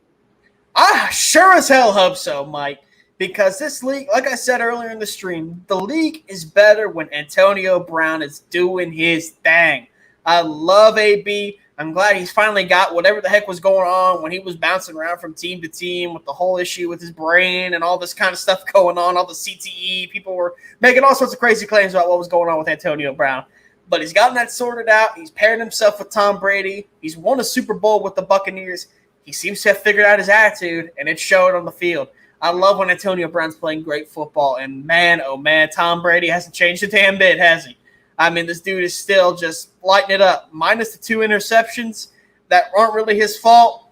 I sure as hell hope so, Mike. Because this league, like I said earlier in the stream, the league is better when Antonio Brown is doing his thing. I love AB. I'm glad he's finally got whatever the heck was going on when he was bouncing around from team to team with the whole issue with his brain and all this kind of stuff going on, all the CTE. People were making all sorts of crazy claims about what was going on with Antonio Brown. But he's gotten that sorted out. He's paired himself with Tom Brady. He's won a Super Bowl with the Buccaneers. He seems to have figured out his attitude, and it showed on the field. I love when Antonio Brown's playing great football, and man, oh man, Tom Brady hasn't changed a damn bit, has he? I mean, this dude is still just lighting it up. Minus the 2 interceptions that aren't really his fault,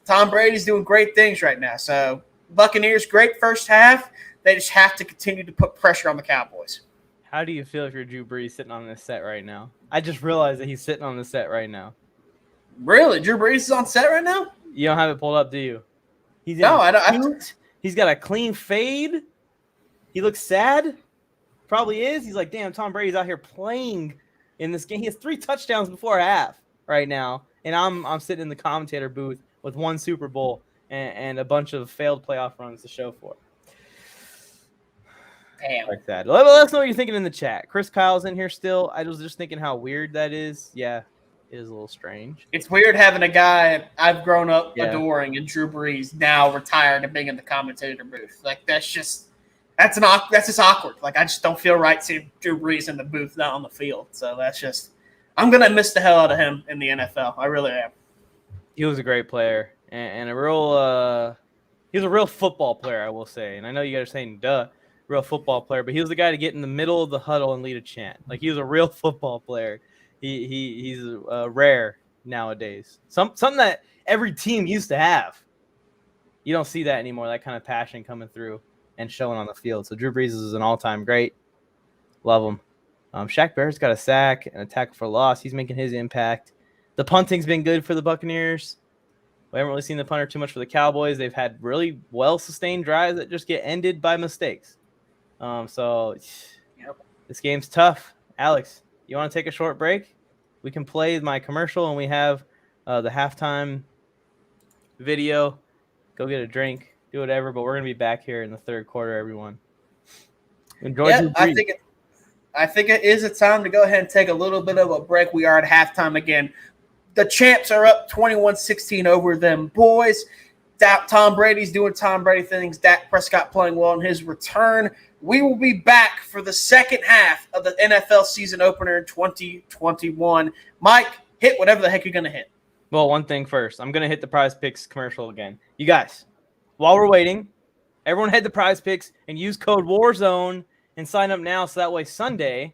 Tom Brady's doing great things right now. So, Buccaneers, great first half. They just have to continue to put pressure on the Cowboys. How do you feel if you're Drew Brees sitting on this set right now? I just realized that he's sitting on the set right now. Really? Drew Brees is on set right now? You don't have it pulled up, do you? He's No, I don't. He's got a clean fade. He looks sad. Probably is. He's like, damn, Tom Brady's out here playing in this game. He has 3 touchdowns before half right now. And I'm sitting in the commentator booth with 1 Super Bowl and a bunch of failed playoff runs to show for it. Damn. Like that. Let us know what you're thinking in the chat. Chris Kyle's in here still. I was just thinking how weird that is. Yeah, it is a little strange. It's weird having a guy I've grown up adoring and Drew Brees now retired and being in the commentator booth. Like, that's just awkward. Like, I just don't feel right seeing Drew Brees in the booth, not on the field. So that's just – I'm going to miss the hell out of him in the NFL. I really am. He was a great player and a real he was a real football player, I will say. And I know you guys are saying, duh, real football player, but he was the guy to get in the middle of the huddle and lead a chant. Like, he was a real football player. He's rare nowadays. Something that every team used to have. You don't see that anymore, that kind of passion coming through and showing on the field. So Drew Brees is an all-time great. Love him. Shaq Barrett's got a sack and a tackle for loss. He's making his impact. The punting's been good for the Buccaneers. We haven't really seen the punter too much for the Cowboys. They've had really well-sustained drives that just get ended by mistakes. This game's tough. Alex, you want to take a short break? We can play my commercial, and we have the halftime video. Go get a drink, do whatever, but we're going to be back here in the third quarter, everyone. Enjoy. Yeah, I think it is a time to go ahead and take a little bit of a break. We are at halftime again. The champs are up 21-16 over them boys. Tom Brady's doing Tom Brady things. Dak Prescott playing well in his return. We will be back for the second half of the NFL season opener in 2021. Mike, hit whatever the heck you're going to hit. Well, one thing first. I'm going to hit the Prize Picks commercial again. You guys, while we're waiting, Everyone head to Prize Picks and use code Warzone and sign up now so that way Sunday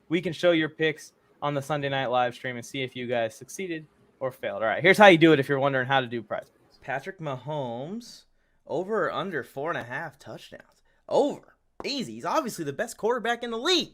we can show your picks on the Sunday night live stream and see if you guys succeeded or failed. All right, here's how you do it if you're wondering how to do Prize Picks. Patrick Mahomes, over or under 4.5 touchdowns. Over. Easy. He's obviously the best quarterback in the league.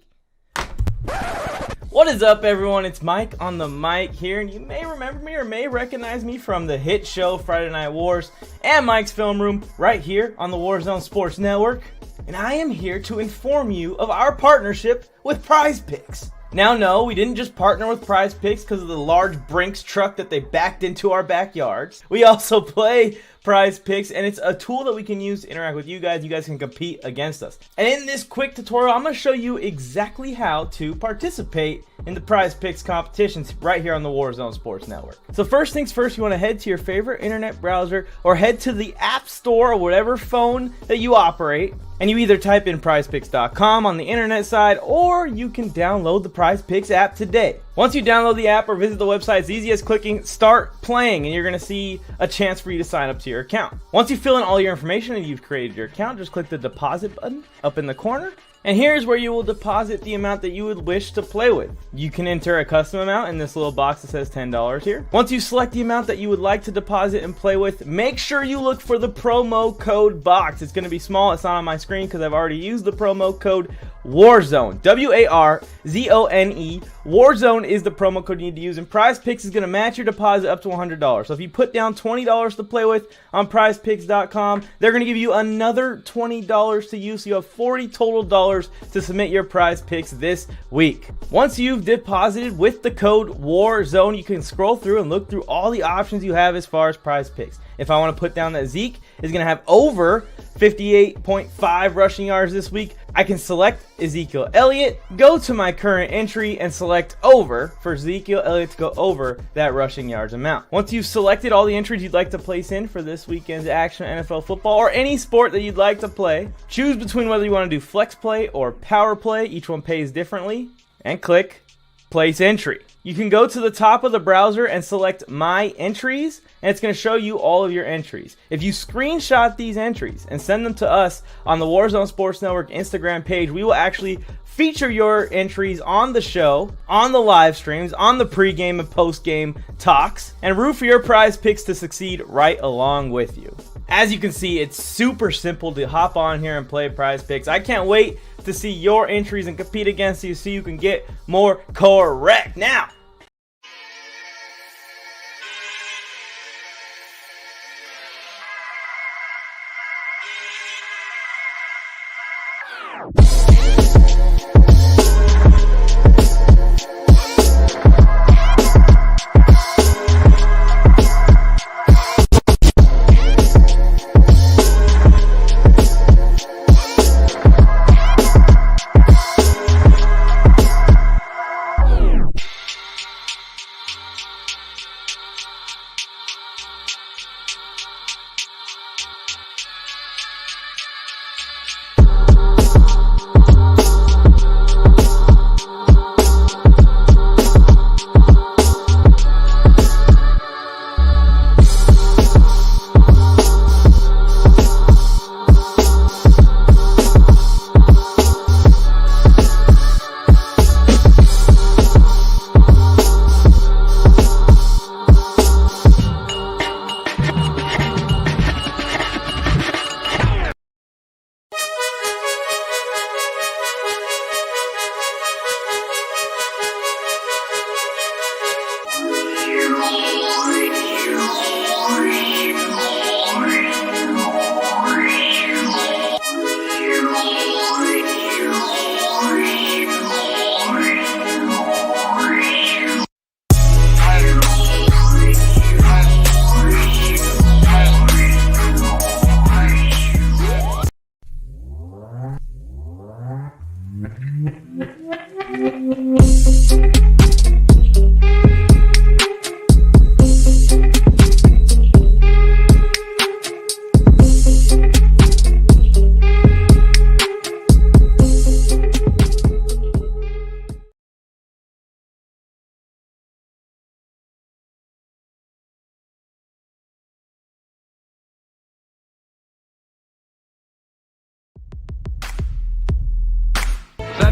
What is up, everyone? It's Mike on the mic here, and you may remember me or may recognize me from the hit show Friday Night Wars and Mike's Film Room right here on the Warzone Sports Network. And I am here to inform you of our partnership with Prize Picks. Now, no, we didn't just partner with Prize Picks because of the large Brinks truck that they backed into our backyards. We also play Prize Picks, and it's a tool that we can use to interact with you guys. You guys can compete against us. And in this quick tutorial, I'm going to show you exactly how to participate in the Prize Picks competitions right here on the Warzone Sports Network. So first things first, you want to head to your favorite internet browser or head to the App Store or whatever phone that you operate, and you either type in prizepicks.com on the internet side, or you can download the Prize Picks app today. Once you download the app or visit the website, it's easy as clicking start playing, and you're going to see a chance for you to sign up to your account. Once you fill in all your information and you've created your account, just click the deposit button up in the corner. And here's where you will deposit the amount that you would wish to play with. You can enter a custom amount in this little box that says $10 here. Once you select the amount that you would like to deposit and play with, make sure you look for the promo code box. It's going to be small. It's not on my screen because I've already used the promo code Warzone. WARZONE. Warzone is the promo code you need to use, and Prize Picks is going to match your deposit up to $100. So if you put down $20 to play with on prizepicks.com, they're going to give you another $20 to use, so you have $40 total dollars to submit your Prize Picks this week. Once you've deposited with the code Warzone, you can scroll through and look through all the options you have as far as Prize Picks. If I want to put down that Zeke is going to have over 58.5 rushing yards this week, I can select Ezekiel Elliott, go to my current entry, and select over for Ezekiel Elliott to go over that rushing yards amount. Once you've selected all the entries you'd like to place in for this weekend's action NFL football or any sport that you'd like to play, choose between whether you want to do flex play or power play. Each one pays differently, and click place entry. You can go to the top of the browser and select My Entries, and it's going to show you all of your entries. If you screenshot these entries and send them to us on the Warzone Sports Network Instagram page, we will actually feature your entries on the show, on the live streams, on the pregame and postgame talks, and root for your Prize Picks to succeed right along with you. As you can see, it's super simple to hop on here and play Prize Picks. I can't wait to see your entries and compete against you so you can get more correct. Now,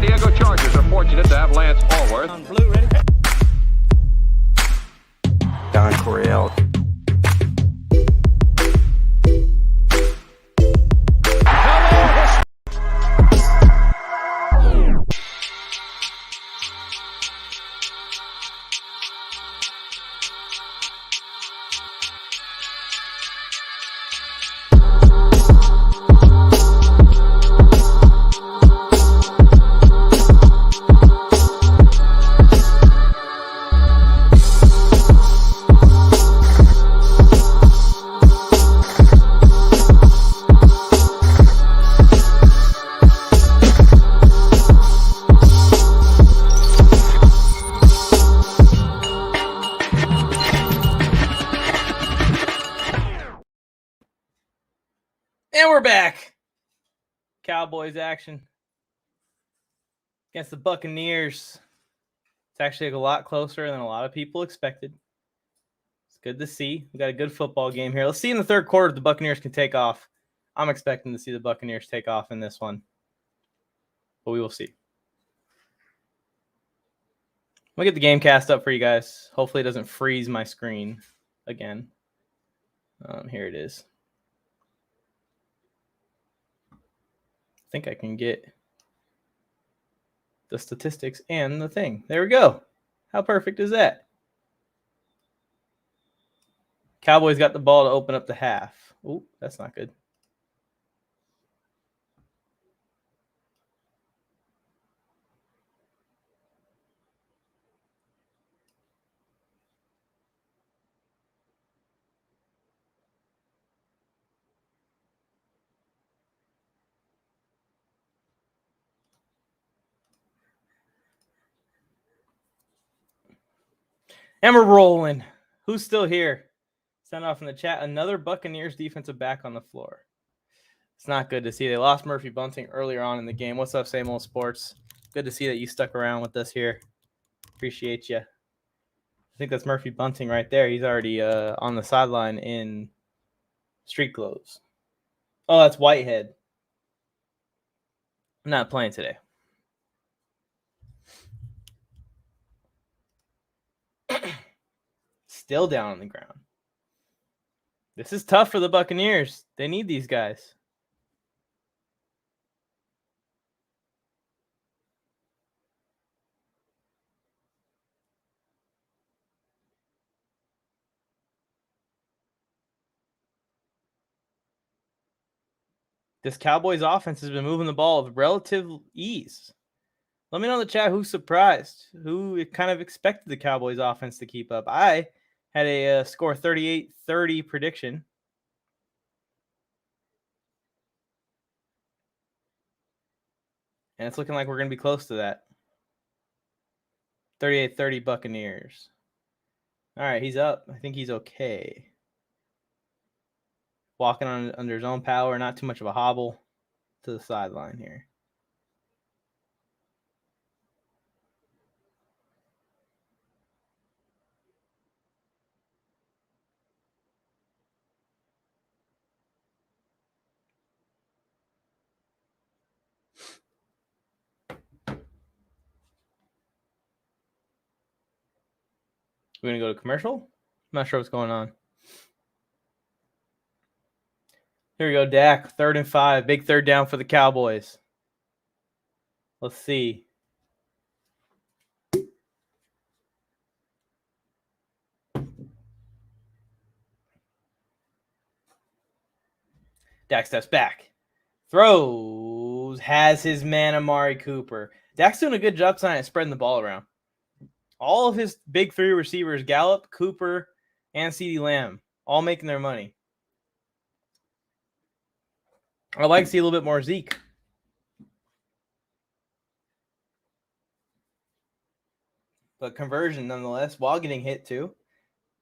San Diego Chargers are fortunate to have Lance Allworth. On blue, ready? Don Coryell. And we're back. Cowboys action against the Buccaneers. It's actually a lot closer than a lot of people expected. It's good to see. We got a good football game here. Let's see in the third quarter if the Buccaneers can take off. I'm expecting to see the Buccaneers take off in this one, but we will see. We'll get the game cast up for you guys. Hopefully it doesn't freeze my screen again. Here it is. I think I can get the statistics and the thing. There we go. How perfect is that? Cowboys got the ball to open up the half. Ooh, that's not good. And we're rolling. Who's still here? Send off in the chat. Another Buccaneers defensive back on the floor. It's not good to see. They lost Murphy Bunting earlier on in the game. What's up, Same Old Sports? Good to see that you stuck around with us here. Appreciate you. I think that's Murphy Bunting right there. He's already on the sideline in street clothes. Oh, that's Whitehead. I'm not playing today. Still down on the ground. This is tough for the Buccaneers. They need these guys. This Cowboys offense has been moving the ball with relative ease. Let me know in the chat who's surprised, who kind of expected the Cowboys offense to keep up. I had a score 38-30 prediction. And it's looking like we're going to be close to that. 38-30 Buccaneers. All right, he's up. I think he's okay. Walking on under his own power, not too much of a hobble to the sideline here. We're going to go to commercial? I'm not sure what's going on. Here we go, Dak. 3rd and 5. Big third down for the Cowboys. Let's see. Dak steps back. Throws. Has his man Amari Cooper. Dak's doing a good job tonight at spreading the ball around. All of his big three receivers, Gallup, Cooper, and CeeDee Lamb, all making their money. I'd like to see a little bit more Zeke. But conversion nonetheless, while getting hit too.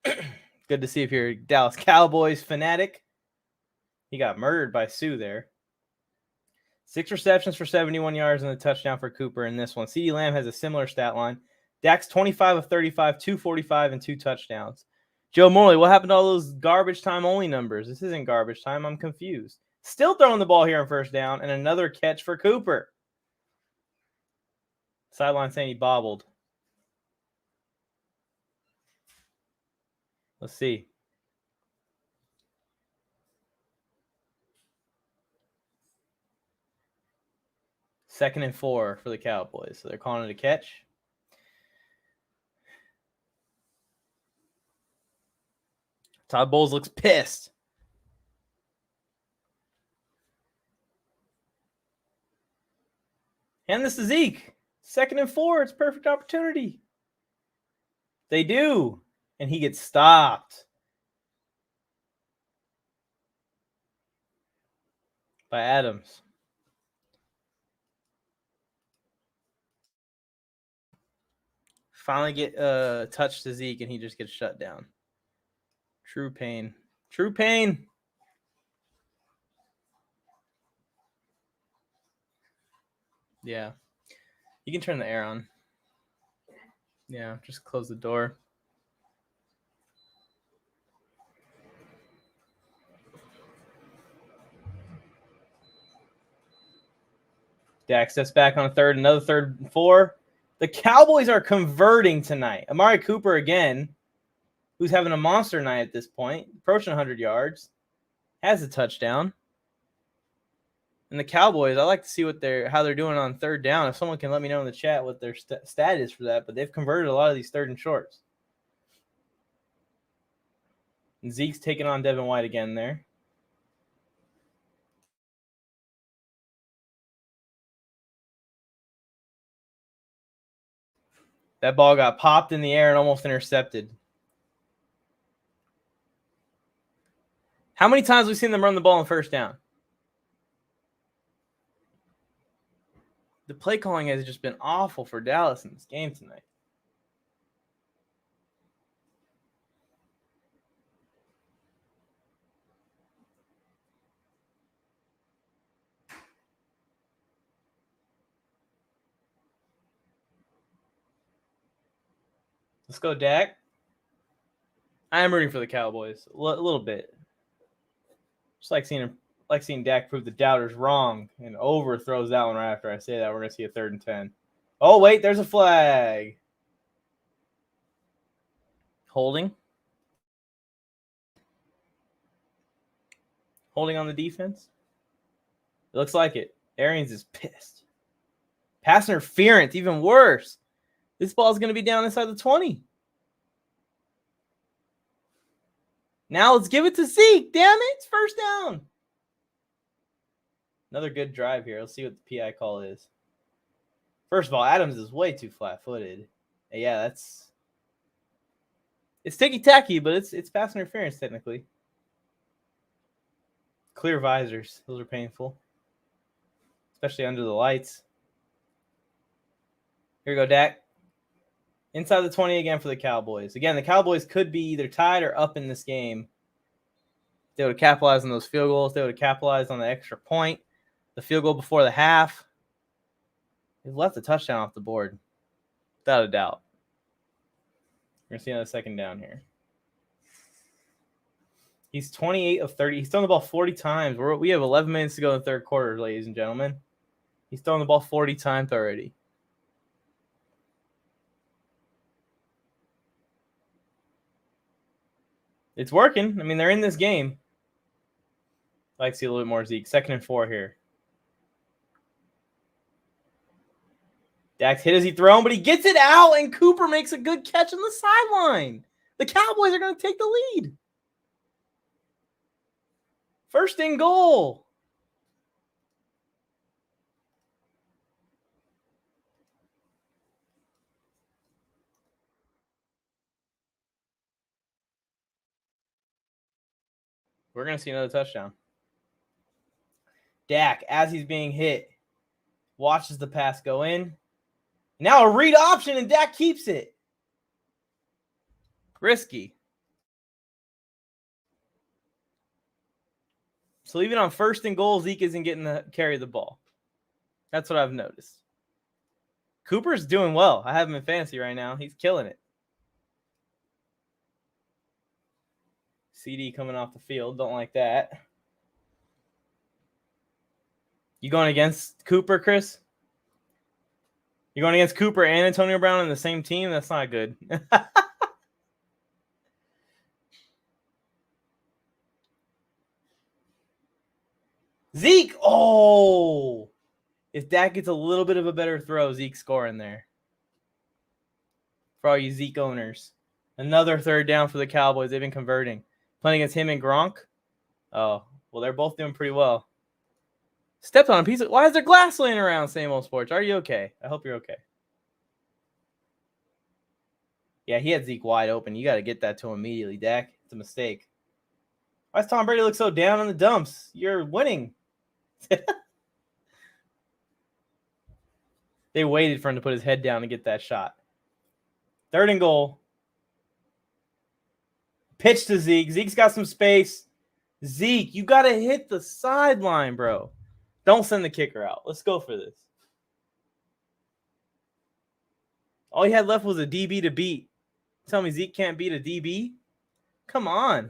Good to see if you're a Dallas Cowboys fanatic. He got murdered by Sue there. 6 receptions for 71 yards and a touchdown for Cooper in this one. CeeDee Lamb has a similar stat line. Dak's 25 of 35, 245, and 2 touchdowns. Joe Morley, what happened to all those garbage time only numbers? This isn't garbage time. I'm confused. Still throwing the ball here on first down, and another catch for Cooper. Sideline saying he bobbled. Let's see. Second and 4 for the Cowboys. So they're calling it a catch. Todd Bowles looks pissed. Hand this to Zeke. Second and 4. It's a perfect opportunity. They do. And he gets stopped by Adams. Finally get a touch to Zeke, and he just gets shut down. True pain. True pain. Yeah. You can turn the air on. Yeah, just close the door. Dak steps back on a third, another 3rd and 4. The Cowboys are converting tonight. Amari Cooper again, who's having a monster night at this point, approaching 100 yards, has a touchdown. And the Cowboys, I like to see how they're doing on 3rd down. If someone can let me know in the chat what their stat is for that, but they've converted a lot of these 3rd and shorts. And Zeke's taking on Devin White again there. That ball got popped in the air and almost intercepted. How many times have we seen them run the ball on 1st down? The play calling has just been awful for Dallas in this game tonight. Let's go, Dak. I am rooting for the Cowboys a little bit. Just like seeing Dak prove the doubters wrong and overthrows that one right after I say that. We're going to see a 3rd and 10. Oh, wait, there's a flag. Holding. Holding on the defense. It looks like it. Arians is pissed. Pass interference, even worse. This ball is going to be down inside the 20. Now let's give it to Zeke. Damn it. It's 1st down. Another good drive here. Let's see what the PI call is. First of all, Adams is way too flat-footed. Yeah, it's ticky-tacky, but it's pass interference technically. Clear visors. Those are painful. Especially under the lights. Here we go, Dak. Inside the 20 again for the Cowboys. Again, the Cowboys could be either tied or up in this game. They would have capitalized on those field goals. They would have capitalized on the extra point. The field goal before the half. They've left the touchdown off the board. Without a doubt. We're going to see another 2nd down here. He's 28 of 30. He's thrown the ball 40 times. We have 11 minutes to go in the 3rd quarter, ladies and gentlemen. He's thrown the ball 40 times already. It's working. I mean, they're in this game. I'd like to see a little bit more Zeke. 2nd and 4 here. Dak's hit as he thrown, but he gets it out, and Cooper makes a good catch on the sideline. The Cowboys are going to take the lead. 1st and goal. We're going to see another touchdown. Dak, as he's being hit, watches the pass go in. Now a read option, and Dak keeps it. Risky. So even on 1st and goal, Zeke isn't getting to carry the ball. That's what I've noticed. Cooper's doing well. I have him in fantasy right now. He's killing it. CD coming off the field. Don't like that. You going against Cooper, Chris? You're going against Cooper and Antonio Brown in the same team? That's not good. Zeke! Oh! If Dak gets a little bit of a better throw, Zeke's scoring there. For all you Zeke owners. Another third down for the Cowboys. They've been converting. Playing against him and Gronk. Oh, well, they're both doing pretty well. Stepped on a piece of... Why is there glass laying around, Same Old Sports? Are you okay? I hope you're okay. Yeah, he had Zeke wide open. You got to get that to him immediately, Dak. It's a mistake. Why does Tom Brady look so down in the dumps? You're winning. They waited for him to put his head down to get that shot. 3rd and goal. Pitch to Zeke. Zeke's got some space. Zeke, you got to hit the sideline, bro. Don't send the kicker out. Let's go for this. All he had left was a DB to beat. Tell me Zeke can't beat a DB? Come on.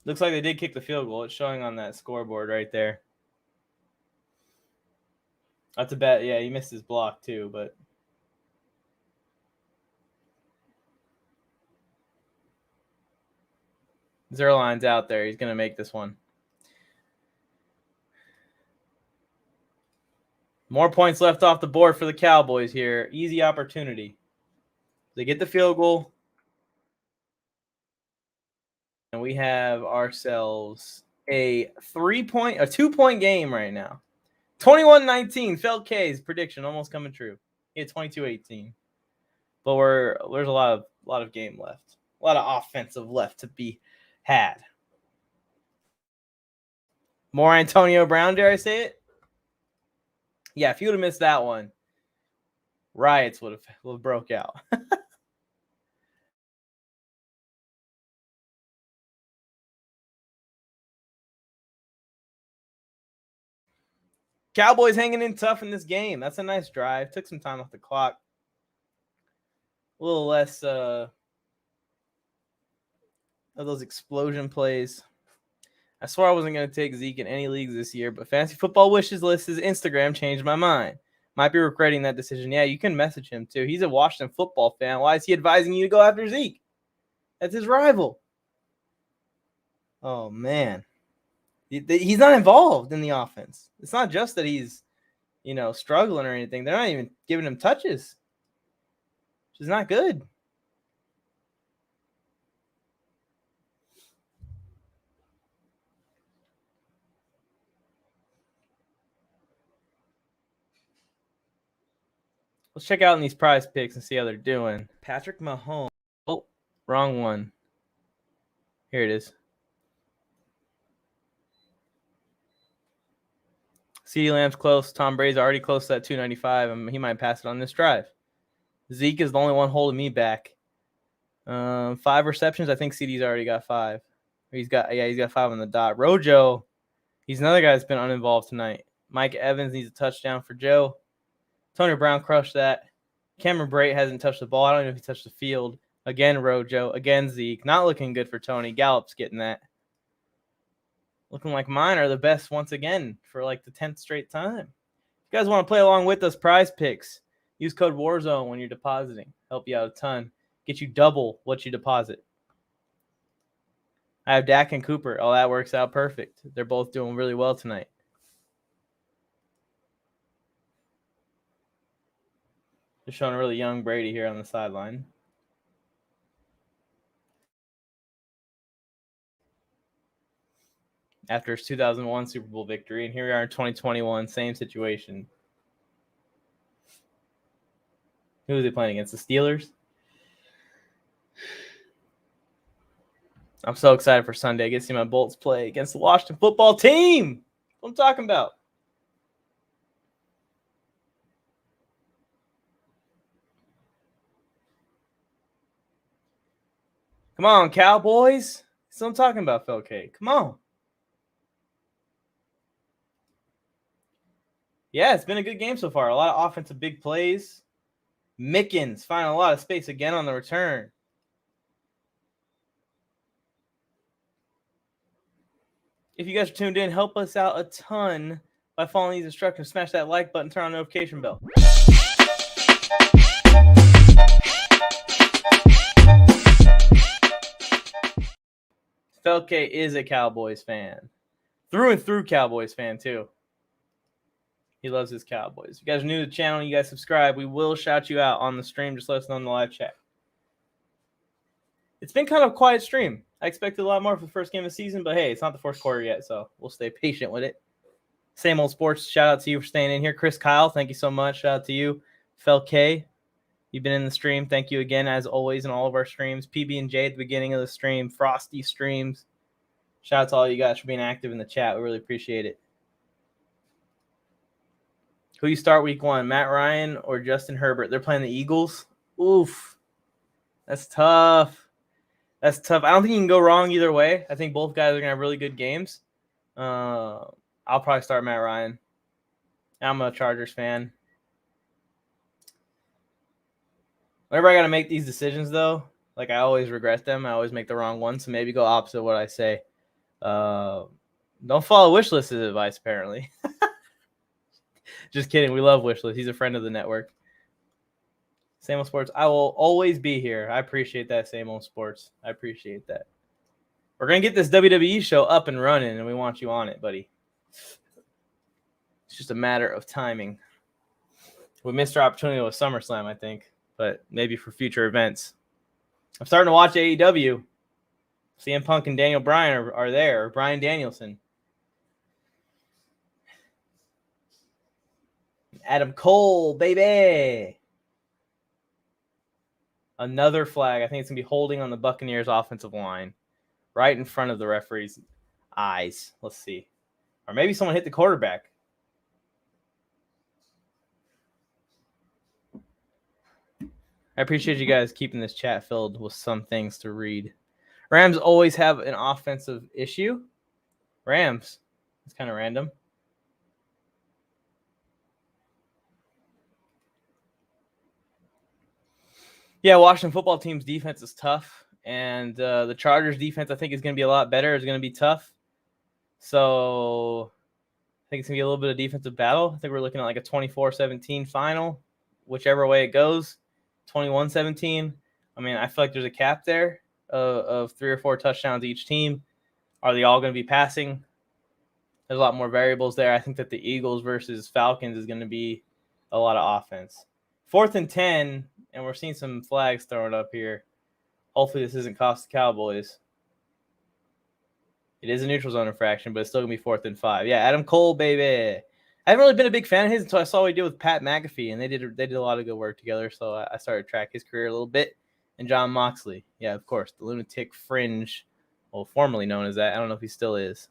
Looks like they did kick the field goal. It's showing on that scoreboard right there. That's a bet. Yeah, he missed his block too, but Zerline's out there. He's going to make this one. More points left off the board for the Cowboys here. Easy opportunity. They get the field goal. And we have ourselves a 2-point game right now. 21-19. Felt K's prediction almost coming true. He had 22-18. But there's a lot of game left. A lot of offensive left to be had. More Antonio Brown, dare I say it? Yeah, if you would have missed that one, riots would have broke out. Cowboys hanging in tough in this game. That's a nice drive. Took some time off the clock. A little less of those explosion plays. I swore I wasn't going to take Zeke in any leagues this year, but Fantasy Football Wishes List's Instagram changed my mind. Might be regretting that decision. Yeah, you can message him too. He's a Washington football fan. Why is he advising you to go after Zeke? That's his rival. Oh, man. He's not involved in the offense. It's not just that he's, struggling or anything. They're not even giving him touches, which is not good. Let's check out in these prize picks and see how they're doing. Patrick Mahomes. Oh, wrong one. Here it is. CeeDee Lamb's close. Tom Brady's already close to that 295. He might pass it on this drive. Zeke is the only one holding me back. 5 receptions. I think CeeDee's already got 5. He's got 5 on the dot. Rojo, he's another guy that's been uninvolved tonight. Mike Evans needs a touchdown for Joe. Tony Brown crushed that. Cameron Brate hasn't touched the ball. I don't know if he touched the field. Again, Rojo. Again, Zeke. Not looking good for Tony. Gallup's getting that. Looking like mine are the best once again for like the 10th straight time. If you guys want to play along with us, prize picks, use code Warzone when you're depositing. Help you out a ton. Get you double what you deposit. I have Dak and Cooper. Oh, that works out perfect. They're both doing really well tonight. Just showing a really young Brady here on the sideline. After his 2001 Super Bowl victory, and here we are in 2021, same situation. Who is he playing against? The Steelers? I'm so excited for Sunday. I get to see my Bolts play against the Washington football team. What I'm talking about. Come on, Cowboys. That's what I'm talking about, Phil K. Come on. Yeah, it's been a good game so far. A lot of offensive big plays. Mickens finding a lot of space again on the return. If you guys are tuned in, help us out a ton by following these instructions. Smash that like button, turn on the notification bell. Felke is a Cowboys fan. Through and through Cowboys fan, too. He loves his Cowboys. If you guys are new to the channel, you guys subscribe. We will shout you out on the stream. Just let us know in the live chat. It's been kind of a quiet stream. I expected a lot more for the first game of the season, but hey, it's not the first quarter yet, so we'll stay patient with it. Same old sports. Shout out to you for staying in here. Chris Kyle, thank you so much. Shout out to you. Felke, you've been in the stream. Thank you again, as always, in all of our streams. PB&J at the beginning of the stream. Frosty streams. Shout out to all you guys for being active in the chat. We really appreciate it. Who you start week 1, Matt Ryan or Justin Herbert? They're playing the Eagles. Oof. That's tough. That's tough. I don't think you can go wrong either way. I think both guys are going to have really good games. I'll probably start Matt Ryan. I'm a Chargers fan. Whenever I got to make these decisions, though, like I always regret them. I always make the wrong one, so maybe go opposite of what I say. Don't follow Wishlist's advice, apparently. Just kidding. We love Wishlist. He's a friend of the network. Same old sports. I will always be here. I appreciate that, Same Old Sports. I appreciate that. We're going to get this WWE show up and running, and we want you on it, buddy. It's just a matter of timing. We missed our opportunity with SummerSlam, I think, but maybe for future events. I'm starting to watch AEW. CM Punk and Daniel Bryan are there, or Bryan Danielson. Adam Cole, baby. Another flag. I think it's going to be holding on the Buccaneers offensive line right in front of the referee's eyes. Let's see. Or maybe someone hit the quarterback. I appreciate you guys keeping this chat filled with some things to read. Rams always have an offensive issue. Rams. It's kind of random. Yeah, Washington football team's defense is tough, and the Chargers defense I think is going to be a lot better. It's going to be tough. So I think it's going to be a little bit of defensive battle. I think we're looking at like a 24-17 final, whichever way it goes, 21-17. I mean, I feel like there's a cap there of 3 or 4 touchdowns each team. Are they all going to be passing? There's a lot more variables there. I think that the Eagles versus Falcons is going to be a lot of offense. 4th and 10, and we're seeing some flags thrown up here. Hopefully this isn't cost the Cowboys. It is a neutral zone infraction, but it's still going to be 4th and 5. Yeah, Adam Cole, baby. I haven't really been a big fan of his until I saw what he did with Pat McAfee, and they did a lot of good work together, so I started to track his career a little bit. And John Moxley. Yeah, of course, the lunatic fringe, well, formerly known as that. I don't know if he still is.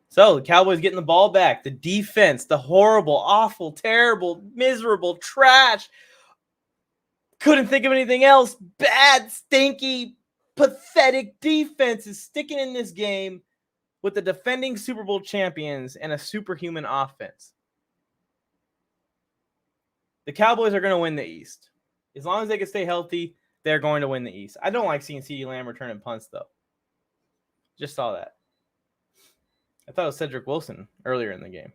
So the Cowboys getting the ball back. The defense, the horrible, awful, terrible, miserable, trash. Couldn't think of anything else. Bad, stinky, pathetic defense is sticking in this game with the defending Super Bowl champions and a superhuman offense. The Cowboys are going to win the East. As long as they can stay healthy, they're going to win the East. I don't like seeing CeeDee Lamb returning punts, though. Just saw that. I thought it was Cedric Wilson earlier in the game.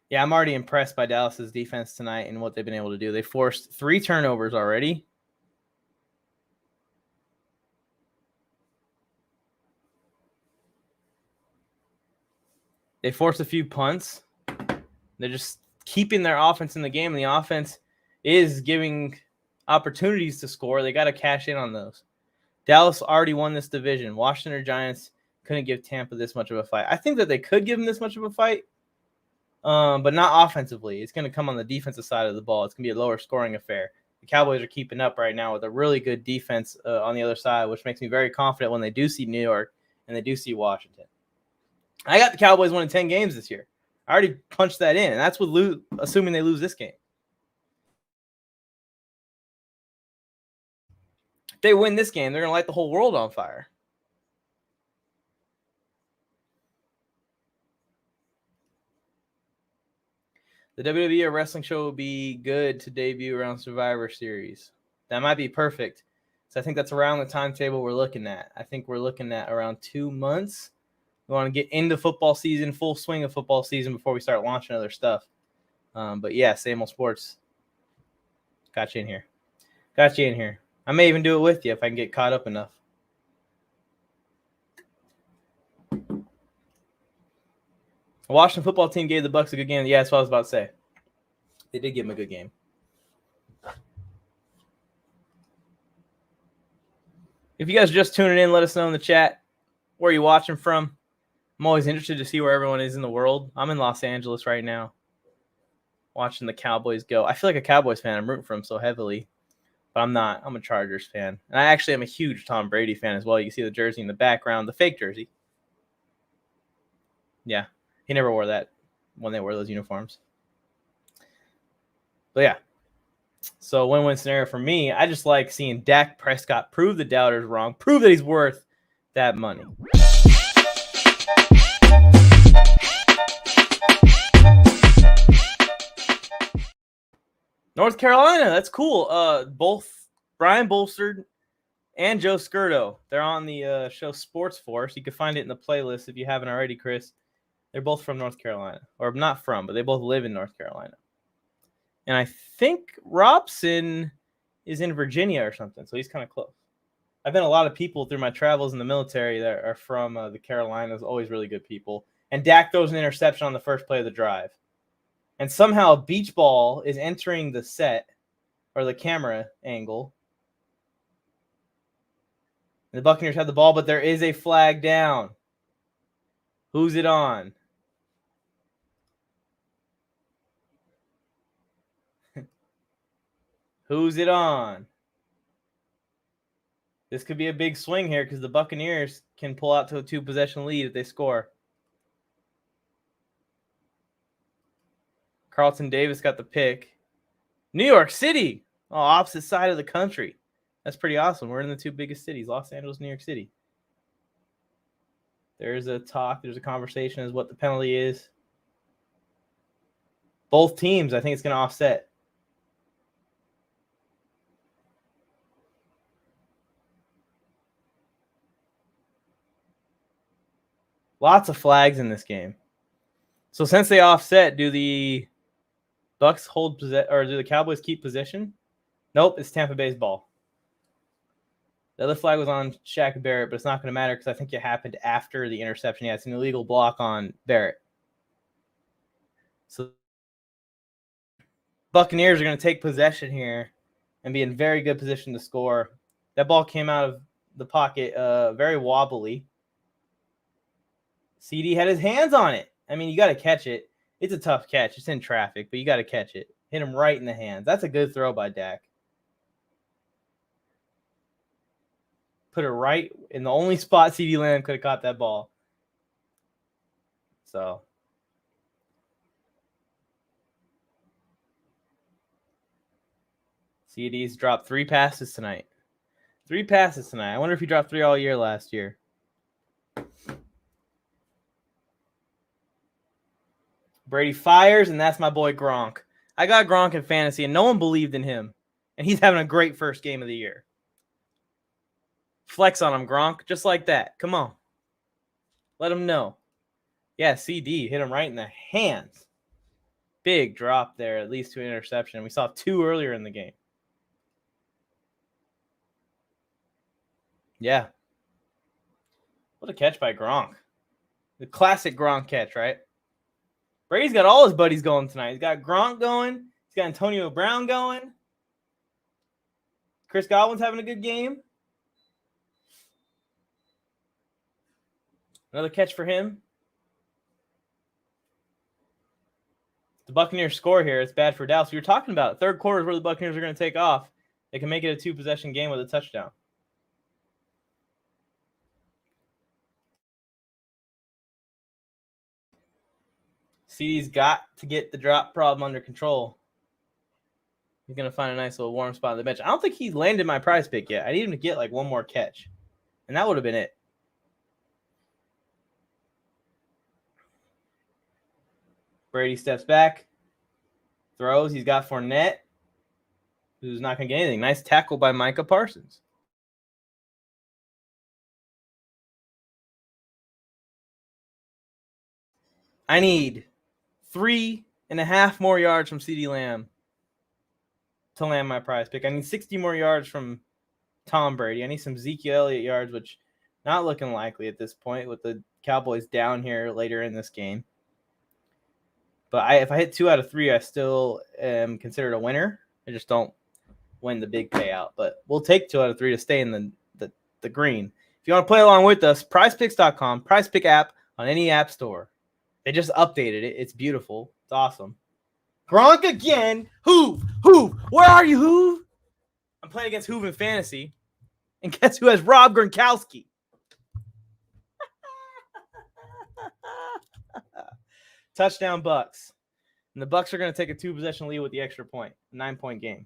Yeah, I'm already impressed by Dallas's defense tonight and what they've been able to do. They forced 3 turnovers already. They forced a few punts. They're just keeping their offense in the game, and the offense is giving opportunities to score. They got to cash in on those. Dallas already won this division. Washington or Giants couldn't give Tampa this much of a fight. I think that they could give them this much of a fight, but not offensively. It's going to come on the defensive side of the ball. It's going to be a lower scoring affair. The Cowboys are keeping up right now with a really good defense on the other side, which makes me very confident when they do see New York and they do see Washington. I got the Cowboys winning 10 games this year. I already punched that in, and that's with assuming they lose this game. If they win this game, they're going to light the whole world on fire. The WWE wrestling show will be good to debut around Survivor Series. That might be perfect. So I think that's around the timetable we're looking at. I think we're looking at around 2 months. We want to get into football season, full swing of football season before we start launching other stuff. But yeah, same old sports. Got you in here. I may even do it with you if I can get caught up enough. The Washington football team gave the Bucs a good game. Yeah, that's what I was about to say. They did give them a good game. If you guys are just tuning in, let us know in the chat where you're watching from. I'm always interested to see where everyone is in the world. I'm in Los Angeles right now, watching the Cowboys go. I feel like a Cowboys fan. I'm rooting for them so heavily, but I'm not. I'm a Chargers fan. And I actually am a huge Tom Brady fan as well. You can see the jersey in the background, the fake jersey. Yeah, he never wore that when they wore those uniforms. But yeah, so win-win scenario for me. I just like seeing Dak Prescott prove the doubters wrong, prove that he's worth that money. North Carolina, that's cool. Both Brian Bolstered and Joe Scurto, they're on the show Sports Force. You can find it in the playlist if you haven't already, Chris. They're both from North Carolina. Or not from, but they both live in North Carolina. And I think Robson is in Virginia or something, so he's kind of close. I've met a lot of people through my travels in the military that are from the Carolinas, always really good people. And Dak throws an interception on the first play of the drive. And somehow a beach ball is entering the set or the camera angle. And the Buccaneers have the ball, but there is a flag down. Who's it on? Who's it on? This could be a big swing here because the Buccaneers can pull out to a 2-possession lead if they score. Carlton Davis got the pick. New York City, opposite side of the country. That's pretty awesome. We're in the two biggest cities, Los Angeles, New York City. There's a conversation as what the penalty is. Both teams, I think it's going to offset. Lots of flags in this game. So since they offset, do the Bucs hold possession, or do the Cowboys keep possession? Nope, it's Tampa Bay's ball. The other flag was on Shaq Barrett, but it's not going to matter because I think it happened after the interception. Yeah, it's an illegal block on Barrett. So Buccaneers are going to take possession here and be in very good position to score. That ball came out of the pocket very wobbly. CD had his hands on it. I mean, you got to catch it. It's a tough catch. It's in traffic, but you got to catch it. Hit him right in the hands. That's a good throw by Dak. Put it right in the only spot CD Lamb could have caught that ball. So CD's dropped 3 passes tonight. 3 passes tonight. I wonder if he dropped 3 all year last year. Brady fires, and that's my boy Gronk. I got Gronk in fantasy, and no one believed in him. And he's having a great first game of the year. Flex on him, Gronk, just like that. Come on. Let him know. Yeah, CD hit him right in the hands. Big drop there, at least to an interception. We saw 2 earlier in the game. Yeah. What a catch by Gronk. The classic Gronk catch, right? Brady's got all his buddies going tonight. He's got Gronk going. He's got Antonio Brown going. Chris Godwin's having a good game. Another catch for him. The Buccaneers score here. It's bad for Dallas. We were talking about it. Third quarter is where the Buccaneers are going to take off. They can make it a 2-possession game with a touchdown. CD's got to get the drop problem under control. He's going to find a nice little warm spot on the bench. I don't think he's landed my prize pick yet. I need him to get like one more catch. And that would have been it. Brady steps back. Throws. He's got Fournette, who's not going to get anything. Nice tackle by Micah Parsons. I need 3.5 more yards from CeeDee Lamb to land my prize pick. I need 60 more yards from Tom Brady. I need some Zeke Elliott yards, which not looking likely at this point with the Cowboys down here later in this game. But if I hit 2 out of 3, I still am considered a winner. I just don't win the big payout. But we'll take 2 out of 3 to stay in the green. If you want to play along with us, prizepicks.com, prize pick app on any app store. They just updated it. It's beautiful. It's awesome. Gronk again. Hoove. Where are you, Hoove? I'm playing against Hoove in fantasy. And guess who has Rob Gronkowski? Touchdown Bucks. And the Bucks are going to take a 2-possession lead with the extra point. 9-point game.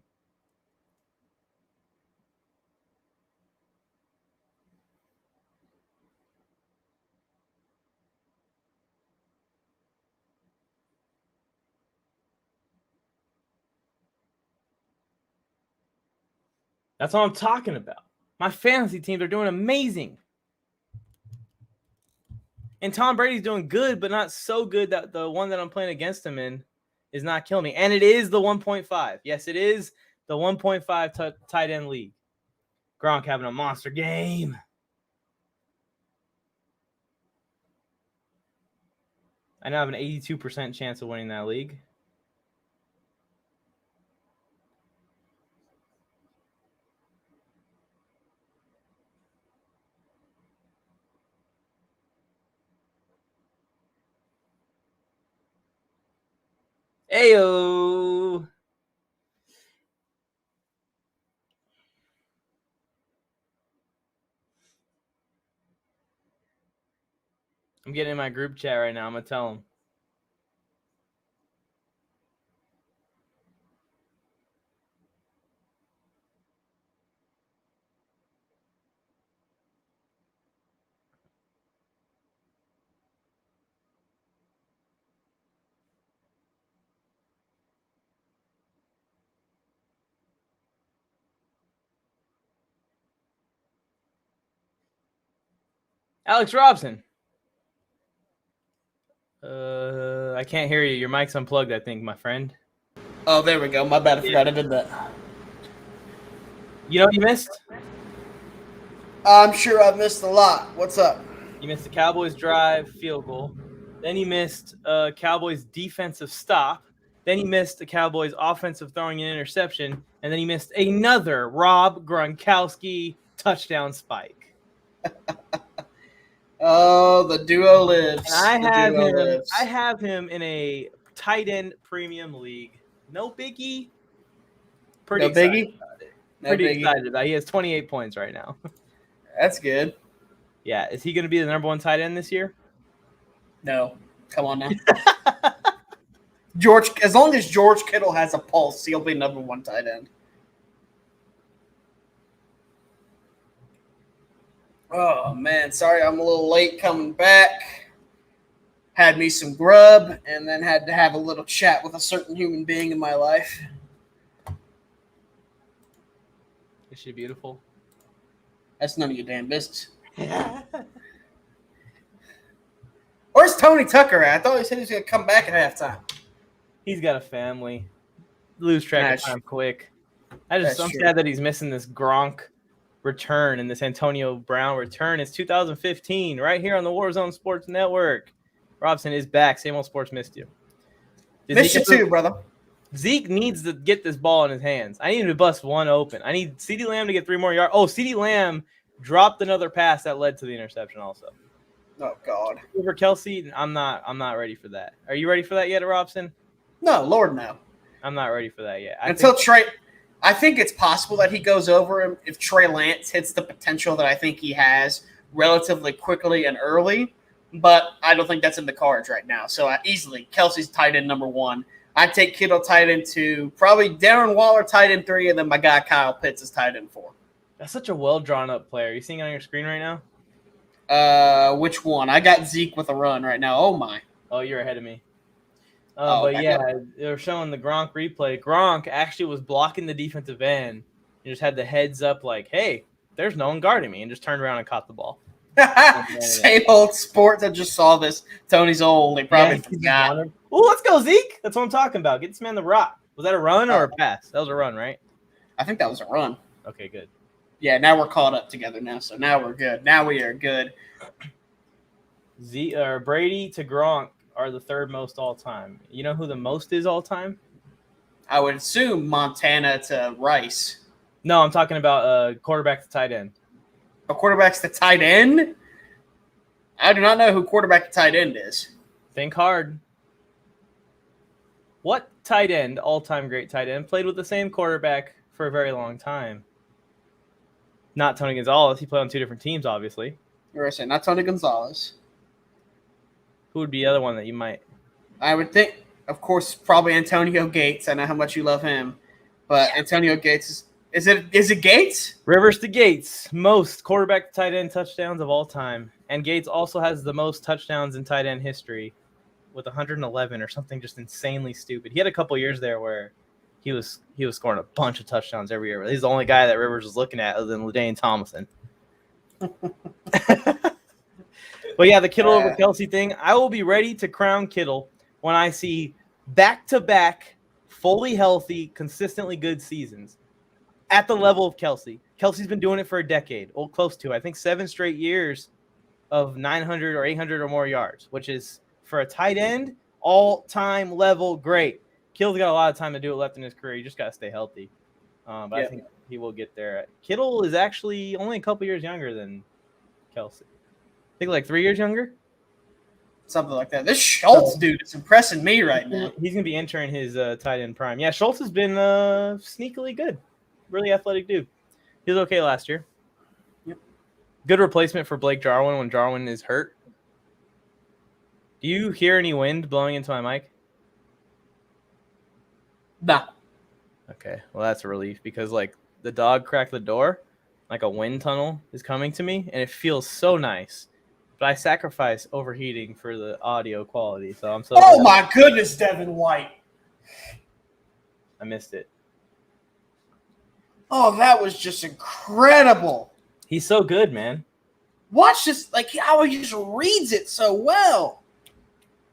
That's what I'm talking about. My fantasy teams are doing amazing. And Tom Brady's doing good, but not so good that the one that I'm playing against him in is not killing me. And it is the 1.5. Yes, it is the 1.5 tight end league. Gronk having a monster game. I now have an 82% chance of winning that league. Ayo. I'm getting in my group chat right now. I'm going to tell him. Alex Robson. I can't hear you. Your mic's unplugged, I think, my friend. Oh, there we go. My bad. I forgot I did that. You know what you missed? I'm sure I missed a lot. What's up? You missed the Cowboys drive field goal. Then you missed Cowboys defensive stop. Then you missed the Cowboys offensive throwing an interception. And then you missed another Rob Gronkowski touchdown spike. Oh, the duo lives. And I have him in a tight end premium league. No biggie. Pretty excited about it. Excited about it. He has 28 points right now. That's good. Yeah. Is he going to be the number 1 tight end this year? No. Come on now. As long as George Kittle has a pulse, he'll be number 1 tight end. Oh, man. Sorry, I'm a little late coming back. Had me some grub and then had to have a little chat with a certain human being in my life. Is she beautiful? That's none of your damn business. Where's Tony Tucker at? I thought he said he was going to come back at halftime. He's got a family. Lose track of time quick. I'm sad that he's missing this Gronk return and this Antonio Brown return. It's 2015 right here on the Warzone Sports Network. Robson is back. Same old sports missed you. Missed you too, brother. Zeke needs to get this ball in his hands. I need him to bust one open. I need CeeDee Lamb to get 3 more yards. Oh, CeeDee Lamb dropped another pass that led to the interception also. Oh, God. Over Kelsey, I'm not ready for that. Are you ready for that yet, Robson? No, Lord, no. I'm not ready for that yet. I think it's possible that he goes over him if Trey Lance hits the potential that I think he has relatively quickly and early, but I don't think that's in the cards right now. So easily, Kelsey's tight end number 1. I'd take Kittle tight end 2, probably Darren Waller tight end 3, and then my guy Kyle Pitts is tight end 4. That's such a well-drawn-up player. You seeing it on your screen right now? Which one? I got Zeke with a run right now. Oh, my. Oh, you're ahead of me. But okay. Yeah, they're showing the Gronk replay. Gronk actually was blocking the defensive end. He just had the heads up like, hey, there's no one guarding me, and just turned around and caught the ball. Same old sports. I just saw this. Tony's old. He probably forgot. Oh, let's go, Zeke. That's what I'm talking about. Get this man the rock. Was that a run or a pass? That was a run, right? I think that was a run. Okay, good. Yeah, now we're caught up together now, so now we're good. Now we are good. Brady to Gronk are the third most all time. You know who the most is all time? I would assume Montana to Rice. No, I'm talking about quarterback to tight end. A quarterback's the tight end? I do not know who quarterback to tight end is. Think hard. What tight end, all-time great tight end, played with the same quarterback for a very long time? Not Tony Gonzalez. He played on two different teams, obviously. You were saying not Tony Gonzalez. Who would be the other one that you might? I would think, of course, probably Antonio Gates. I know how much you love him, but Antonio Gates is it Gates? Rivers to Gates, most quarterback to tight end touchdowns of all time, and Gates also has the most touchdowns in tight end history, with 111 or something just insanely stupid. He had a couple years there where he was scoring a bunch of touchdowns every year. He's the only guy that Rivers was looking at other than LaDainian Tomlinson. But yeah, the Kittle over Kelsey thing, I will be ready to crown Kittle when I see back-to-back, fully healthy, consistently good seasons at the level of Kelsey. Kelsey's been doing it for a decade, or close to. I think 7 straight years of 900 or 800 or more yards, which is, for a tight end, all-time level great. Kittle's got a lot of time to do it left in his career. You just got to stay healthy. But I think he will get there. Kittle is actually only a couple years younger than Kelsey. I think like 3 years younger. Something like that. This Schultz dude is impressing me right now. He's going to be entering his tight end prime. Yeah, Schultz has been sneakily good. Really athletic dude. He was okay last year. Yep. Good replacement for Blake Jarwin when Jarwin is hurt. Do you hear any wind blowing into my mic? Nah. Okay, well, that's a relief because, like, the dog cracked the door, like a wind tunnel is coming to me, and it feels so nice. But I sacrifice overheating for the audio quality, so I'm so Oh, my goodness, Devin White. I missed it. Oh, that was just incredible. He's so good, man. Watch this, like, how he just reads it so well.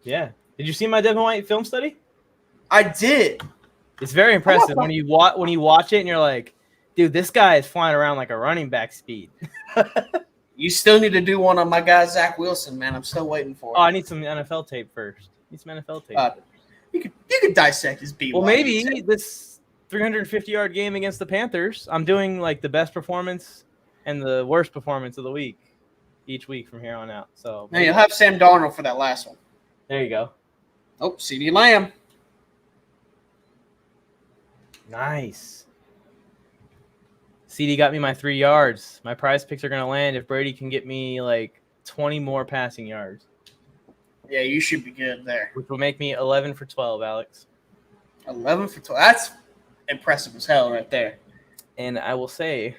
Yeah. Did you see my Devin White film study? I did. It's very impressive when you watch it and you're like, dude, this guy is flying around like a running back speed. You still need to do one on my guy Zach Wilson, man. I'm still waiting for it. Oh, I need some NFL tape first. You could dissect his beat. Well, maybe this 350-yard game against the Panthers, I'm doing like the best performance and the worst performance of the week each week from here on out. So now you'll have Sam Darnold for that last one. There you go. Oh, CeeDee Lamb. Nice. CD got me my 3 yards. My prize picks are going to land if Brady can get me like 20 more passing yards. Yeah, you should be good there. Which will make me 11 for 12, Alex. 11 for 12. That's impressive as hell right there. And I will say,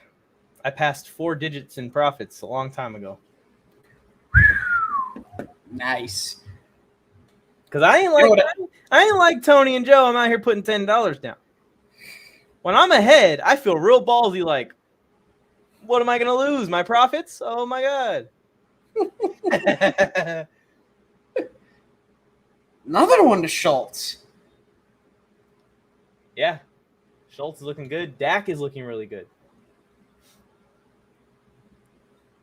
I passed 4 digits in profits a long time ago. Nice. Because I ain't like Tony and Joe. I'm out here putting $10 down. When I'm ahead, I feel real ballsy like, what am I going to lose? My profits? Oh, my God. Another one to Schultz. Yeah. Schultz is looking good. Dak is looking really good.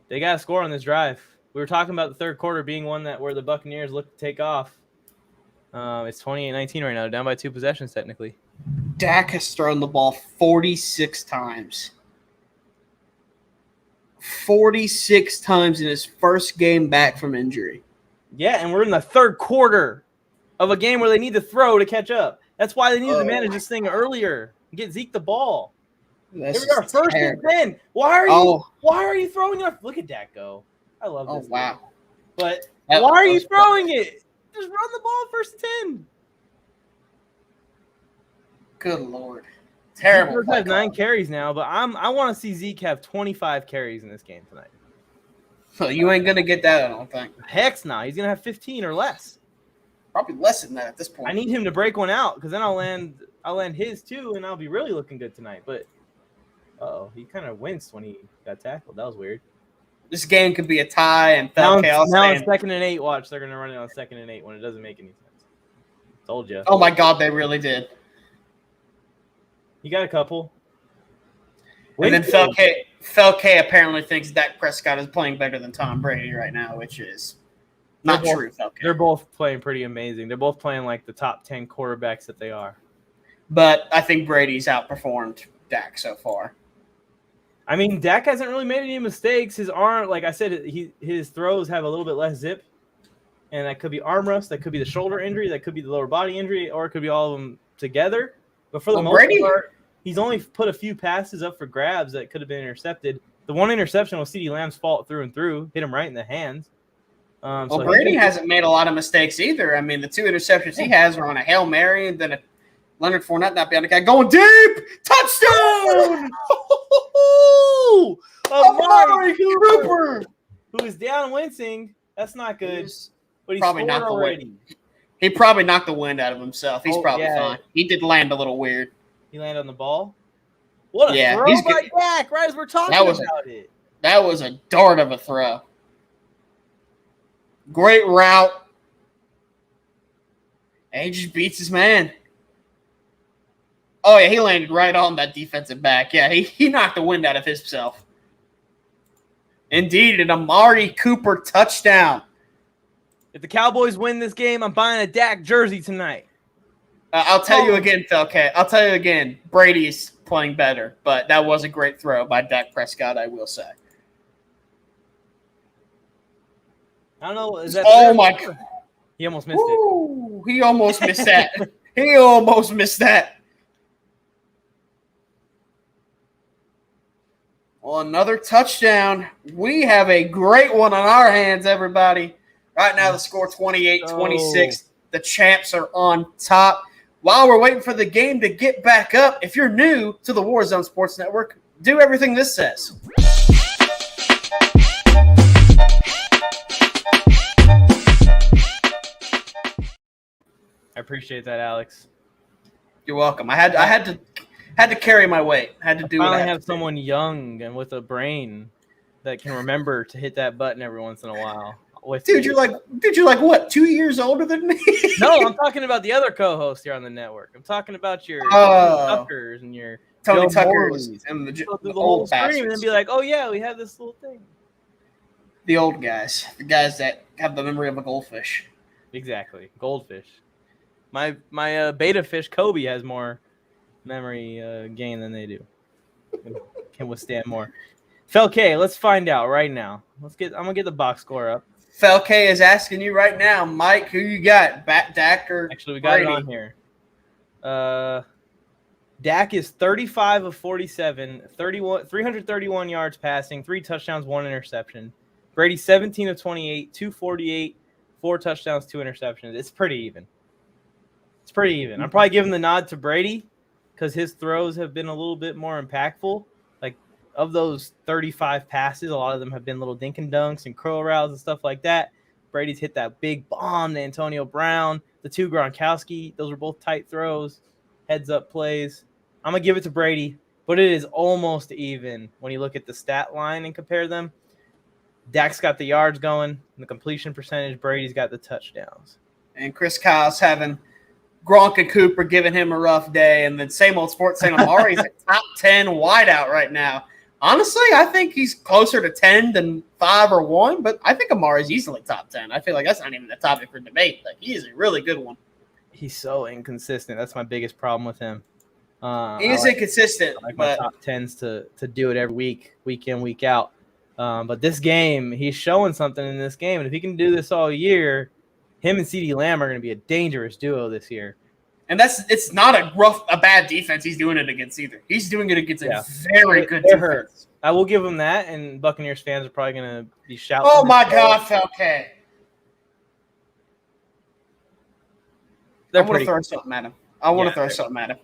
They got to score on this drive. We were talking about the third quarter being one where the Buccaneers look to take off. It's 28-19 right now, down by 2 possessions technically. Dak has thrown the ball 46 times. 46 times in his first game back from injury. Yeah, and we're in the third quarter of a game where they need to throw to catch up. That's why they need to manage this thing earlier and get Zeke the ball. Here we are, first and 10. Why are you throwing it? Look at Dak go. I love this. Oh, wow. But why are you throwing it? Just run the ball first and 10. Good Lord. Terrible. Zeke has 9 carries now, but I want to see Zeke have 25 carries in this game tonight. So you ain't going to get that, I don't think. Heck no. He's going to have 15 or less. Probably less than that at this point. I need him to break one out because then I'll land his too, and I'll be really looking good tonight. But he kind of winced when he got tackled. That was weird. This game could be a tie, and Now, Falcao now saying, it's 2nd and 8. Watch, they're gonna run it on 2nd and 8 when it doesn't make any sense. Told you. "Oh my God, they really did." You got a couple. And then Falcao apparently thinks Dak Prescott is playing better than Tom Brady right now, which is not true. They're both playing pretty amazing. They're both playing like the top 10 quarterbacks that they are. But I think Brady's outperformed Dak so far. I mean, Dak hasn't really made any mistakes. His arm, like I said, his throws have a little bit less zip. And that could be arm rust. That could be the shoulder injury. That could be the lower body injury. Or it could be all of them together. But for the most part, he's only put a few passes up for grabs that could have been intercepted. The one interception was CeeDee Lamb's fault through and through. Hit him right in the hands. So Brady hasn't made a lot of mistakes either. I mean, the 2 interceptions he has are on a Hail Mary and then a Leonard Fournette not being the guy going deep. Touchdown! Amari Cooper, who is down wincing. That's not good. But he's probably knocked already. He probably knocked the wind out of himself. He's probably fine. He did land a little weird. He landed on the ball. What a throw by Dak, right as we're talking about it. That was a dart of a throw. Great route. And he just beats his man. Oh, yeah, he landed right on that defensive back. Yeah, he knocked the wind out of himself. Indeed, an Amari Cooper touchdown. If the Cowboys win this game, I'm buying a Dak jersey tonight. I'll tell you again, Philcat. I'll tell you again, Brady's playing better, but that was a great throw by Dak Prescott, I will say. I don't know. Is that my God. He almost missed it. He almost missed that. He almost missed that. Well, another touchdown. We have a great one on our hands, everybody. Right now, the score 28-26. The champs are on top. While we're waiting for the game to get back up, if you're new to the Warzone Sports Network, do everything this says. I appreciate that, Alex. You're welcome. I had to carry my weight. I had to do. Finally, have someone young and with a brain that can remember to hit that button every once in a while. Dude, you're like what? 2 years older than me? No, I'm talking about the other co-hosts here on the network. I'm talking about your Tuckers and your Tony Tuckers and the whole old stream, bastards. and then be like, "Oh yeah, we have this little thing." The old guys, the guys that have the memory of a goldfish. Exactly, goldfish. My beta fish Kobe has more memory gain than they do. Can withstand more. Felke, let's find out right now. I'm gonna get the box score up. Felke is asking you right now, Mike, who you got? Dak or actually we got Brady? it on here. Dak is 35 of 47, 331 yards passing, 3 touchdowns, 1 interception. Brady 17 of 28, 248, 4 touchdowns, 2 interceptions. It's pretty even. I'm probably giving the nod to Brady because his throws have been a little bit more impactful. Like of those 35 passes, a lot of them have been little dink and dunks and curl routes and stuff like that. Brady's hit that big bomb to Antonio Brown, the 2 Gronkowski. Those were both tight throws, heads up plays. I'm going to give it to Brady, but it is almost even when you look at the stat line and compare them. Dak's got the yards going, the completion percentage. Brady's got the touchdowns. And Chris Kyle's having Gronk and Cooper giving him a rough day, and then same old sports saying Amari's a top 10 wideout right now. Honestly, I think he's closer to 10 than 5 or 1, but I think Amari's easily top 10. I feel like that's not even a topic for debate. Like, he is a really good one. He's so inconsistent. That's my biggest problem with him. He is inconsistent. I like my top 10s to do it every week in, week out. But this game, he's showing something in this game, and if he can do this all year, him and CeeDee Lamb are going to be a dangerous duo this year. And it's not a bad defense he's doing it against either. He's doing it against a very good They're defense. hurt. I will give him that, and Buccaneers fans are probably going to be shouting. Oh, my God, okay. I want to throw something at him.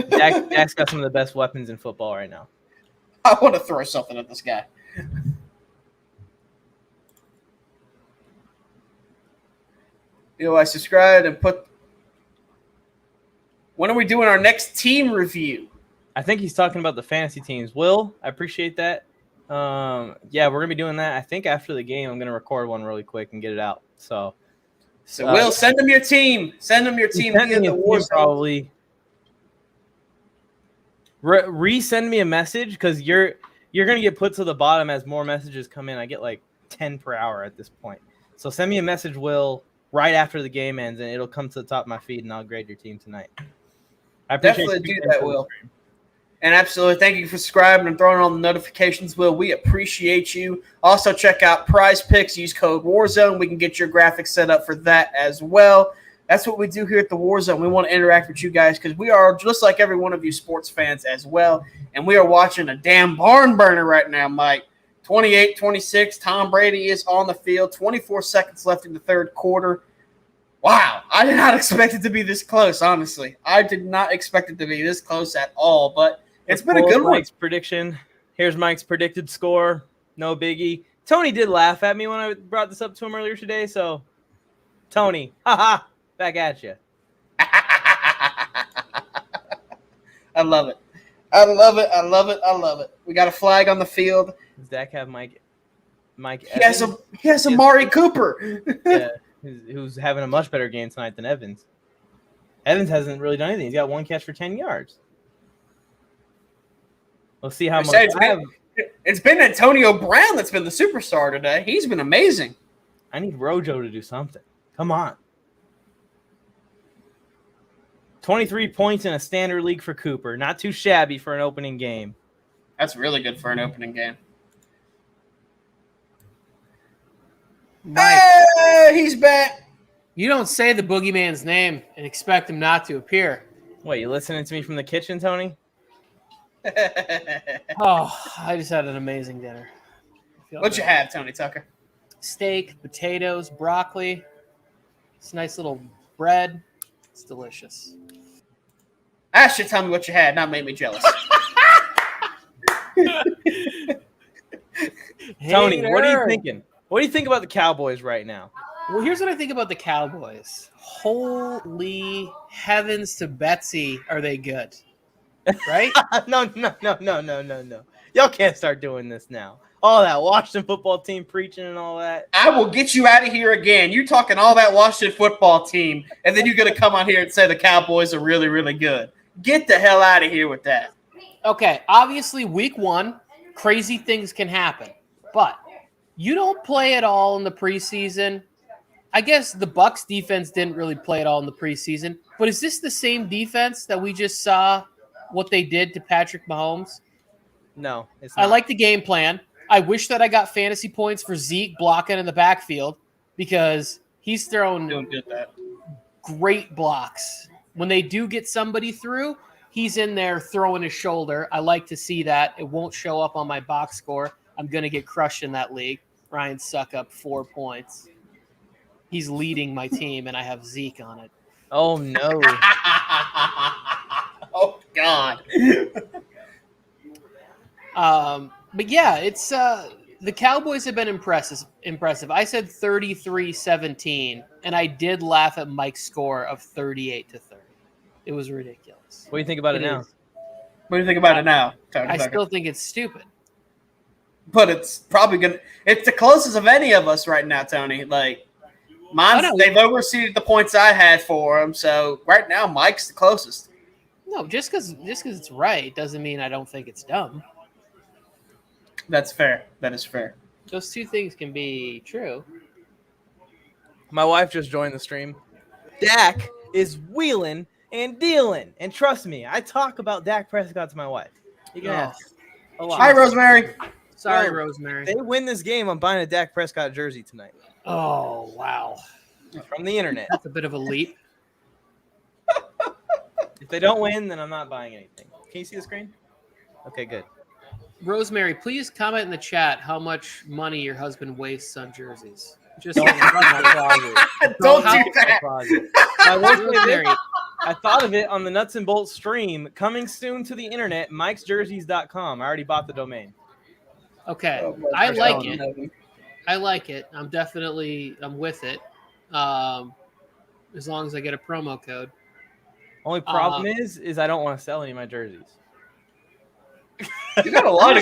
Dak's got some of the best weapons in football right now. I want to throw something at this guy. I subscribed and put. When are we doing our next team review? I think he's talking about the fantasy teams. Will, I appreciate that. Yeah, we're gonna be doing that. I think after the game, I'm gonna record one really quick and get it out. So Will, send them your team. Send them your team via the Warzone. Probably resend me a message because you're gonna get put to the bottom as more messages come in. I get like 10 per hour at this point. So send me a message, Will, right after the game ends, and it'll come to the top of my feed, and I'll grade your team tonight. I Definitely do that, Will. And absolutely, thank you for subscribing and throwing on the notifications, Will. We appreciate you. Also, check out Prize Picks. Use code Warzone. We can get your graphics set up for that as well. That's what we do here at the Warzone. We want to interact with you guys because we are just like every one of you sports fans as well. And we are watching a damn barn burner right now, Mike. 28-26. Tom Brady is on the field. 24 seconds left in the third quarter. Wow, I did not expect it to be this close, honestly. I did not expect it to be this close at all, but it's been a good one. Mike's prediction. Here's Mike's predicted score. No biggie. Tony did laugh at me when I brought this up to him earlier today, so Tony, haha, back at you. I love it. I love it. I love it. I love it. We got a flag on the field. Does Dak have Mike He has Amari Cooper. Yeah, who's having a much better game tonight than Evans. Evans hasn't really done anything. He's got one catch for 10 yards. We'll see how much. It's been Antonio Brown that's been the superstar today. He's been amazing. I need Rojo to do something. Come on. 23 points in a standard league for Cooper. Not too shabby for an opening game. That's really good for an opening game. Mike, Hey, he's back. you don't say the boogeyman's name and expect him not to appear. Wait, you listening to me from the kitchen, Tony? Oh, I just had an amazing dinner. What'd you have, Tony Tucker? Steak, potatoes, broccoli. It's nice little bread. It's delicious. I should tell me what you had, not make me jealous. Tony, what are you thinking? What do you think about the Cowboys right now? Well, here's what I think about the Cowboys. Holy heavens to Betsy, are they good? Right? No. Y'all can't start doing this now. All that Washington football team preaching and all that. I will get you out of here again. You're talking all that Washington football team, and then you're going to come on here and say the Cowboys are really, really good. Get the hell out of here with that. Okay, obviously week 1, crazy things can happen. But you don't play at all in the preseason. I guess the Bucs defense didn't really play at all in the preseason. But is this the same defense that we just saw what they did to Patrick Mahomes? No, it's not. I like the game plan. I wish that I got fantasy points for Zeke blocking in the backfield because he's throwing great blocks. When they do get somebody through, he's in there throwing his shoulder. I like to see that. It won't show up on my box score. I'm going to get crushed in that league. Ryan Suck up 4 points. He's leading my team, and I have Zeke on it. Oh, no. Oh, God. But yeah, it's the Cowboys have been impressive. I said 33-17, and I did laugh at Mike's score of 38-30. It was ridiculous. What do you think about it now? What do you think about it now, Tony I Tucker? still think it's stupid. But it's probably going to – it's the closest of any of us right now, Tony. Like, they've overseeded the points I had for them, so right now Mike's the closest. No, just because it's right doesn't mean I don't think it's dumb. That's fair. That is fair. Those two things can be true. My wife just joined the stream. Dak is wheeling and dealing. And trust me, I talk about Dak Prescott to my wife. You can ask a lot. Hi, Rosemary. Sorry, Bro, Rosemary. They win this game, I'm buying a Dak Prescott jersey tonight. Oh, wow. From the internet. That's a bit of a leap. If they don't win, then I'm not buying anything. Can you see the screen? Okay, good. Rosemary, please comment in the chat how much money your husband wastes on jerseys. Just Don't do that. Rosemary, I thought of it on the Nuts and Bolts stream. Coming soon to the internet, mikesjerseys.com. I already bought the domain. okay, Oh, I like it. I like it. I'm with it. As long as I get a promo code. Only problem is I don't want to sell any of my jerseys. You got a lot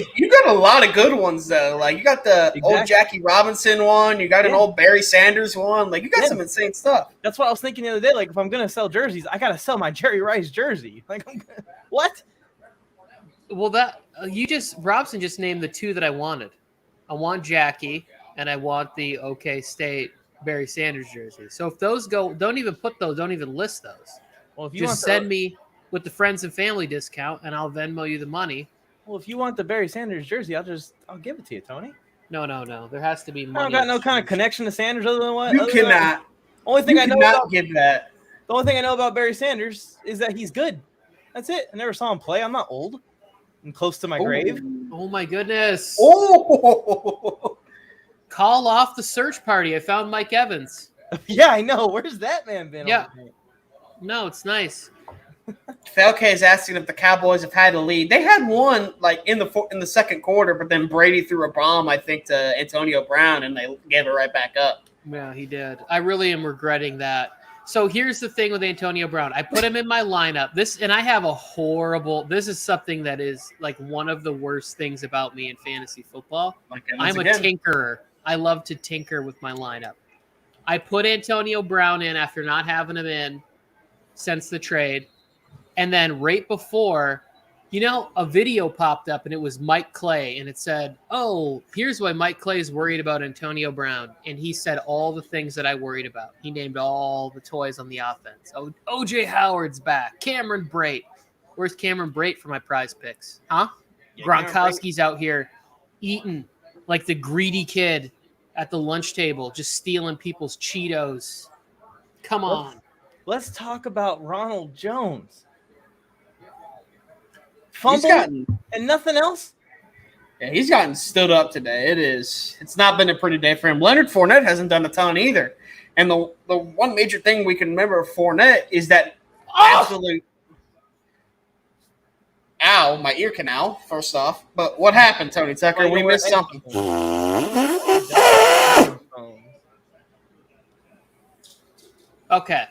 of good ones though. Like you got the old Jackie Robinson one. You got an old Barry Sanders one. Like you got some insane stuff. That's what I was thinking the other day. Like if I'm gonna sell jerseys, I gotta sell my Jerry Rice jersey. Like what? Well, Robson just named the two that I wanted. I want Jackie, and I want the OK State Barry Sanders jersey. So if those go, don't even list those. Well, if you just send me with the friends and family discount, and I'll Venmo you the money. Well, if you want the Barry Sanders jersey, I'll give it to you, Tony. No. There has to be money. I don't got no kind of connection to Sanders other than what? You cannot. Only thing I know about give that. The only thing I know about Barry Sanders is that he's good. That's it. I never saw him play. I'm not old. I'm close to my grave. Oh my goodness. Oh. Call off the search party. I found Mike Evans. Yeah, I know. Where's that man been? Yeah. No, it's nice. Falke is asking if the Cowboys have had a lead. They had one like in the second quarter, but then Brady threw a bomb, I think, to Antonio Brown, and they gave it right back up. Yeah, he did. I really am regretting that. So here's the thing with Antonio Brown. I put him in my lineup. This is something that is like one of the worst things about me in fantasy football. I'm a tinkerer. I love to tinker with my lineup. I put Antonio Brown in after not having him in since the trade. And then right before, a video popped up and it was Mike Clay. And it said, oh, here's why Mike Clay is worried about Antonio Brown. And he said all the things that I worried about. He named all the toys on the offense. Oh, O.J. Howard's back. Cameron Brate. Where's Cameron Brate for my prize picks? Huh? Yeah, Gronkowski's out here eating like the greedy kid at the lunch table, just stealing people's Cheetos. Come on. Let's talk about Ronald Jones. Fumble and nothing else? Yeah, he's gotten stood up today. It's not been a pretty day for him. Leonard Fournette hasn't done a ton either. And the one major thing we can remember of Fournette is that absolute ow, my ear canal, first off. But what happened, Tony Tucker? We missed something. Okay.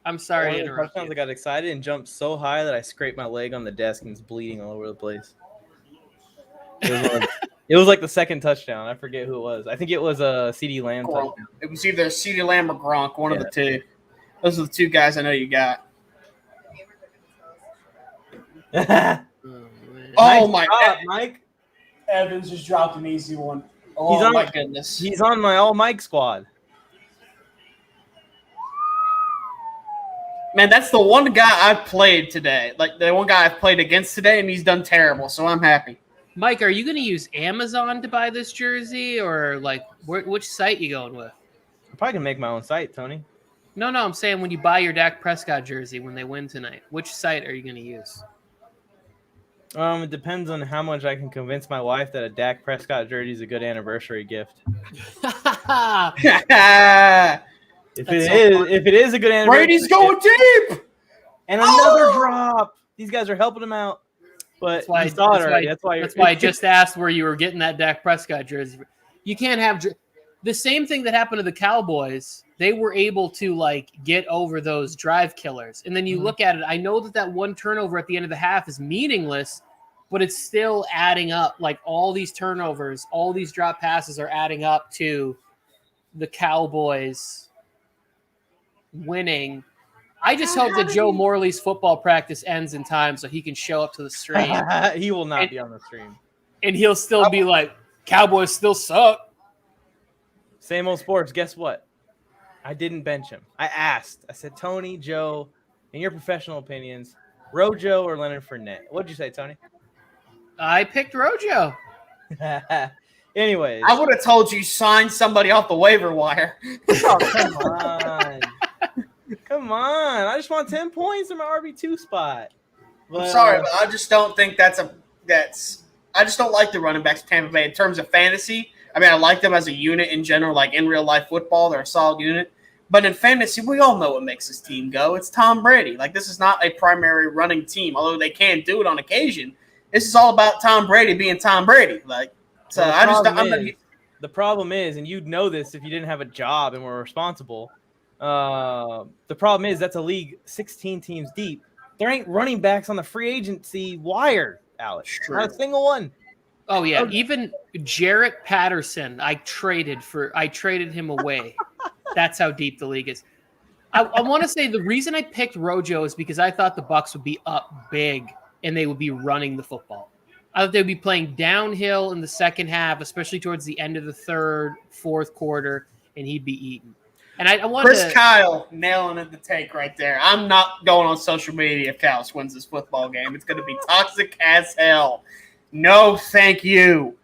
I'm sorry to interrupt you. I got excited and jumped so high that I scraped my leg on the desk and it's bleeding all over the place. It was like the second touchdown. I forget who it was. I think it was a CD Lamb touchdown. It was either CD Lamb or Gronk, one of the two. Those are the two guys I know you got. Oh, my God, Mike. Evans just dropped an easy one. Oh, my goodness. He's on my all Mike squad. Man, that's the one guy I've played today. Like, the one guy I've played against today, and he's done terrible, so I'm happy. Mike, are you going to use Amazon to buy this jersey, or, like, which site you going with? I'm probably going to make my own site, Tony. No, I'm saying when you buy your Dak Prescott jersey when they win tonight, which site are you going to use? It depends on how much I can convince my wife that a Dak Prescott jersey is a good anniversary gift. If it is a good anniversary, Brady's going deep, and another drop. These guys are helping him out, but you saw it already. That's why I just asked where you were getting that Dak Prescott jersey. You can't have the same thing that happened to the Cowboys. They were able to like get over those drive killers, and then you look at it. I know that one turnover at the end of the half is meaningless, but it's still adding up. Like all these turnovers, all these drop passes are adding up to the Cowboys winning. I just hope that Joe Morley's football practice ends in time so he can show up to the stream. He will not be on the stream. And he'll still be like, Cowboys still suck. Same old sports. Guess what? I didn't bench him. I asked. I said, Tony, Joe, in your professional opinions, Rojo or Leonard Fournette? What'd you say, Tony? I picked Rojo. Anyways. I would have told you sign somebody off the waiver wire. Oh, come on. Come on. I just want 10 points in my RB2 spot. But, I'm sorry, but I just don't think I just don't like the running backs of Tampa Bay in terms of fantasy. I mean, I like them as a unit in general, like in real life football, they're a solid unit. But in fantasy, we all know what makes this team go. It's Tom Brady. Like, this is not a primary running team, although they can do it on occasion. This is all about Tom Brady being Tom Brady. Like, so the problem is, and you'd know this if you didn't have a job and were responsible. The problem is that's a league 16 teams deep. There ain't running backs on the free agency wire. Alex. True. Not a single one. Oh yeah, even Jarrett Patterson, I traded him away. That's how deep the league is. I want to say the reason I picked Rojo is because I thought the Bucs would be up big and they would be running the football. I thought they'd be playing downhill in the second half, especially towards the end of the third, fourth quarter, and he'd be eaten. And I wanted Chris Kyle nailing it the take right there. I'm not going on social media if Callis wins this football game. It's going to be toxic as hell. No, thank you.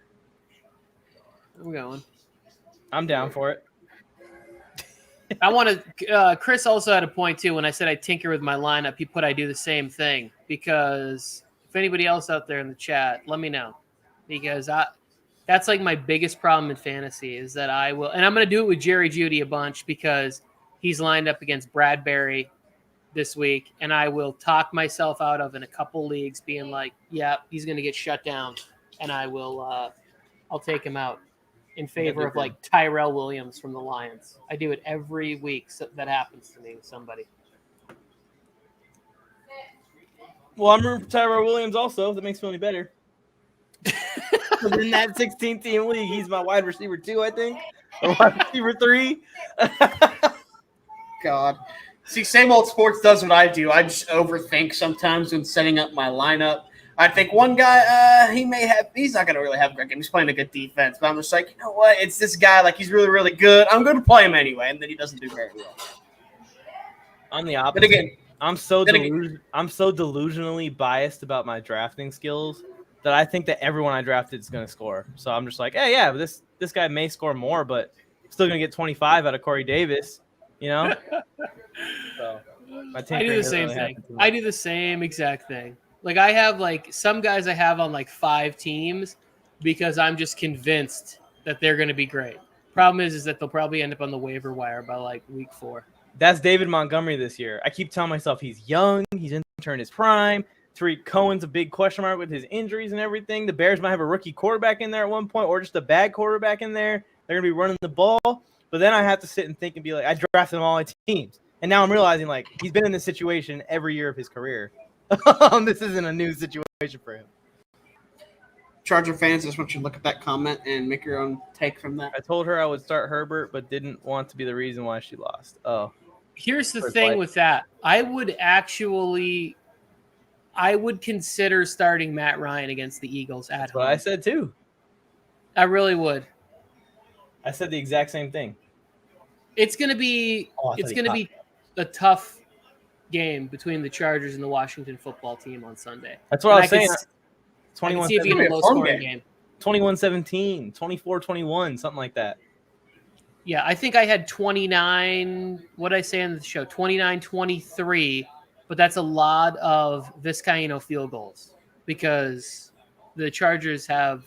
I'm going. I'm down for it. I want to. Chris also had a point too. When I said I tinker with my lineup, he put I do the same thing because if anybody else out there in the chat, let me know because that's like my biggest problem in fantasy is that I will, and I'm going to do it with Jerry Jeudy a bunch because he's lined up against Bradbury this week, and I will talk myself out of in a couple leagues being like, yeah, he's going to get shut down, and I will, I'll take him out in favor of like Tyrell Williams from the Lions. I do it every week. So that happens to me with somebody. Well, I'm rooting for Tyrell Williams also. If that makes me feel any better. In that 16-team league, he's my wide receiver 2, I think. Or wide receiver 3. God. See, same old sports does what I do. I just overthink sometimes when setting up my lineup. I think one guy, he's not going to really have a great game. He's playing a good defense. But I'm just like, you know what? It's this guy. Like, he's really, really good. I'm going to play him anyway. And then he doesn't do very well. I'm the opposite. But again, I'm so delusionally biased about my drafting skills that I think that everyone I drafted is going to score. So I'm just like, hey, yeah, this guy may score more, but still going to get 25 out of Corey Davis, you know? So I do the same thing. I do the same exact thing. Like I have like some guys I have on like 5 teams because I'm just convinced that they're going to be great. Problem is that they'll probably end up on the waiver wire by like week 4. That's David Montgomery this year. I keep telling myself he's young. He's entering his prime. Tariq Cohen's a big question mark with his injuries and everything. The Bears might have a rookie quarterback in there at one point or just a bad quarterback in there. They're going to be running the ball. But then I have to sit and think and be like, I drafted him all my teams. And now I'm realizing, like, he's been in this situation every year of his career. This isn't a new situation for him. Charger fans, I just want you to look at that comment and make your own take from that. I told her I would start Herbert, but didn't want to be the reason why she lost. Oh. Here's the thing with that. I would consider starting Matt Ryan against the Eagles at home. That's what I said, too. I really would. I said the exact same thing. It's going to be a tough game between the Chargers and the Washington football team on Sunday. That's what I was saying. 21-17. See if you get a low-scoring game. 21-17, 24-21, something like that. Yeah, I think I had 29. What did I say on the show? 29-23, but that's a lot of Vizcaino field goals because the Chargers have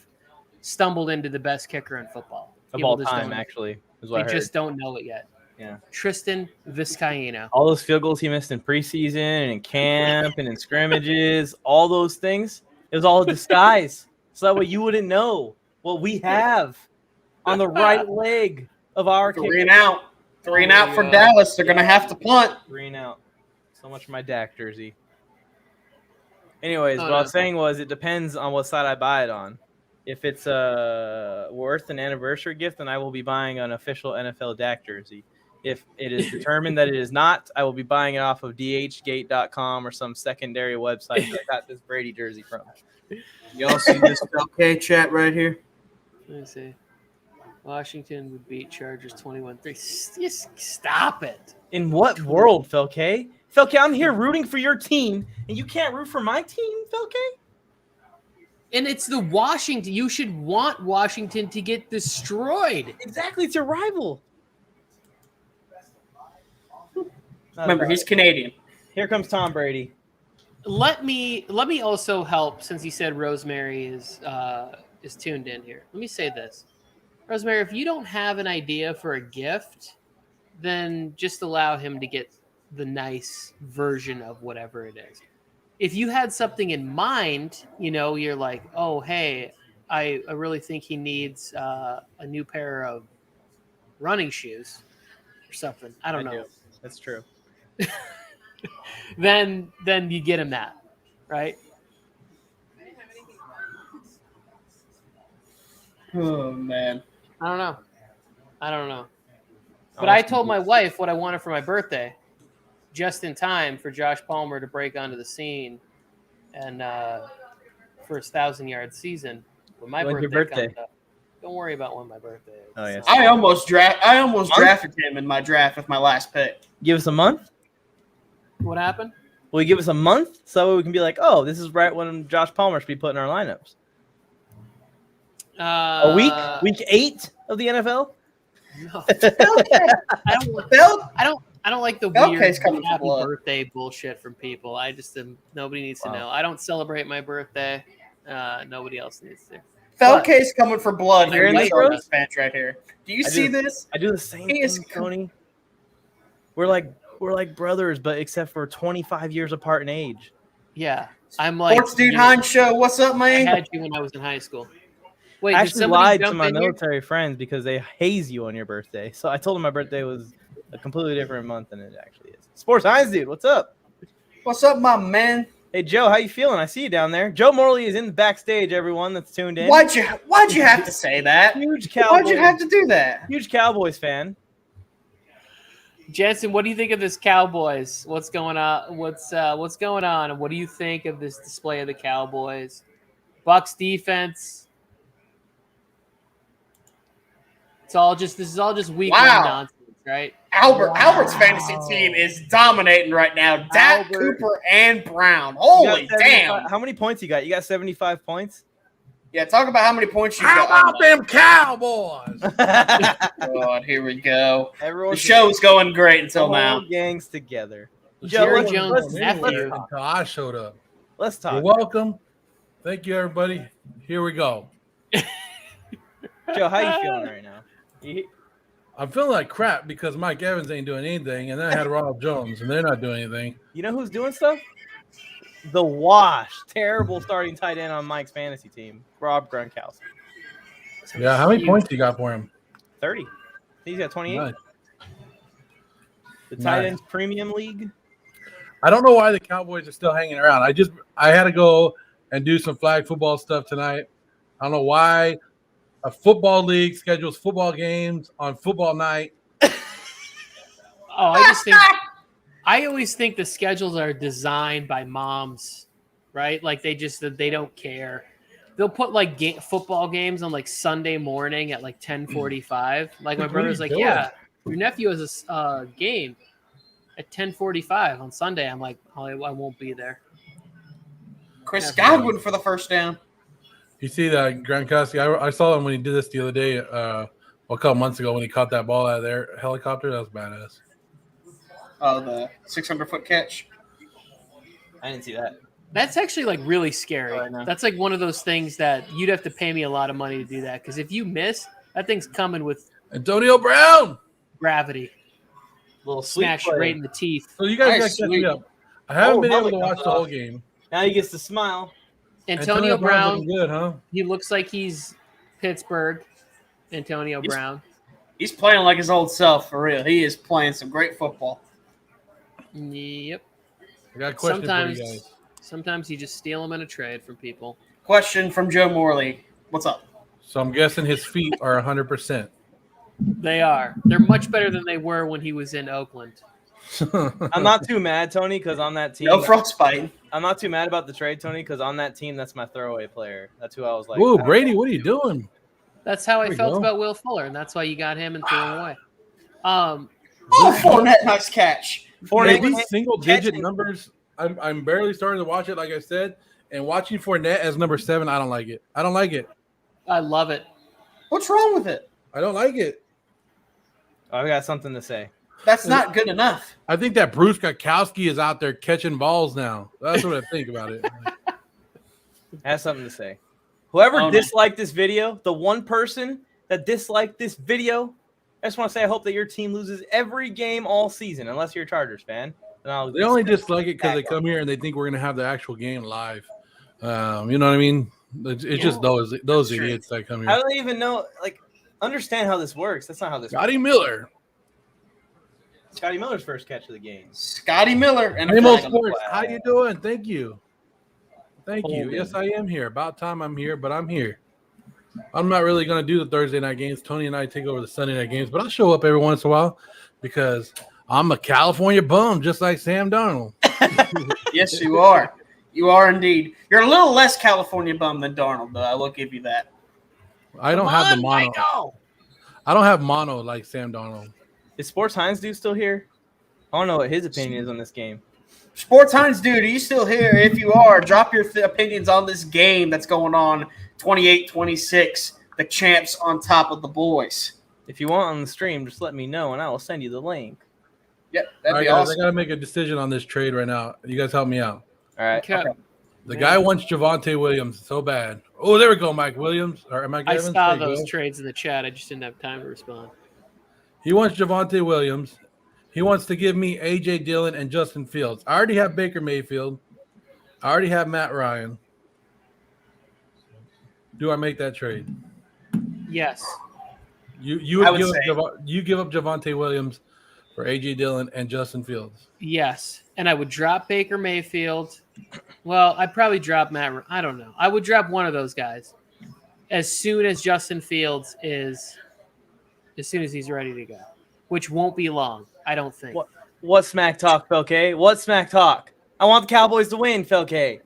stumbled into the best kicker in football. Of all time, actually. They just don't know it yet. Yeah. Tristan Vizcaino. All those field goals he missed in preseason and in camp and in scrimmages, all those things, it was all a disguise. So that way you wouldn't know what we have on the right leg of our kicker. 3 and out. 3 and out for Dallas. They're going to have to punt. 3 and out. So much for my Dak jersey. Anyways, what I was saying was it depends on what side I buy it on. If it's worth an anniversary gift, then I will be buying an official NFL Dak jersey. If it is determined that it is not, I will be buying it off of dhgate.com or some secondary website that I got this Brady jersey from. Y'all see this okay chat right here? Let me see. Washington would beat Chargers 21-3. Just stop it. In what world, Felke? Felke, I'm here rooting for your team, and you can't root for my team, Felke? And it's the Washington. You should want Washington to get destroyed. Exactly. It's your rival. Remember, he's Canadian. Here comes Tom Brady. Let me also help since you said Rosemary is tuned in here. Let me say this. Rosemary, if you don't have an idea for a gift, then just allow him to get the nice version of whatever it is. If you had something in mind, you're like, oh, hey, I really think he needs a new pair of running shoes or something. I don't know. That's true. Then you get him that, right? Oh man. I don't know. But I told my wife what I wanted for my birthday, just in time for Josh Palmer to break onto the scene and for his 1,000-yard season. When my When's your birthday birthday? comes up, don't worry about when my birthday is. Oh, yes. I almost drafted him in my draft with my last pick. Give us a month. What happened? Will you give us a month so we can be like, oh, this is right when Josh Palmer should be put in our lineups? A week? Week 8 of the NFL? No. I don't like the Belkay's weird coming for happy blood. birthday bullshit from people. I just nobody needs to know. I don't celebrate my birthday. Nobody else needs to. Felke's coming for blood My here in wife this does. bench right here. Do you see this? I do the same He thing, is Tony. We're like brothers, but except for 25 years apart in age. Yeah, I'm like Sports Dude Hines Show. What's up, I man? had you when I was in high school. Wait, I did actually somebody lied to jump my in here? military friends because they haze you on your birthday. So I told them my birthday was a completely different month than it actually is. Sports Hines, dude, what's up? What's up, my man? Hey, Joe, how you feeling? I see you down there. Joe Morley is in the backstage, everyone that's tuned in. Why'd you have to say that? Huge Cowboys. Why'd you have to do that? Huge Cowboys fan. Jensen, what do you think of this Cowboys? What's going on? What's going on? And what do you think of this display of the Cowboys? Bucs defense. This is all just week one nonsense, right? Albert's fantasy team is dominating right now. Dak, Albert. Cooper, and Brown. You Holy got 75 damn! How many points you got? You got 75 points? Yeah, talk about how many points you How got. about them Cowboys? God, here we go. The Everyone's show's going great until the whole now. gang's together. Jerry Joe, Jones' let's nephew. talk. Until I showed up. Let's talk. You're welcome. Thank you, everybody. Here we go. Joe, how you feeling right now? I'm feeling like crap because Mike Evans ain't doing anything, and then I had Ronald Jones, and they're not doing anything. You know who's doing stuff? The wash. Terrible starting tight end on Mike's fantasy team, Rob Gronkowski. Yeah, how many points you got for him? 30. He's got 28. Nice. The tight Nice. ends premium league. I don't know why the Cowboys are still hanging around. I had to go and do some flag football stuff tonight. I don't know why a football league schedules football games on football night. I always think the schedules are designed by moms, right? Like they don't care. They'll put like football games on like Sunday morning at like 10:45. Like my What are brother's you like, doing? yeah, your nephew has a game at 10:45 on Sunday. I'm like, oh, I won't be there. Chris Godwin for the first down. You see that Gronkowski? I saw him when he did this the other day, a couple months ago when he caught that ball out of their helicopter. That was badass. Oh, the 600-foot catch. I didn't see that. That's actually like really scary. Oh, I know. That's like one of those things that you'd have to pay me a lot of money to do that. Because if you miss, that thing's coming with Antonio Brown. gravity. Little sweet Smash play. right in the teeth. So you guys Nice, got to catch me sweet. up. I haven't been able to Mullet watch comes the whole off. game. Now he gets to smile. Antonio Brown's Brown, looking good, huh? he looks like he's Pittsburgh. Antonio Brown. He's playing like his old self, for real. He is playing some great football. Yep. I got a question for you guys. Sometimes you just steal them in a trade from people. Question from Joe Morley. What's up? So I'm guessing his feet are 100%. They are. They're much better than they were when he was in Oakland. I'm not too mad, Tony, because on that team, No frostbite. I'm not too mad about the trade, Tony, because on that team, that's my throwaway player. That's who I was like. Whoa, I don't Brady, know. what are you doing? That's how There I we felt go. about Will Fuller, and that's why you got him and threw him away. Oh, Fournette, nice catch. Fournette Maybe was single-digit catching. numbers. I'm barely starting to watch it, like I said. And watching Fournette as number 7, I don't like it. I don't like it. I love it. What's wrong with it? I don't like it. I got something to say. That's not good enough. I think that Bruce Gakowski is out there catching balls now. That's what I think about it. I have something to say. Whoever Oh, no. disliked this video, the one person that disliked this video, I just want to say I hope that your team loses every game all season, unless you're a Chargers fan. Then I'll They only dislike it because they come here and they think we're going to have the actual game live. You know what I mean? It's just those true. idiots that come I here. don't even know, understand how this works. That's not how this works. Scotty Miller. Scotty Miller's first catch of the game. Scotty Miller and a Amo flag on the Sports, how you doing? Thank you. Thank you. Holding. Yes, I am here. About time I'm here, but I'm here. I'm not really going to do the Thursday night games. Tony and I take over the Sunday night games, but I'll show up every once in a while because I'm a California bum, just like Sam Darnold. Yes, you are. You are indeed. You're a little less California bum than Darnold, though. I will give you that. I don't have the mono. Michael! I don't have mono like Sam Darnold. Is Sports Hines dude still here? I don't know what his opinion is on this game. Sports Hines, dude, are you still here? If you are, drop your opinions on this game that's going on 28-26. The champs on top of the boys. If you want on the stream, just let me know, and I will send you the link. Yep, All that'd right, be guys, awesome. I got to make a decision on this trade right now. You guys help me out. All right. Okay. The guy wants Javonte Williams so bad. Oh, there we go, Mike Williams. Or Mike I Evans. saw There you those go. trades in the chat. I just didn't have time to respond. He wants Javonte Williams. He wants to give me A.J. Dillon and Justin Fields. I already have Baker Mayfield. I already have Matt Ryan. Do I make that trade? Yes. You I would would give up Javonte Williams for A.J. Dillon and Justin Fields. Yes. And I would drop Baker Mayfield. Well, I'd probably drop Matt. I don't know. I would drop one of those guys as soon as Justin Fields is, as soon as he's ready to go, which won't be long, I don't think. What smack talk, Phil K? What smack talk? I want the Cowboys to win, Phil K.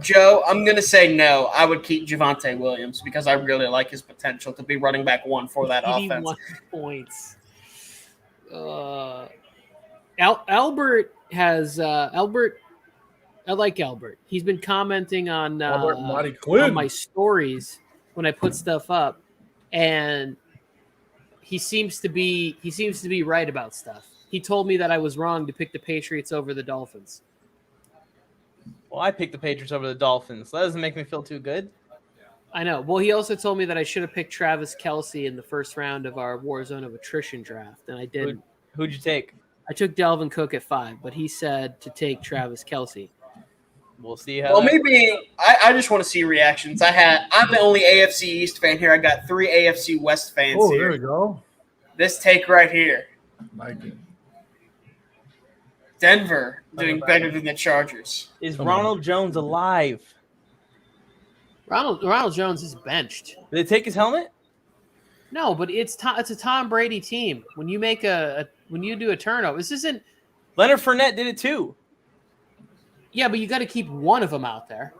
Joe, I'm going to say no. I would keep Javonte Williams because I really like his potential to be running back one for that 81 offense. points. Albert has Albert. I like Albert. He's been commenting on Albert Marty Quinn. on my stories when I put stuff up, and he seems to be right about stuff. He told me that I was wrong to pick the Patriots over the Dolphins. Well, I picked the Patriots over the Dolphins. That doesn't make me feel too good. I know. Well, he also told me that I should have picked Travis Kelce in the first round of our Warzone of Attrition draft, and I didn't. Who'd you take? I took Dalvin Cook at 5, but he said to take Travis Kelce. We'll see how. Well, I just want to see reactions. I'm the only AFC East fan here. I got 3 AFC West fans Oh, here. there we go. This take right here. Like it. Denver doing better than the Chargers. Is Come on. Ronald Jones alive? Ronald Jones is benched. Did they take his helmet? No, but it's a Tom Brady team. When you make when you do a turnover, this isn't. Leonard Fournette did it too. Yeah, but you got to keep one of them out there.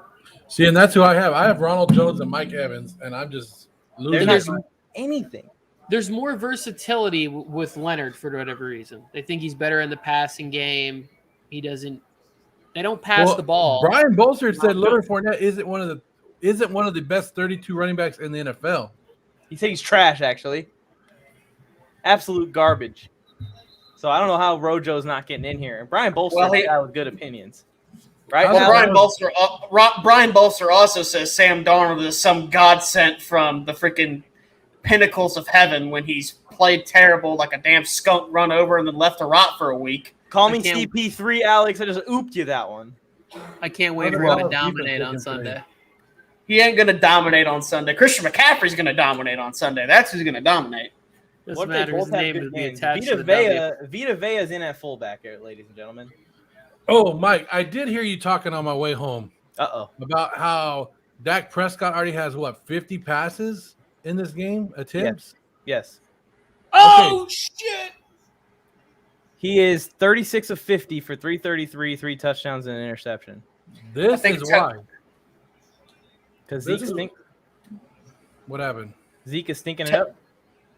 See, and that's who I have. I have Ronald Jones and Mike Evans, and I'm just They're losing. not There's- doing anything. There's more versatility with Leonard for whatever reason. They think he's better in the passing game. He doesn't. They don't pass the ball. Brian Bolstered said Leonard Fournette isn't one of the best 32 running backs in the NFL. He said he's trash, actually. Absolute garbage. So I don't know how Rojo's not getting in here. And Brian Bolster Well, is a guy with good opinions. Right? Well, Alex? Brian Bolster also says Sam Darnold is some god sent from the freaking pinnacles of heaven when he's played terrible like a damn skunk run over and then left to rot for a week. Call me I can't- CP3, Alex. I just ooped you that one. I can't wait Wonder for him how to deep dominate it's on looking Sunday. He ain't going to dominate on Sunday. Christian McCaffrey's going to dominate on Sunday. That's who's going to dominate. Doesn't What if they matter. His both have name good to be names? attached to the W. Vita Vea's in at fullback here, ladies and gentlemen. Oh, Mike, I did hear you talking on my way home Uh-oh. about how Dak Prescott already has, 50 passes in this game, attempts? Yes. Oh shit! He is 36 of 50 for 333, 3 touchdowns and an interception. This think is Ted- why. Because This Zeke, is- What happened? Zeke is stinking it up.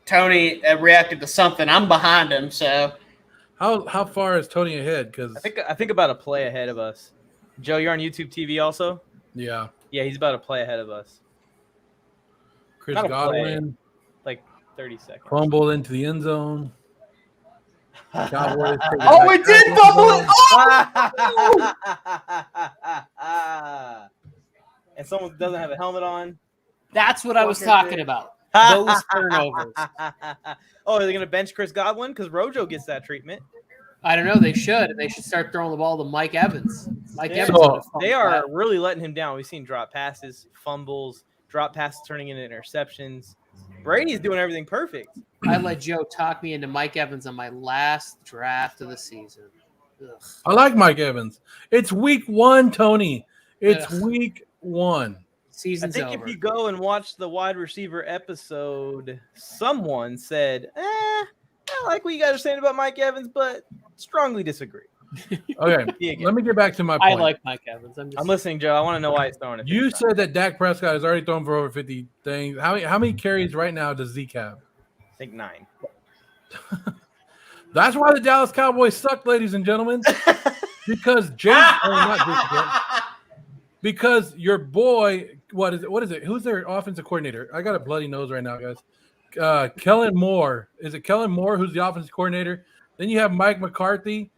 Tony reacted to something. I'm behind him, so How far is Tony ahead? Because I think about a play ahead of us. Joe, you're on YouTube TV also? yeah, Yeah, he's about a play ahead of us. Chris Not a play. Godwin Like 30 seconds. fumbled into the end zone. Cowboys. Oh, we did fumble it. And someone doesn't have a helmet on. That's what I was talking about. Those turnovers. Oh, are they going to bench Chris Godwin? Because Rojo gets that treatment. I don't know. They should. They should start throwing the ball to Mike Evans. Mike Yeah. Evans. So, would've fumbled They are that. really letting him down. We've seen drop passes, fumbles, drop passes turning into interceptions. Brady's doing everything perfect. I let Joe talk me into Mike Evans on my last draft of the season. Ugh. I like Mike Evans. It's week 1, Tony. It's Ugh. week 1. Season's I think over. if you go and watch the wide receiver episode, someone said, I like what you guys are saying about Mike Evans, but strongly disagree. Okay, let me get back to my point. I like Mike Evans. I'm listening, Joe. I want to know why he's throwing it. You said that Dak Prescott has already thrown for over 50 things. How many carries right now does Zeke have? I think 9. That's why the Dallas Cowboys suck, ladies and gentlemen. Because because your boy, what is it? Who's their offensive coordinator? I got a bloody nose right now, guys. Kellen Moore. Is it Kellen Moore who's the offensive coordinator? Then you have Mike McCarthy.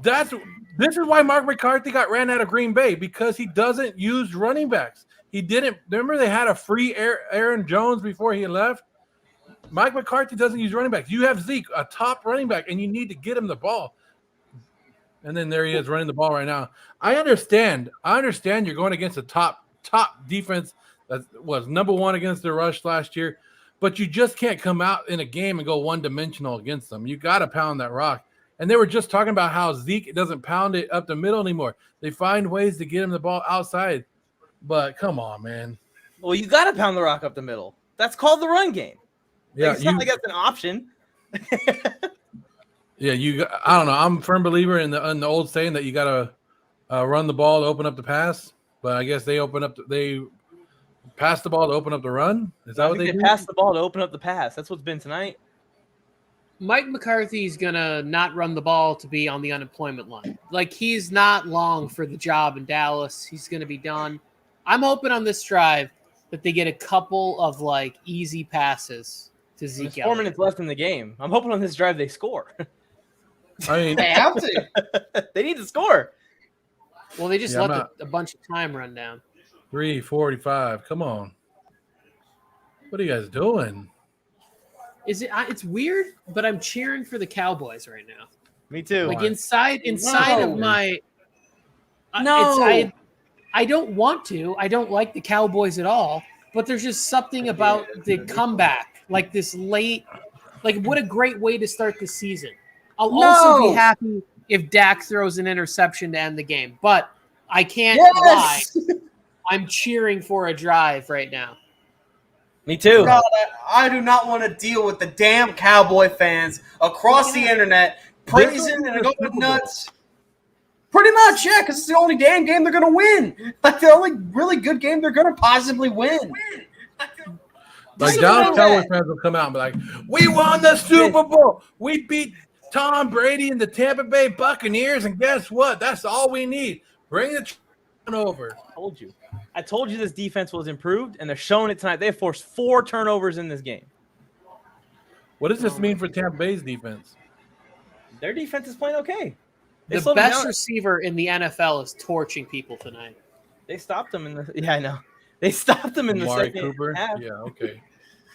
This is why Mark McCarthy got ran out of Green Bay, because he doesn't use running backs. He didn't. Remember they had a free Aaron Jones before he left? Mike McCarthy doesn't use running backs. You have Zeke, a top running back, and you need to get him the ball. And then there he is running the ball right now. I understand you're going against a top defense that was number 1 against the rush last year, but you just can't come out in a game and go one-dimensional against them. You got to pound that rock. And they were just talking about how Zeke doesn't pound it up the middle anymore. They find ways to get him the ball outside. But come on, man. Well, you got to pound the rock up the middle. That's called the run game. Yeah, it's not like that's an option. Yeah, I don't know. I'm a firm believer in the old saying that you got to run the ball to open up the pass. But I guess they pass the ball to open up the run. Is that what they do? Pass the ball to open up the pass. That's what's been tonight. Mike McCarthy's going to not run the ball to be on the unemployment line. Like, he's not long for the job in Dallas. He's going to be done. I'm hoping on this drive that they get a couple of, like, easy passes to Zeke. There's 4 minutes left in the game. I'm hoping on this drive they score. I mean, They have to. They need to score. Well, they just let a bunch of time run down. 3:45. Come on. What are you guys doing? It's weird, but I'm cheering for the Cowboys right now. Me too. Like inside of my No. I don't want to. I don't like the Cowboys at all, but there's just something about the comeback. Like this late, like what a great way to start the season. I'll also be happy if Dak throws an interception to end the game, but I can't lie. I'm cheering for a drive right now. Me too. God, I do not want to deal with the damn Cowboy fans across the internet praising and going nuts. Pretty much, yeah, because it's the only damn game they're going to win. Like the only really good game they're going to possibly win. Like Dallas Cowboys fans will come out and be like, "We won the Super Bowl. We beat Tom Brady and the Tampa Bay Buccaneers, and guess what? That's all we need. Bring the over." I told you this defense was improved, and they're showing it tonight. They have forced 4 turnovers in this game. What does this mean for Tampa Bay's defense? Their defense is playing okay. The best receiver in the NFL is torching people tonight. They stopped them in the – yeah, I know. They stopped them in the Amari second Cooper? half. Yeah, okay.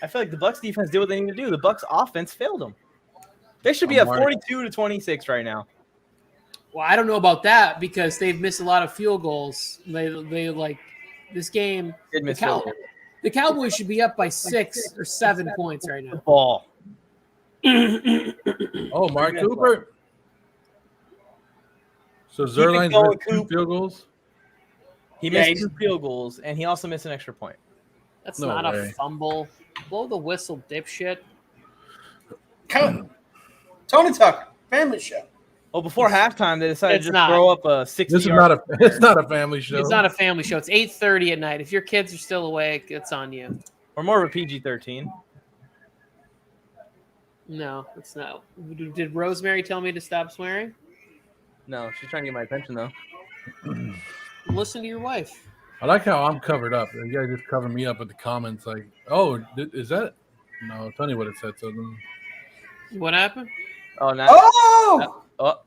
I feel like the Bucs defense did what they need to do. The Bucs offense failed them. They should be at 42-26 right now. Well, I don't know about that because they've missed a lot of field goals. They like this game. The Cowboys should be up by 6 or 7 points right now. Ball. Oh, Mark Cooper. So Zerline's missed 2 field goals? He missed 2 field goals, and he also missed an extra point. That's not a fumble. Blow the whistle, dipshit. Tony Tucker, family show. Well, before halftime, they decided to just throw up a 60-yard. This is not a. It's not a family show. It's not a family show. It's 8:30 at night. If your kids are still awake, it's on you. Or more of a PG-13. No, it's not. Did Rosemary tell me to stop swearing? No, she's trying to get my attention though. Listen to your wife. I like how I'm covered up. You guys just cover me up with the comments. Like, oh, is that? No, tell me what it said. So then. What happened? Oh, no. Oh!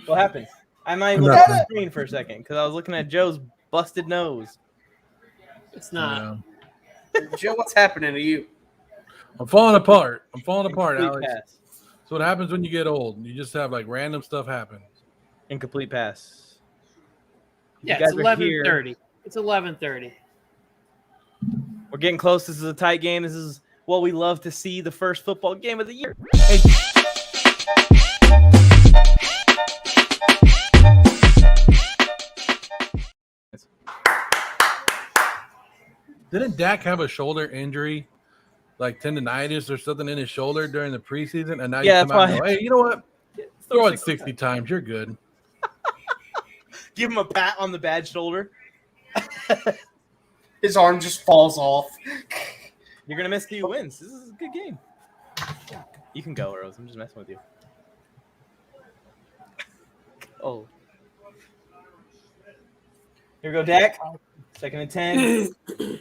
What happened? I might look at the screen for a second because I was looking at Joe's busted nose. It's not. Joe, what's happening to you? I'm falling apart. Alex. Pass. So what happens when you get old? You just have like random stuff happen. Incomplete pass. Yeah, it's 11:30. It's 11:30. We're getting close. This is a tight game. This is what we love to see, the first football game of the year. Hey. Didn't Dak have a shoulder injury, like tendonitis or something in his shoulder during the preseason? And now you come out and go, hey, you know what? Throw it 60 times. You're good. Give him a pat on the bad shoulder. His arm just falls off. You're going to miss 2 wins. This is a good game. You can go, Rose. I'm just messing with you. Oh. Here we go, Dak. 2nd and 10.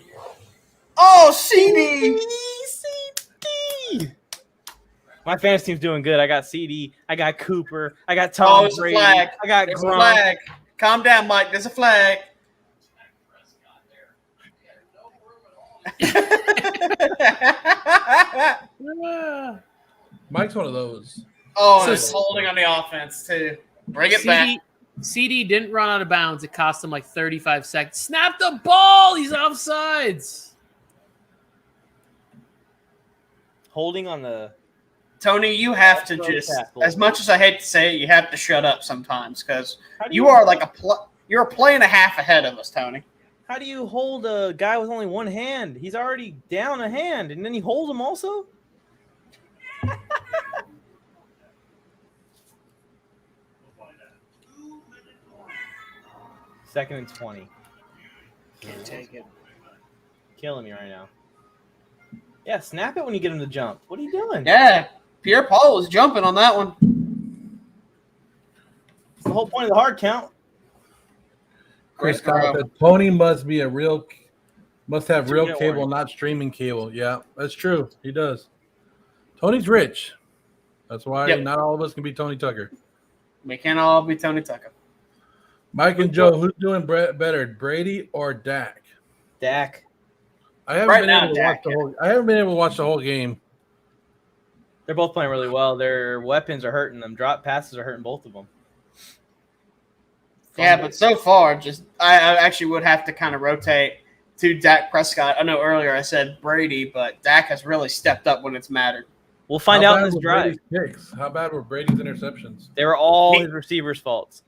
Oh, CD! CD. My fantasy team's doing good. I got CD. I got Cooper. I got Tom there's Brady. a flag. I got There's a Gronk. flag. Calm down, Mike. There's a flag. Mike's one of those. Oh, So- and it's holding on the offense, too. Bring it back. CD didn't run out of bounds. It cost him like 35 seconds. Snap the ball. He's offsides. Holding on the Tony, you have to Throw just, tackle. as much as I hate to say it, you have to shut up sometimes because How do you are like you're a play and a half ahead of us, Tony. How do you hold a guy with only one hand? He's already down a hand, and then he holds him also? Second and 20. Can't take it. Killing me right now. Yeah, snap it when you get him to jump. What are you doing? Yeah, Pierre Paul was jumping on that one. It's the whole point of the hard count. Chris Great throw. Scott said Tony must have real Internet cable, warning. not streaming cable. Yeah, that's true. He does. Tony's rich. That's why Yep. not all of us can be Tony Tucker. We can't all be Tony Tucker. Mike and Joe, who's doing better, Brady or Dak? Dak. I haven't Right been now, able to Dak, watch the whole. I haven't been able to watch the whole game. They're both playing really well. Their weapons are hurting them. Drop passes are hurting both of them. Yeah, but so far, just I actually would have to kind of rotate to Dak Prescott. I know earlier I said Brady, but Dak has really stepped up when it's mattered. We'll find How out in bad this were drive. Brady's picks? How bad were Brady's interceptions? They were all his receivers' faults.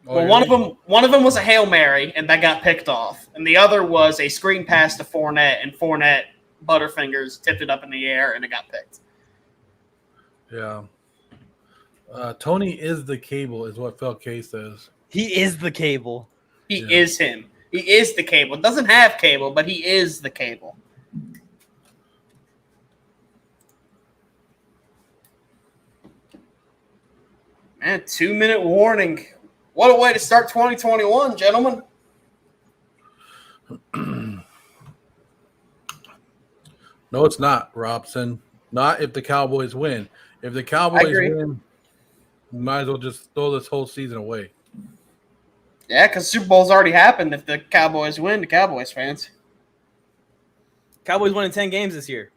Oh, Well, one of them was a Hail Mary, and that got picked off. And the other was a screen pass to Fournette, and Fournette, Butterfingers, tipped it up in the air, and it got picked. Yeah. Tony is the cable, is what Phil K says. He is the cable. He Yeah. is him. He is the cable. Doesn't have cable, but he is the cable. Man, 2-minute warning. What a way to start 2021, gentlemen. No, it's not, Robson. Not if the Cowboys win. If the Cowboys agree. win, you might as well just throw this whole season away. Yeah, because Super Bowl's already happened if the Cowboys win, the Cowboys fans. Cowboys won in 10 games this year.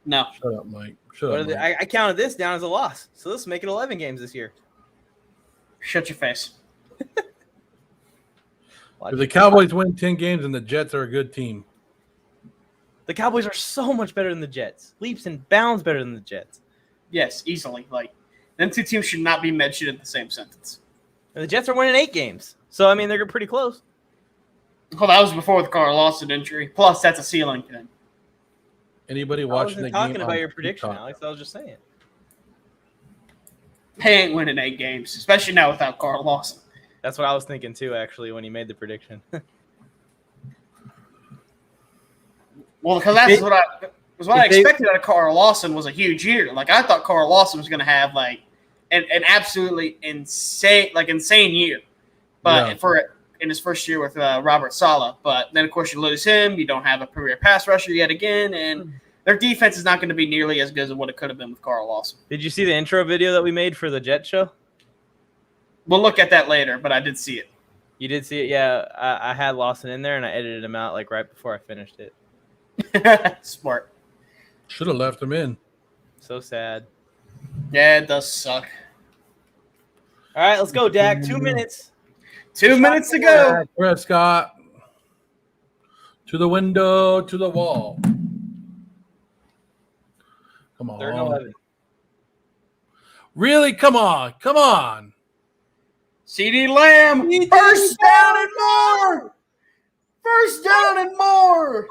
No. Shut up, Mike. Shut What are up, they, Mike. I counted this down as a loss. So let's make it 11 games this year. Shut your face. If the Cowboys win 10 games and the Jets are a good team. The Cowboys are so much better than the Jets. Leaps and bounds better than the Jets. Yes, easily. Like, them two teams should not be mentioned in the same sentence. And the Jets are winning 8 games. So, I mean, they're pretty close. Well, that was before the Carl Lawson injury. Plus, that's a ceiling thing. Anybody I watching the wasn't game? talking about on your prediction, TikTok? Alex. I was just saying. They ain't winning 8 games, especially now without Carl Lawson. That's what I was thinking, too, actually, when he made the prediction. Well, because that's what I if they- expected out of Carl Lawson was a huge year. Like, I thought Carl Lawson was going to have, like, an absolutely insane year. But Yeah. in his first year with Robert Saleh. But then, of course, you lose him. You don't have a career pass rusher yet again. And their defense is not going to be nearly as good as what it could have been with Carl Lawson. Did you see the intro video that we made for the Jet show? We'll look at that later, but I did see it. You did see it? Yeah, I had Lawson in there, and I edited him out like right before I finished it. Smart. Should have left him in. So sad. Yeah, it does suck. All right, let's go, Dak. 2 minutes. 2 minutes to go. Dak Prescott. To the window, to the wall. Come on. 3rd and 11. Really? Come on. Come on. CD Lamb, first down and more. First down and more.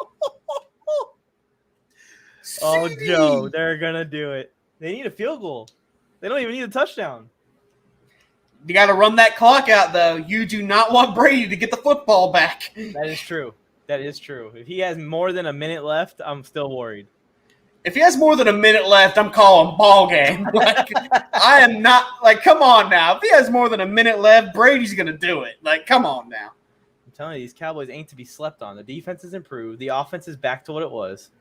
Oh, CD. Joe, they're going to do it. They need a field goal. They don't even need a touchdown. You got to run that clock out, though. You do not want Brady to get the football back. That is true. That is true. If he has more than a minute left, I'm still worried. If he has more than a minute left, I'm calling ball game. Like, I am not, like, come on now. If he has more than a minute left, Brady's going to do it. Like, come on now. I'm telling you, these Cowboys ain't to be slept on. The defense has improved. The offense is back to what it was.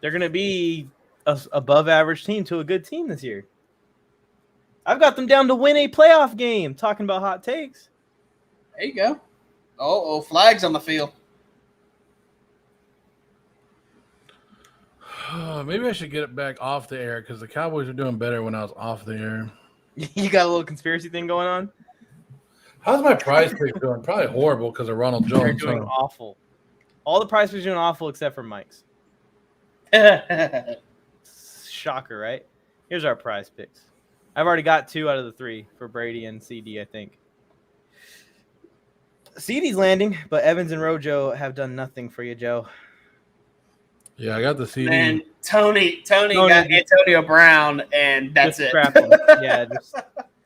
They're going to be a above average team to a good team this year. I've got them down to win a playoff game. Talking about hot takes. There you go. Oh, flags on the field. Maybe I should get it back off the air because the Cowboys are doing better when I was off the air. You got a little conspiracy thing going on? How's my prize pick doing? Probably horrible because of Ronald They're Jones. doing awful. All the prize picks are doing awful except for Mike's. Shocker, right? Here's our prize picks. I've already got 2 out of the 3 for Brady and CD, I think. CD's landing, but Evans and Rojo have done nothing for you, Joe. Yeah, I got the CD. Man, Tony got Antonio Brown, and that's just it. Scrap him. Yeah,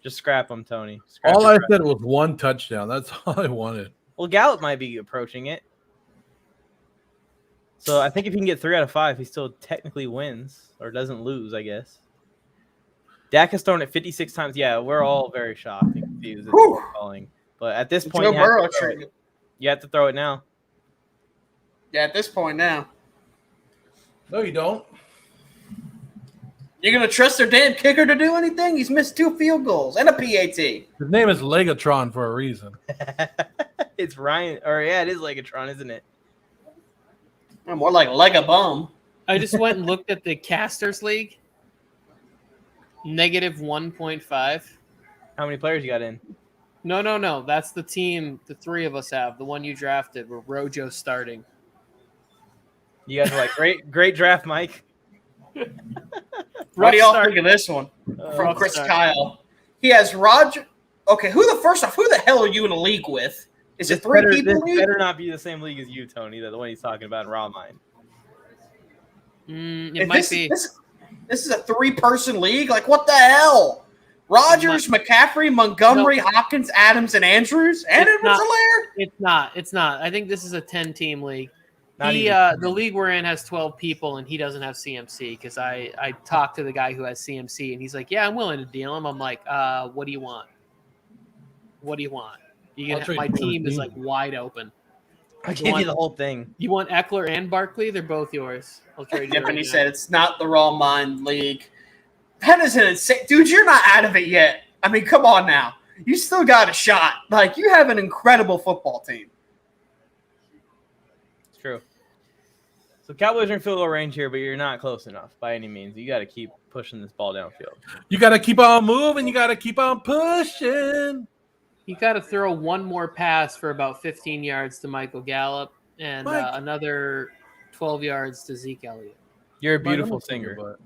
just scrap him, Tony. Scrap All your I prize. said was 1 touchdown. That's all I wanted. Well, Gallup might be approaching it. So I think if he can get 3 out of 5, he still technically wins or doesn't lose, I guess. Dak has thrown it 56 times. Yeah, we're all very shocked and confused at the calling. But at this point, Joe Burrow treatment. you have to throw it now. Yeah, at this point now. No, you don't. You're going to trust their damn kicker to do anything? He's missed 2 field goals and a PAT. His name is Legatron for a reason. It's Ryan. Or, yeah, it is Legatron, isn't it? More like leg a bum. I just went and looked at the Casters League. -1.5. How many players you got in? No. That's the team the 3 of us have. The one you drafted where Rojo's starting. You guys are like, great draft, Mike. What do y'all start. think of this one from Rough Chris start. Kyle? He has Roger. Okay, who the hell are you in a league with? Is it 3 people This league? better not be the same league as you, Tony, the one he's talking about in Raw Mind. It If might this, be. This is a 3-person league? Like, what the hell? Rogers, McCaffrey, Montgomery, Hopkins, Adams, and Andrews? And It's Edwards-Helaire? It's not. I think this is a 10-team league. Not The league we're in has 12 people, and he doesn't have CMC because I talked to the guy who has CMC, and he's like, yeah, I'm willing to deal him. I'm like, what do you want? What do you want? I'll trade My you for the team is team. like wide open. I gave you the whole thing. You want Eckler and Barkley? They're both yours. I'll trade you. Yep, right and he now. said it's not the Raw Mind League. That is an insane... Dude, you're not out of it yet. I mean, come on now. You still got a shot. Like, you have an incredible football team. It's true. So Cowboys are in field goal range here, but you're not close enough by any means. You got to keep pushing this ball downfield. You got to keep on moving. You got to keep on pushing. You got to throw one more pass for about 15 yards to Michael Gallup and Mike. Another 12 yards to Zeke Elliott. You're a Mike, beautiful I'm singer. but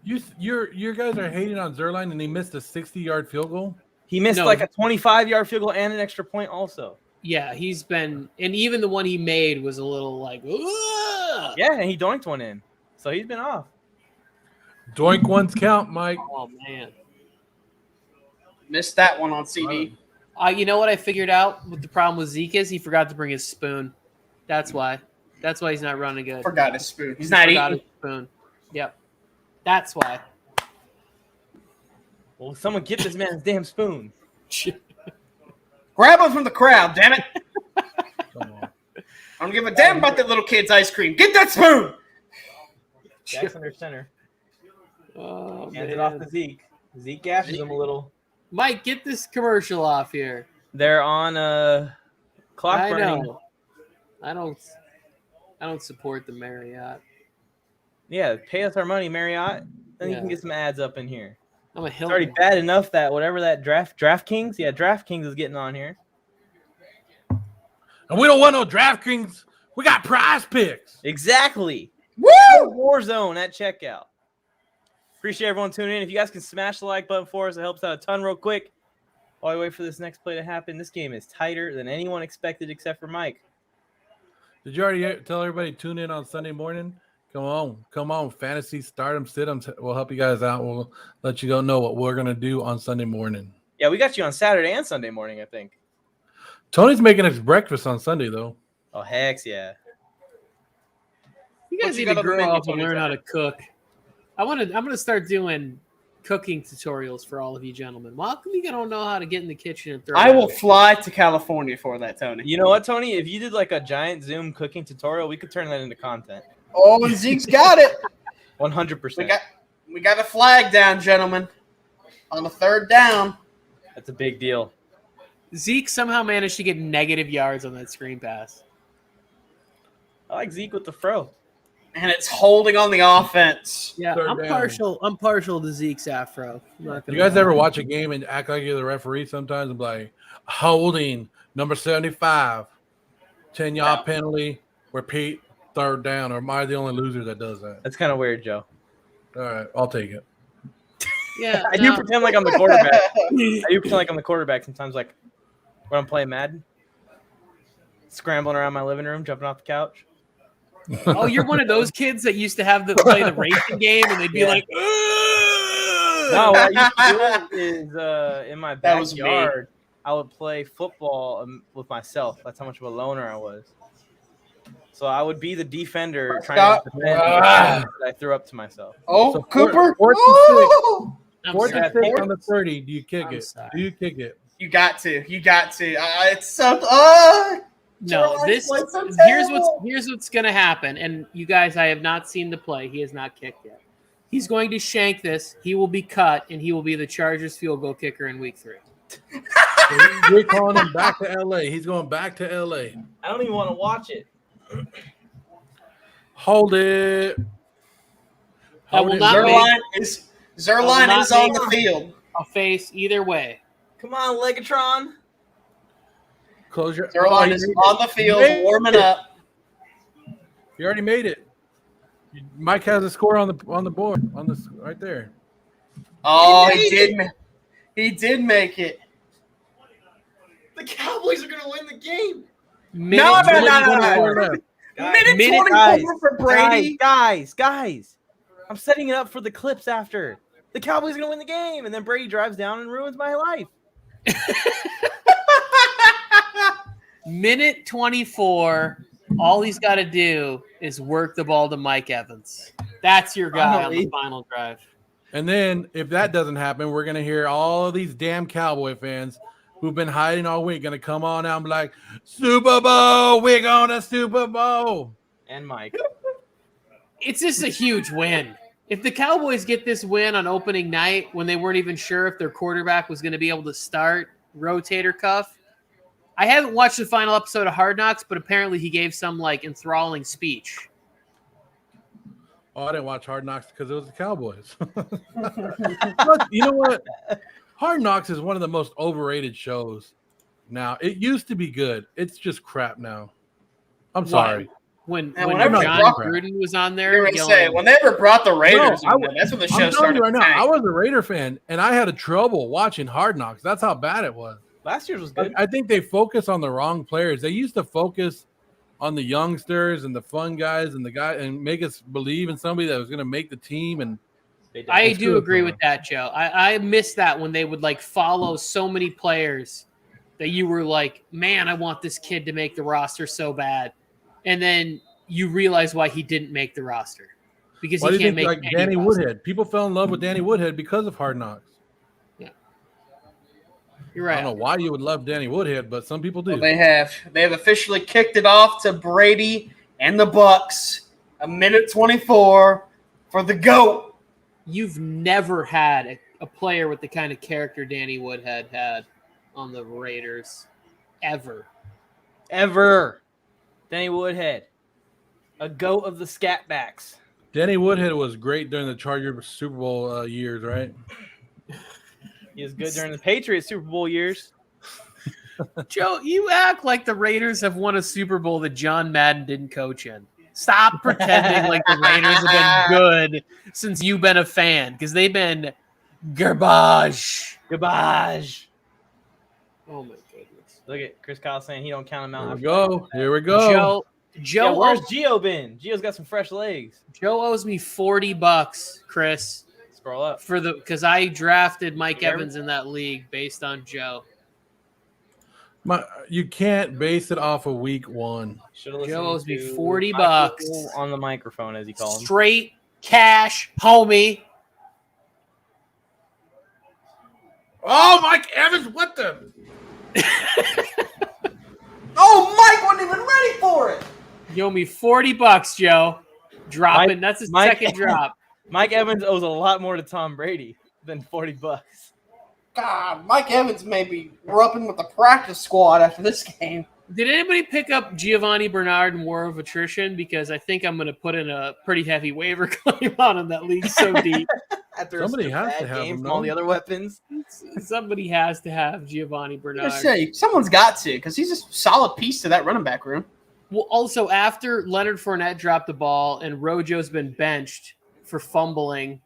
you guys are hating on Zerline, and he missed a 60-yard field goal. He missed No. like a 25-yard field goal and an extra point also. Yeah, he's been – and even the one he made was a little like, ugh! Yeah, and he doinked one in. So he's been off. Doink ones count, Mike. Oh, man. Missed that one on CD. You know what I figured out? What the problem with Zeke is? He forgot to bring his spoon. That's why. That's why he's not running good. Forgot his spoon. He's He not forgot eating. his spoon. Yep. That's why. Well, someone get this man his damn spoon. Grab him from the crowd, damn it. Come on. I don't give a damn about that little kid's ice cream. Get that spoon. Jackson under center. Oh, Hands it off man. to Zeke. Zeke gashes him a little. Mike, get this commercial off here. They're on clock I running. know. I don't support the Marriott. Yeah, pay us our money, Marriott. Then you Yeah. can get some ads up in here. I'm a It's already Hilton. bad enough that whatever that DraftKings, yeah, DraftKings is getting on here. And we don't want no DraftKings. We got prize picks. Exactly. Woo! Warzone at checkout. Appreciate everyone tuning in. If you guys can smash the like button for us, it helps out a ton real quick. while we wait for this next play to happen. This game is tighter than anyone expected except for Mike. Did you already tell everybody to tune in on Sunday morning? Come on. Fantasy, start 'em, sit 'em. We'll help you guys out. We'll let you know what we're going to do on Sunday morning. Yeah, we got you on Saturday and Sunday morning, I think. Tony's making us breakfast on Sunday, though. Oh, heck yeah. You guys What you need to got on the grow menu, up and Tony? learn how to cook. I'm gonna start doing cooking tutorials for all of you gentlemen. Well, how come you don't know how to get in the kitchen and throw? I will fly to California for that, Tony. You know what, Tony? If you did like a giant Zoom cooking tutorial, we could turn that into content. Oh, and Zeke's got it. 100%. We got a flag down, gentlemen. On the third down. That's a big deal. Zeke somehow managed to get negative yards on that screen pass. I like Zeke with the fro. And it's holding on the offense. Yeah, Third I'm down. partial. I'm partial to Zeke's afro. I'm not You gonna guys lie. ever watch a game and act like you're the referee sometimes and be like, holding number 75, 10-yard penalty, repeat, third down, or am I the only loser that does that? That's kind of weird, Joe. All right, I'll take it. Yeah, I do pretend like I'm the quarterback. I do pretend like I'm the quarterback sometimes, like when I'm playing Madden. Scrambling around my living room, jumping off the couch. Oh, you're one of those kids that used to have play the racing game, and they'd be Yeah. like, No, what I used to do is in my That was me. backyard, I would play football with myself. That's how much of a loner I was. So I would be the defender trying to defend Ah. that I threw up to myself. Oh, So Cooper. fourth and Oh! I'm Fourth sorry. and 6 on the 30. Do you kick I'm it? sorry. Do you kick it? You got to. It's so. No, Carolina's played so here's terrible. what's gonna happen. And you guys, I have not seen the play. He has not kicked yet. He's going to shank this. He will be cut, and he will be the Chargers field goal kicker in week 3. We're calling him back to LA. He's going back to LA. I don't even want to watch it. Hold it. I will Hold it. not Zerline is on the field. A face either way. Come on, Legatron. Close your. Zerline you is made on it. the field, You made warming it. up. You already made it. Mike has a score on the board right there. Oh, he did make it. The Cowboys are going to win the game. Minute No. 24. Left. Minute Minute- 24 for Brady. Guys. I'm setting it up for the clips after. The Cowboys are going to win the game. And then Brady drives down and ruins my life. Minute 24. All he's got to do is work the ball to Mike Evans. That's your guy on the final drive. And then if that doesn't happen, we're gonna hear all of these damn Cowboy fans who've been hiding all week gonna come on out and be like, Super Bowl, we're going to Super Bowl. And Mike. It's just a huge win. If the Cowboys get this win on opening night when they weren't even sure if their quarterback was going to be able to start rotator cuff, I haven't watched the final episode of Hard Knocks, but apparently he gave some like enthralling speech. Oh, I didn't watch Hard Knocks because it was the Cowboys. But you know what? Hard Knocks is one of the most overrated shows now. It used to be good. It's just crap now. I'm sorry. When And when whenever John Brock- Gruden was on You're there, going to yelling, say, when they ever brought the Raiders No, in there, that's when the show I'm telling started. you right to now, tank. I was a Raider fan, and I had a trouble watching Hard Knocks. That's how bad it was. Last year's was good. I think they focus on the wrong players. They used to focus on the youngsters and the fun guys and make us believe in somebody that was going to make the team. And They did. I It's do true, agree Connor. with that, Joe. I miss that when they would like follow so many players that you were like, man, I want this kid to make the roster so bad. And then you realize why he didn't make the roster. Because why do he you can't think make like any Danny roster. Woodhead? People fell in love with Danny Woodhead because of Hard Knocks. You're I right. don't know why you would love Danny Woodhead, but some people do. Well, they have officially kicked it off to Brady and the Bucks. A minute 24 for the GOAT. You've never had a player with the kind of character Danny Woodhead had on the Raiders. Ever. Danny Woodhead. A goat of the scatbacks. Danny Woodhead was great during the Chargers Super Bowl years, right? He was good during the Patriots Super Bowl years. Joe, you act like the Raiders have won a Super Bowl that John Madden didn't coach in. Stop pretending like the Raiders have been good since you've been a fan, because they've been garbage. Garbage. Oh my goodness. Look at Chris Kyle saying he don't count him out. Here we go. Joe, where's Gio been? Gio's got some fresh legs. Joe owes me $40, Chris. Scroll up because I drafted Mike Evans in that league based on Joe. You can't base it off of week 1. Joe owes me $40 on the microphone, as he calls him. Straight cash, homie. Oh, Mike Evans, what the? Oh, Mike wasn't even ready for it. You owe me $40, Joe. Dropping. That's his second drop. Mike Evans owes a lot more to Tom Brady than $40. God, Mike Evans may be roughing with the practice squad after this game. Did anybody pick up Giovanni Bernard in War of Attrition? Because I think I'm going to put in a pretty heavy waiver claim on him. That league's so deep. Somebody has to have him. All the other weapons. Somebody has to have Giovanni Bernard. I say someone's got to, because he's a solid piece to that running back room. Well, also after Leonard Fournette dropped the ball and Rojo's been benched for fumbling,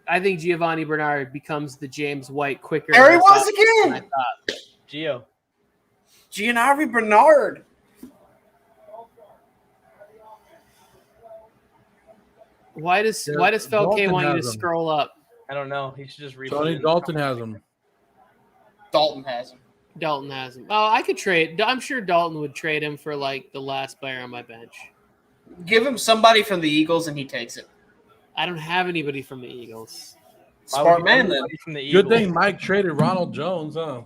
I think Giovanni Bernard becomes the James White quicker. There he was again. Giovanni Bernard. Why does Felke want you to scroll up? I don't know. He should just read. Tony Dalton has him. Dalton has him. Oh, I could trade. I'm sure Dalton would trade him for like the last player on my bench. Give him somebody from the Eagles and he takes it. I don't have anybody from the Eagles. Smart man, then. Good thing Mike traded Ronald Jones, huh?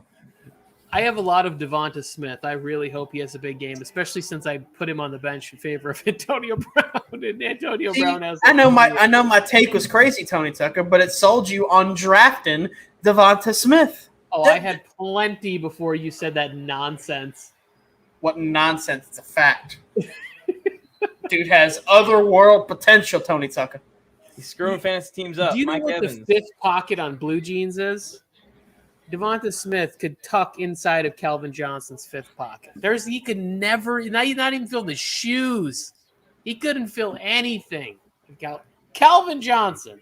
I have a lot of Devonta Smith. I really hope he has a big game, especially since I put him on the bench in favor of Antonio Brown. And Antonio Brown has. I know my take was crazy, Tony Tucker, but it sold you on drafting Devonta Smith. Oh, I had plenty before you said that nonsense. What nonsense? It's a fact. Dude has otherworld potential, Tony Tucker. He's screwing fantasy teams up. Do you know Mike what Evans. the fifth pocket on blue jeans is? Devonta Smith could tuck inside of Calvin Johnson's fifth pocket. He could never, not even fill the shoes. He couldn't fill anything. Calvin Johnson.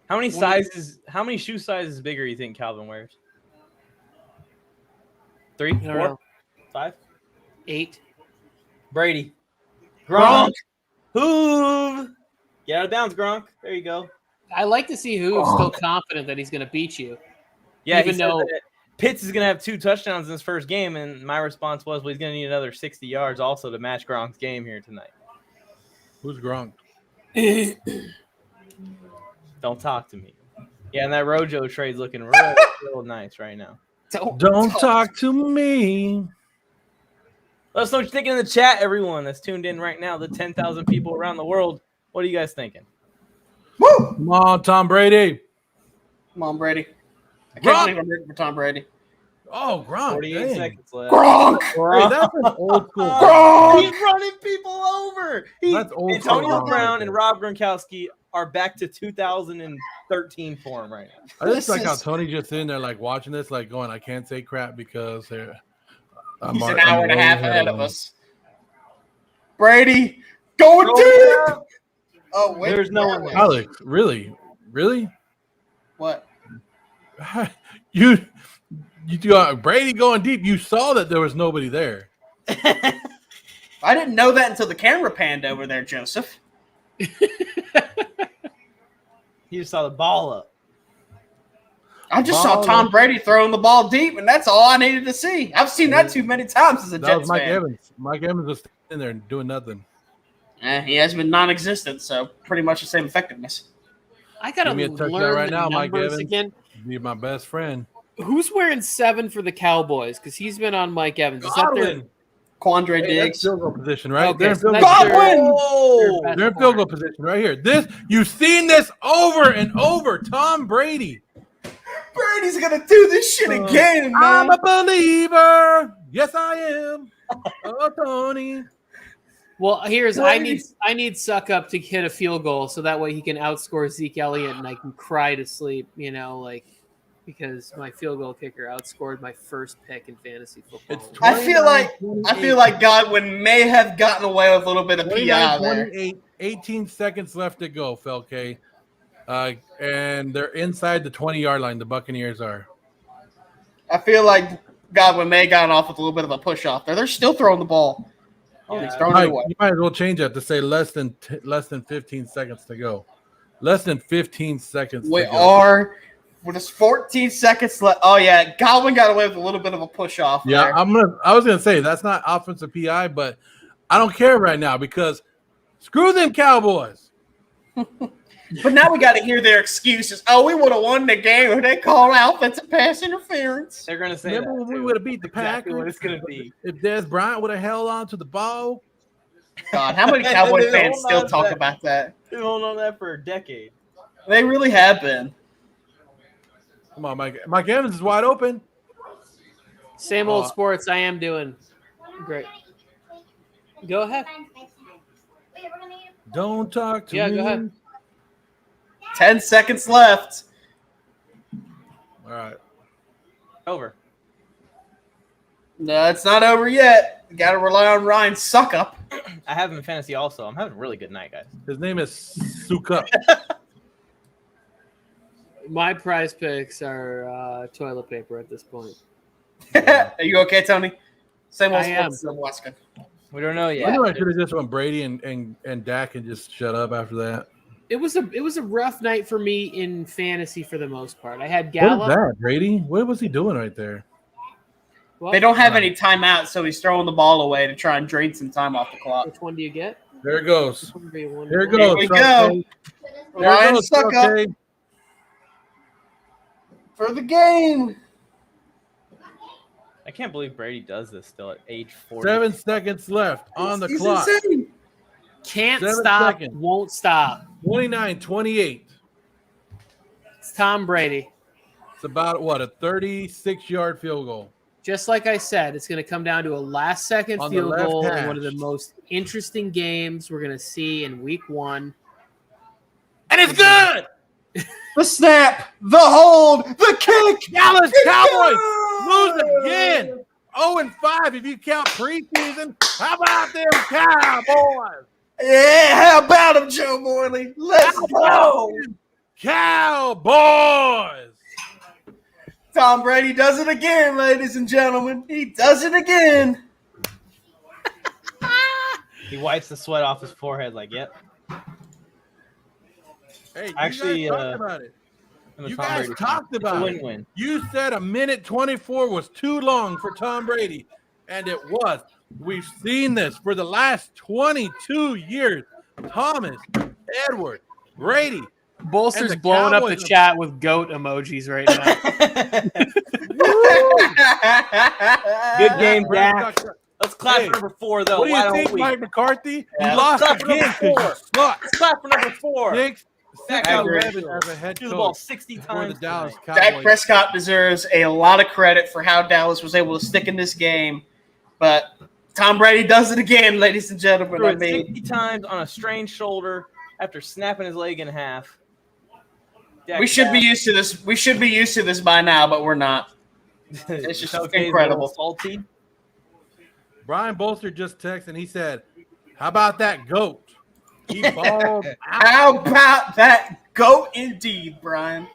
How many shoe sizes bigger do you think Calvin wears? 3, 4, 5, 8. Brady. Gronk. Hoove. Get out of bounds, Gronk. There you go. I like to see who's still confident that he's going to beat you. Yeah, even though Pitts is going to have 2 touchdowns in his first game, and my response was, well, he's going to need another 60 yards also to match Gronk's game here tonight. Who's Gronk? Don't talk to me. Yeah, and that Rojo trade's looking real nice right now. Don't talk to me. Let us know what you're thinking in the chat, everyone that's tuned in right now, the 10,000 people around the world. What are you guys thinking? Woo! Come on, Tom Brady. Come on, Brady. I can't believe I'm rooting for Tom Brady. Oh, Gronk. 48 seconds left. Gronk! Hey, that's an old school. Gronk! He's running people over. That's old Antonio school Brown Gronk. and Rob Gronkowski are back to 2013 form right now. I just like how Tony just sitting there like watching this, like going, I can't say crap because He's an hour and a half ahead of him. us. Brady, going deep! Oh, wait. There's no one there. Alex, really? What? You got Brady going deep. You saw that there was nobody there. I didn't know that until the camera panned over there, Joseph. He just saw the ball up. I just saw Tom Brady throwing the ball deep, and that's all I needed to see. I've seen that too many times as a That Jets was Mike fan. Evans. Mike Evans was sitting there doing nothing. He has been non-existent, so pretty much the same effectiveness. I got to Give me a touchdown learn right the now, Mike numbers Evans. again. Be my best friend. Who's wearing 7 for the Cowboys? Because he's been on Mike Evans. Is that their Godwin. Quandre Hey, that's Diggs. field goal position, right? Okay, They're in so field that's goal. their- Godwin! Oh, their best They're in field corner. goal position right here. You've seen this over and over. Tom Brady. Brady's going to do this shit again, I'm man. a believer. Yes, I am. Oh, Tony. Well, I need Suck Up to hit a field goal so that way he can outscore Zeke Elliott and I can cry to sleep, because my field goal kicker outscored my first pick in fantasy football. It's I feel like Godwin may have gotten away with a little bit of PI there. 28, 18 seconds left to go, Felke. And they're inside the 20-yard line. The Buccaneers are. I feel like Godwin may have gotten off with a little bit of a push off there. They're still throwing the ball. Oh, he's throwing it Mike, away. you might as well change that to say less than 15 seconds to go. Less than 15 seconds We to go. are with just 14 seconds left. Oh yeah, Godwin got away with a little bit of a push off. Yeah, there. I was gonna say that's not offensive PI, but I don't care right now because screw them Cowboys. But now we got to hear their excuses. Oh, we would have won the game if they called offensive pass interference. They're gonna say Remember that, when we too. would have beat the Exactly Packers? what it's gonna be. If Dez Bryant would have held on to the ball. God, how many Cowboy They're fans holding still on to talk that. about that? They've been holding on to that for a decade. They really have been. Come on, Mike. Mike Evans is wide open. Same old sports. I am doing great. Go ahead. Don't talk to me. Yeah, go ahead. 10 seconds left. All right. Over. No, it's not over yet. Got to rely on Ryan Suckup. I have him in fantasy also. I'm having a really good night, guys. His name is Suka. My prize picks are toilet paper at this point. Are you okay, Tony? Same old I am. sports. Nebraska. We don't know I yet. knew I should have just went Brady and Dak and just shut up after that. It was a rough night for me in fantasy for the most part. I had What Gallup. is that, Brady? What was he doing right there? Well, They don't have any timeouts, so he's throwing the ball away to try and drain some time off the clock. Which one do you get? There it goes. This one would be one. Here it Here goes. we Trump go. Day. There Ryan it goes, Trump Suckup Day. for the game. I can't believe Brady does this still at age 40. 7 seconds left on the He's clock. insane. Can't 7 stop, seconds. won't stop. 29-28. It's Tom Brady. It's about, what, a 36-yard field goal. Just like I said, it's going to come down to a last-second On the field left goal in hash. one of the most interesting games we're going to see in Week 1. And it's good! The snap, the hold, the kick. Dallas It's Cowboys good! lose again. 0-5 if you count preseason. How about them Cowboys? Yeah, how about him, Joe Morley? Let's go. Cowboys. Tom Brady does it again, ladies and gentlemen. He does it again. He wipes the sweat off his forehead like, yep. Hey, Actually, you guys talked about it. I'm a You Tom guys Brady talked fan. about It's a it. win-win. You said a minute 24 was too long for Tom Brady, and it was. We've seen this for the last 22 years. Thomas, Edward, Brady. Bolster's And the blowing up the Cowboys- chat with goat emojis right now. Good game, Brady Dak. got- Let's clap Hey, for number 4, though. What do Why you don't think, we? Mike McCarthy? Yeah, You lost let's clap for again number because you suck. Let's clap for number 4. Six Dak out of Prescott 11 as a head threw the ball coach 60 for the times Dallas tonight. Dak Cowboys. Prescott deserves a lot of credit for how Dallas was able to stick in this game. But Tom Brady does it again, ladies and gentlemen. Threw I it mean, 60 times on a strained shoulder after snapping his leg in half. Dak we should be Prescott. used to this. We should be used to this by now, but we're not. It's just Showcase incredible. a little salty. Brian Bolster just texted and he said, "How about that goat? He balled out." How about that? Go indeed, Brian.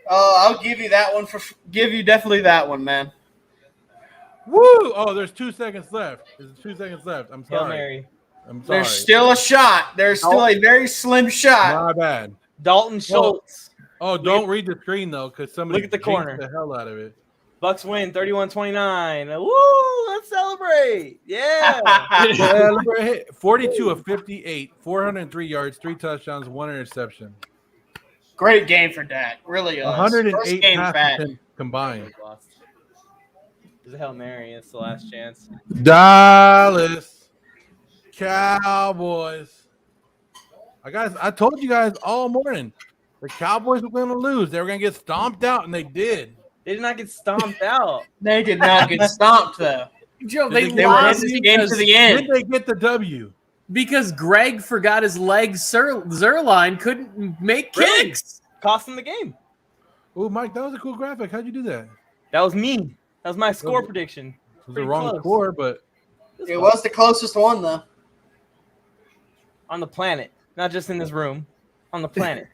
Oh, I'll give you that one give you definitely that one, man. Woo! Oh, there's 2 seconds left. There's 2 seconds left. I'm Hail sorry. Mary. I'm sorry. There's still a shot. There's still a very slim shot. My bad. Dalton Schultz. Oh, don't read the screen though, because somebody Look at the jinxed corner. the hell out of it. Bucks win 31-29. Woo! Let's celebrate. Yeah. Celebrate. 42 of 58, 403 yards, 3 touchdowns, 1 interception. Great game for Dak. Really is. First 108 game pass back. attempts combined. There's a Hail Mary. It's the last chance. Dallas Cowboys. I told you guys all morning the Cowboys were going to lose. They were going to get stomped out, and they did. They did not get stomped out. They did not get stomped, though. Joe, Did they they They were in lost this game to because, the end. Did they get the W? because Greg forgot his leg. Zerline couldn't make Really? kicks. Cost them the game. Oh, Mike, that was a cool graphic. How'd you do that? That was me. That was my score prediction. It was the Pretty wrong close. score, but It was the closest one, though. On the planet. Not just in this room. On the planet.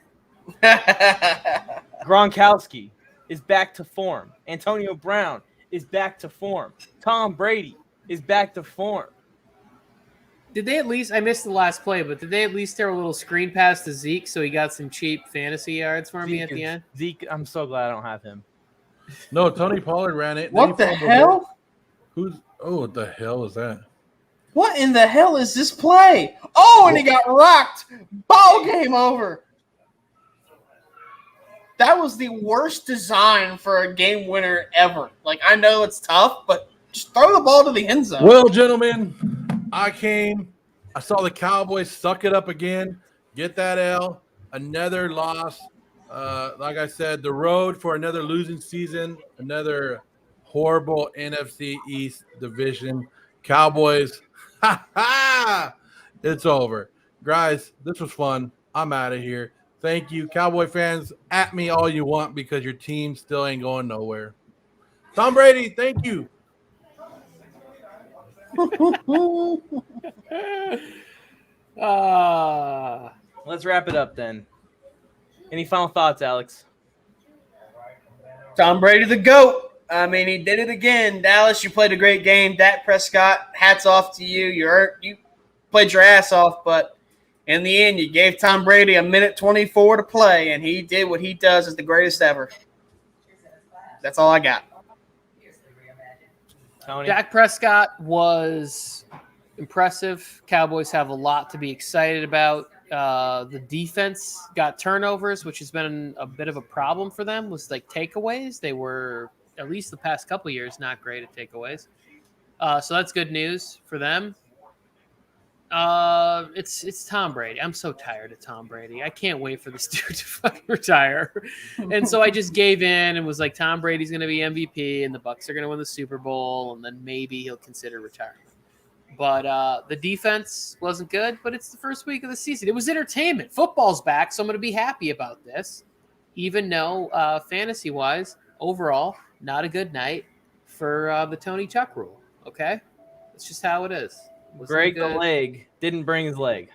Gronkowski. is back to form. Antonio Brown is back to form. Tom Brady is back to form. Did they at least, I missed the last play, but did they at least throw a little screen pass to Zeke so he got some cheap fantasy yards for me at the end? Zeke, I'm so glad I don't have him. No, Tony Pollard ran it. What the hell? What the hell is that? What in the hell is this play? Oh, and he got rocked. Ball game over. That was the worst design for a game winner ever. Like, I know it's tough, but just throw the ball to the end zone. Well, gentlemen, I saw the Cowboys suck it up again, get that L, another loss. Like I said, the road for another losing season, another horrible NFC East division. Cowboys, it's over. Guys, this was fun. I'm out of here. Thank you. Cowboy fans, at me all you want because your team still ain't going nowhere. Tom Brady, thank you. Let's wrap it up then. Any final thoughts, Alex? Tom Brady, the GOAT. I mean, he did it again. Dallas, you played a great game. Dak Prescott, hats off to you. You played your ass off, but in the end, you gave Tom Brady a minute 24 to play, and he did what he does as the greatest ever. That's all I got. Tony? Dak Prescott was impressive. Cowboys have a lot to be excited about. The defense got turnovers, which has been a bit of a problem for them, was like takeaways. They were, at least the past couple of years, not great at takeaways. So that's good news for them. It's Tom Brady. I'm so tired of Tom Brady. I can't wait for this dude to fucking retire. And so I just gave in and was like, Tom Brady's going to be MVP and the Bucs are going to win the Super Bowl, and then maybe he'll consider retirement. But the defense wasn't good, but it's the first week of the season. It was entertainment. Football's back, so I'm going to be happy about this, even though fantasy-wise, overall, not a good night for the Tony Chuck rule, okay? It's just how it is. Break the leg. Didn't bring his leg.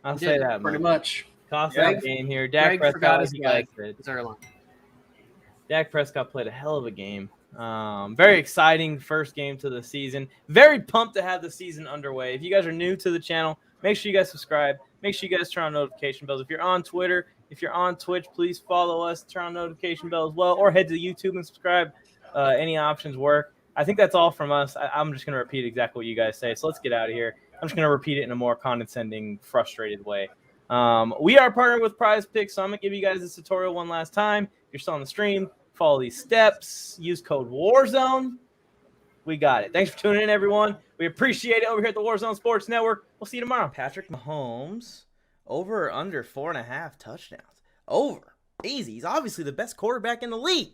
I'll say that pretty much. Cost that game here. Dak Greg forgot Prescott, his leg. It's our line. Dak Prescott played a hell of a game. Very exciting first game to the season. Very pumped to have the season underway. If you guys are new to the channel, make sure you guys subscribe. Make sure you guys turn on notification bells. If you're on Twitter, if you're on Twitch, please follow us. Turn on notification bell as well, or head to YouTube and subscribe. Any options work. I think that's all from us. I'm just going to repeat exactly what you guys say. So let's get out of here. I'm just going to repeat it in a more condescending, frustrated way. We are partnered with Prize Picks, so I'm going to give you guys this tutorial one last time. If you're still on the stream, follow these steps. Use code Warzone. We got it. Thanks for tuning in, everyone. We appreciate it over here at the Warzone Sports Network. We'll see you tomorrow. Patrick Mahomes, over or under 4.5 touchdowns. Over. Easy. He's obviously the best quarterback in the league.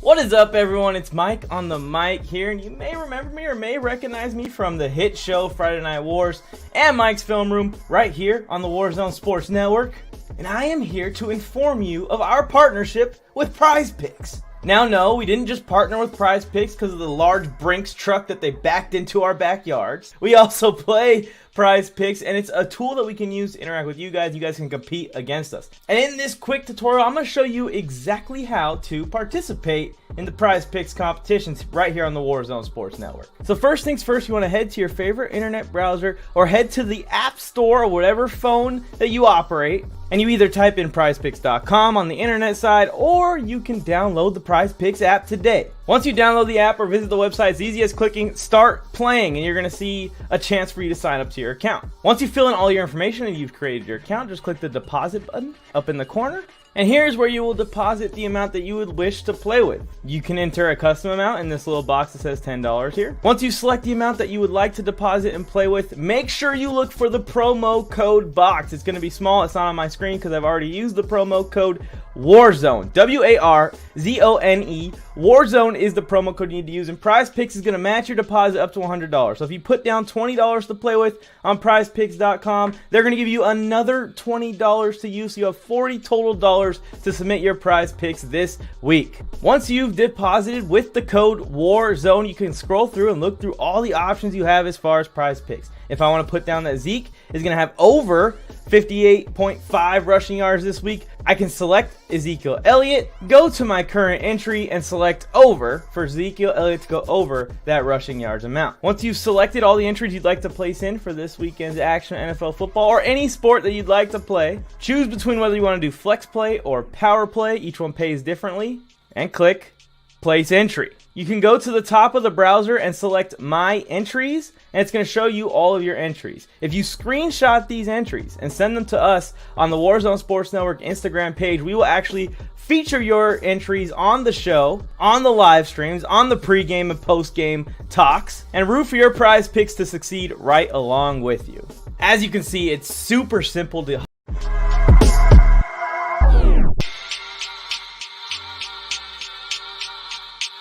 What is up, everyone? It's Mike on the mic here, and you may remember me or may recognize me from the hit show Friday Night Wars and Mike's Film Room right here on the Warzone Sports Network. And I am here to inform you of our partnership with Prize Picks. Now, no, we didn't just partner with Prize Picks because of the large Brinks truck that they backed into our backyards. We also play Prize Picks, and it's a tool that we can use to interact with you guys. You guys can compete against us. And in this quick tutorial, I'm going to show you exactly how to participate in the Prize Picks competitions right here on the Warzone Sports Network. So first things first, you want to head to your favorite internet browser or head to the App Store or whatever phone that you operate, and you either type in prizepicks.com on the internet side, or you can download the Prize Picks app today. Once you download the app or visit the website, it's easy as clicking Start Playing, and you're going to see a chance for you to sign up to your account. Once you fill in all your information and you've created your account, just click the deposit button up in the corner. And here's where you will deposit the amount that you would wish to play with. You can enter a custom amount in this little box that says $10 here. Once you select the amount that you would like to deposit and play with, make sure you look for the promo code box. It's going to be small. It's not on my screen because I've already used the promo code Warzone. W-A-R-Z-O-N-E. Warzone is the promo code you need to use, and Prize Picks is going to match your deposit up to $100. So if you put down $20 to play with on prizepicks.com, they're going to give you another $20 to use, so you have $40 total dollars to submit your Prize Picks this week. Once you've deposited with the code Warzone, you can scroll through and look through all the options you have as far as Prize Picks. If I want to put down that Zeke is going to have over 58.5 rushing yards this week, I can select Ezekiel Elliott, go to my current entry, and select over for Ezekiel Elliott to go over that rushing yards amount. Once you've selected all the entries you'd like to place in for this weekend's action NFL football or any sport that you'd like to play, choose between whether you want to do flex play or power play. Each one pays differently, and click place entry. You can go to the top of the browser and select my entries, and it's going to show you all of your entries. If you screenshot these entries and send them to us on the Warzone Sports Network Instagram page, we will actually feature your entries on the show, on the live streams, on the pregame and postgame talks, and root for your prize picks to succeed right along with you. As you can see, it's super simple to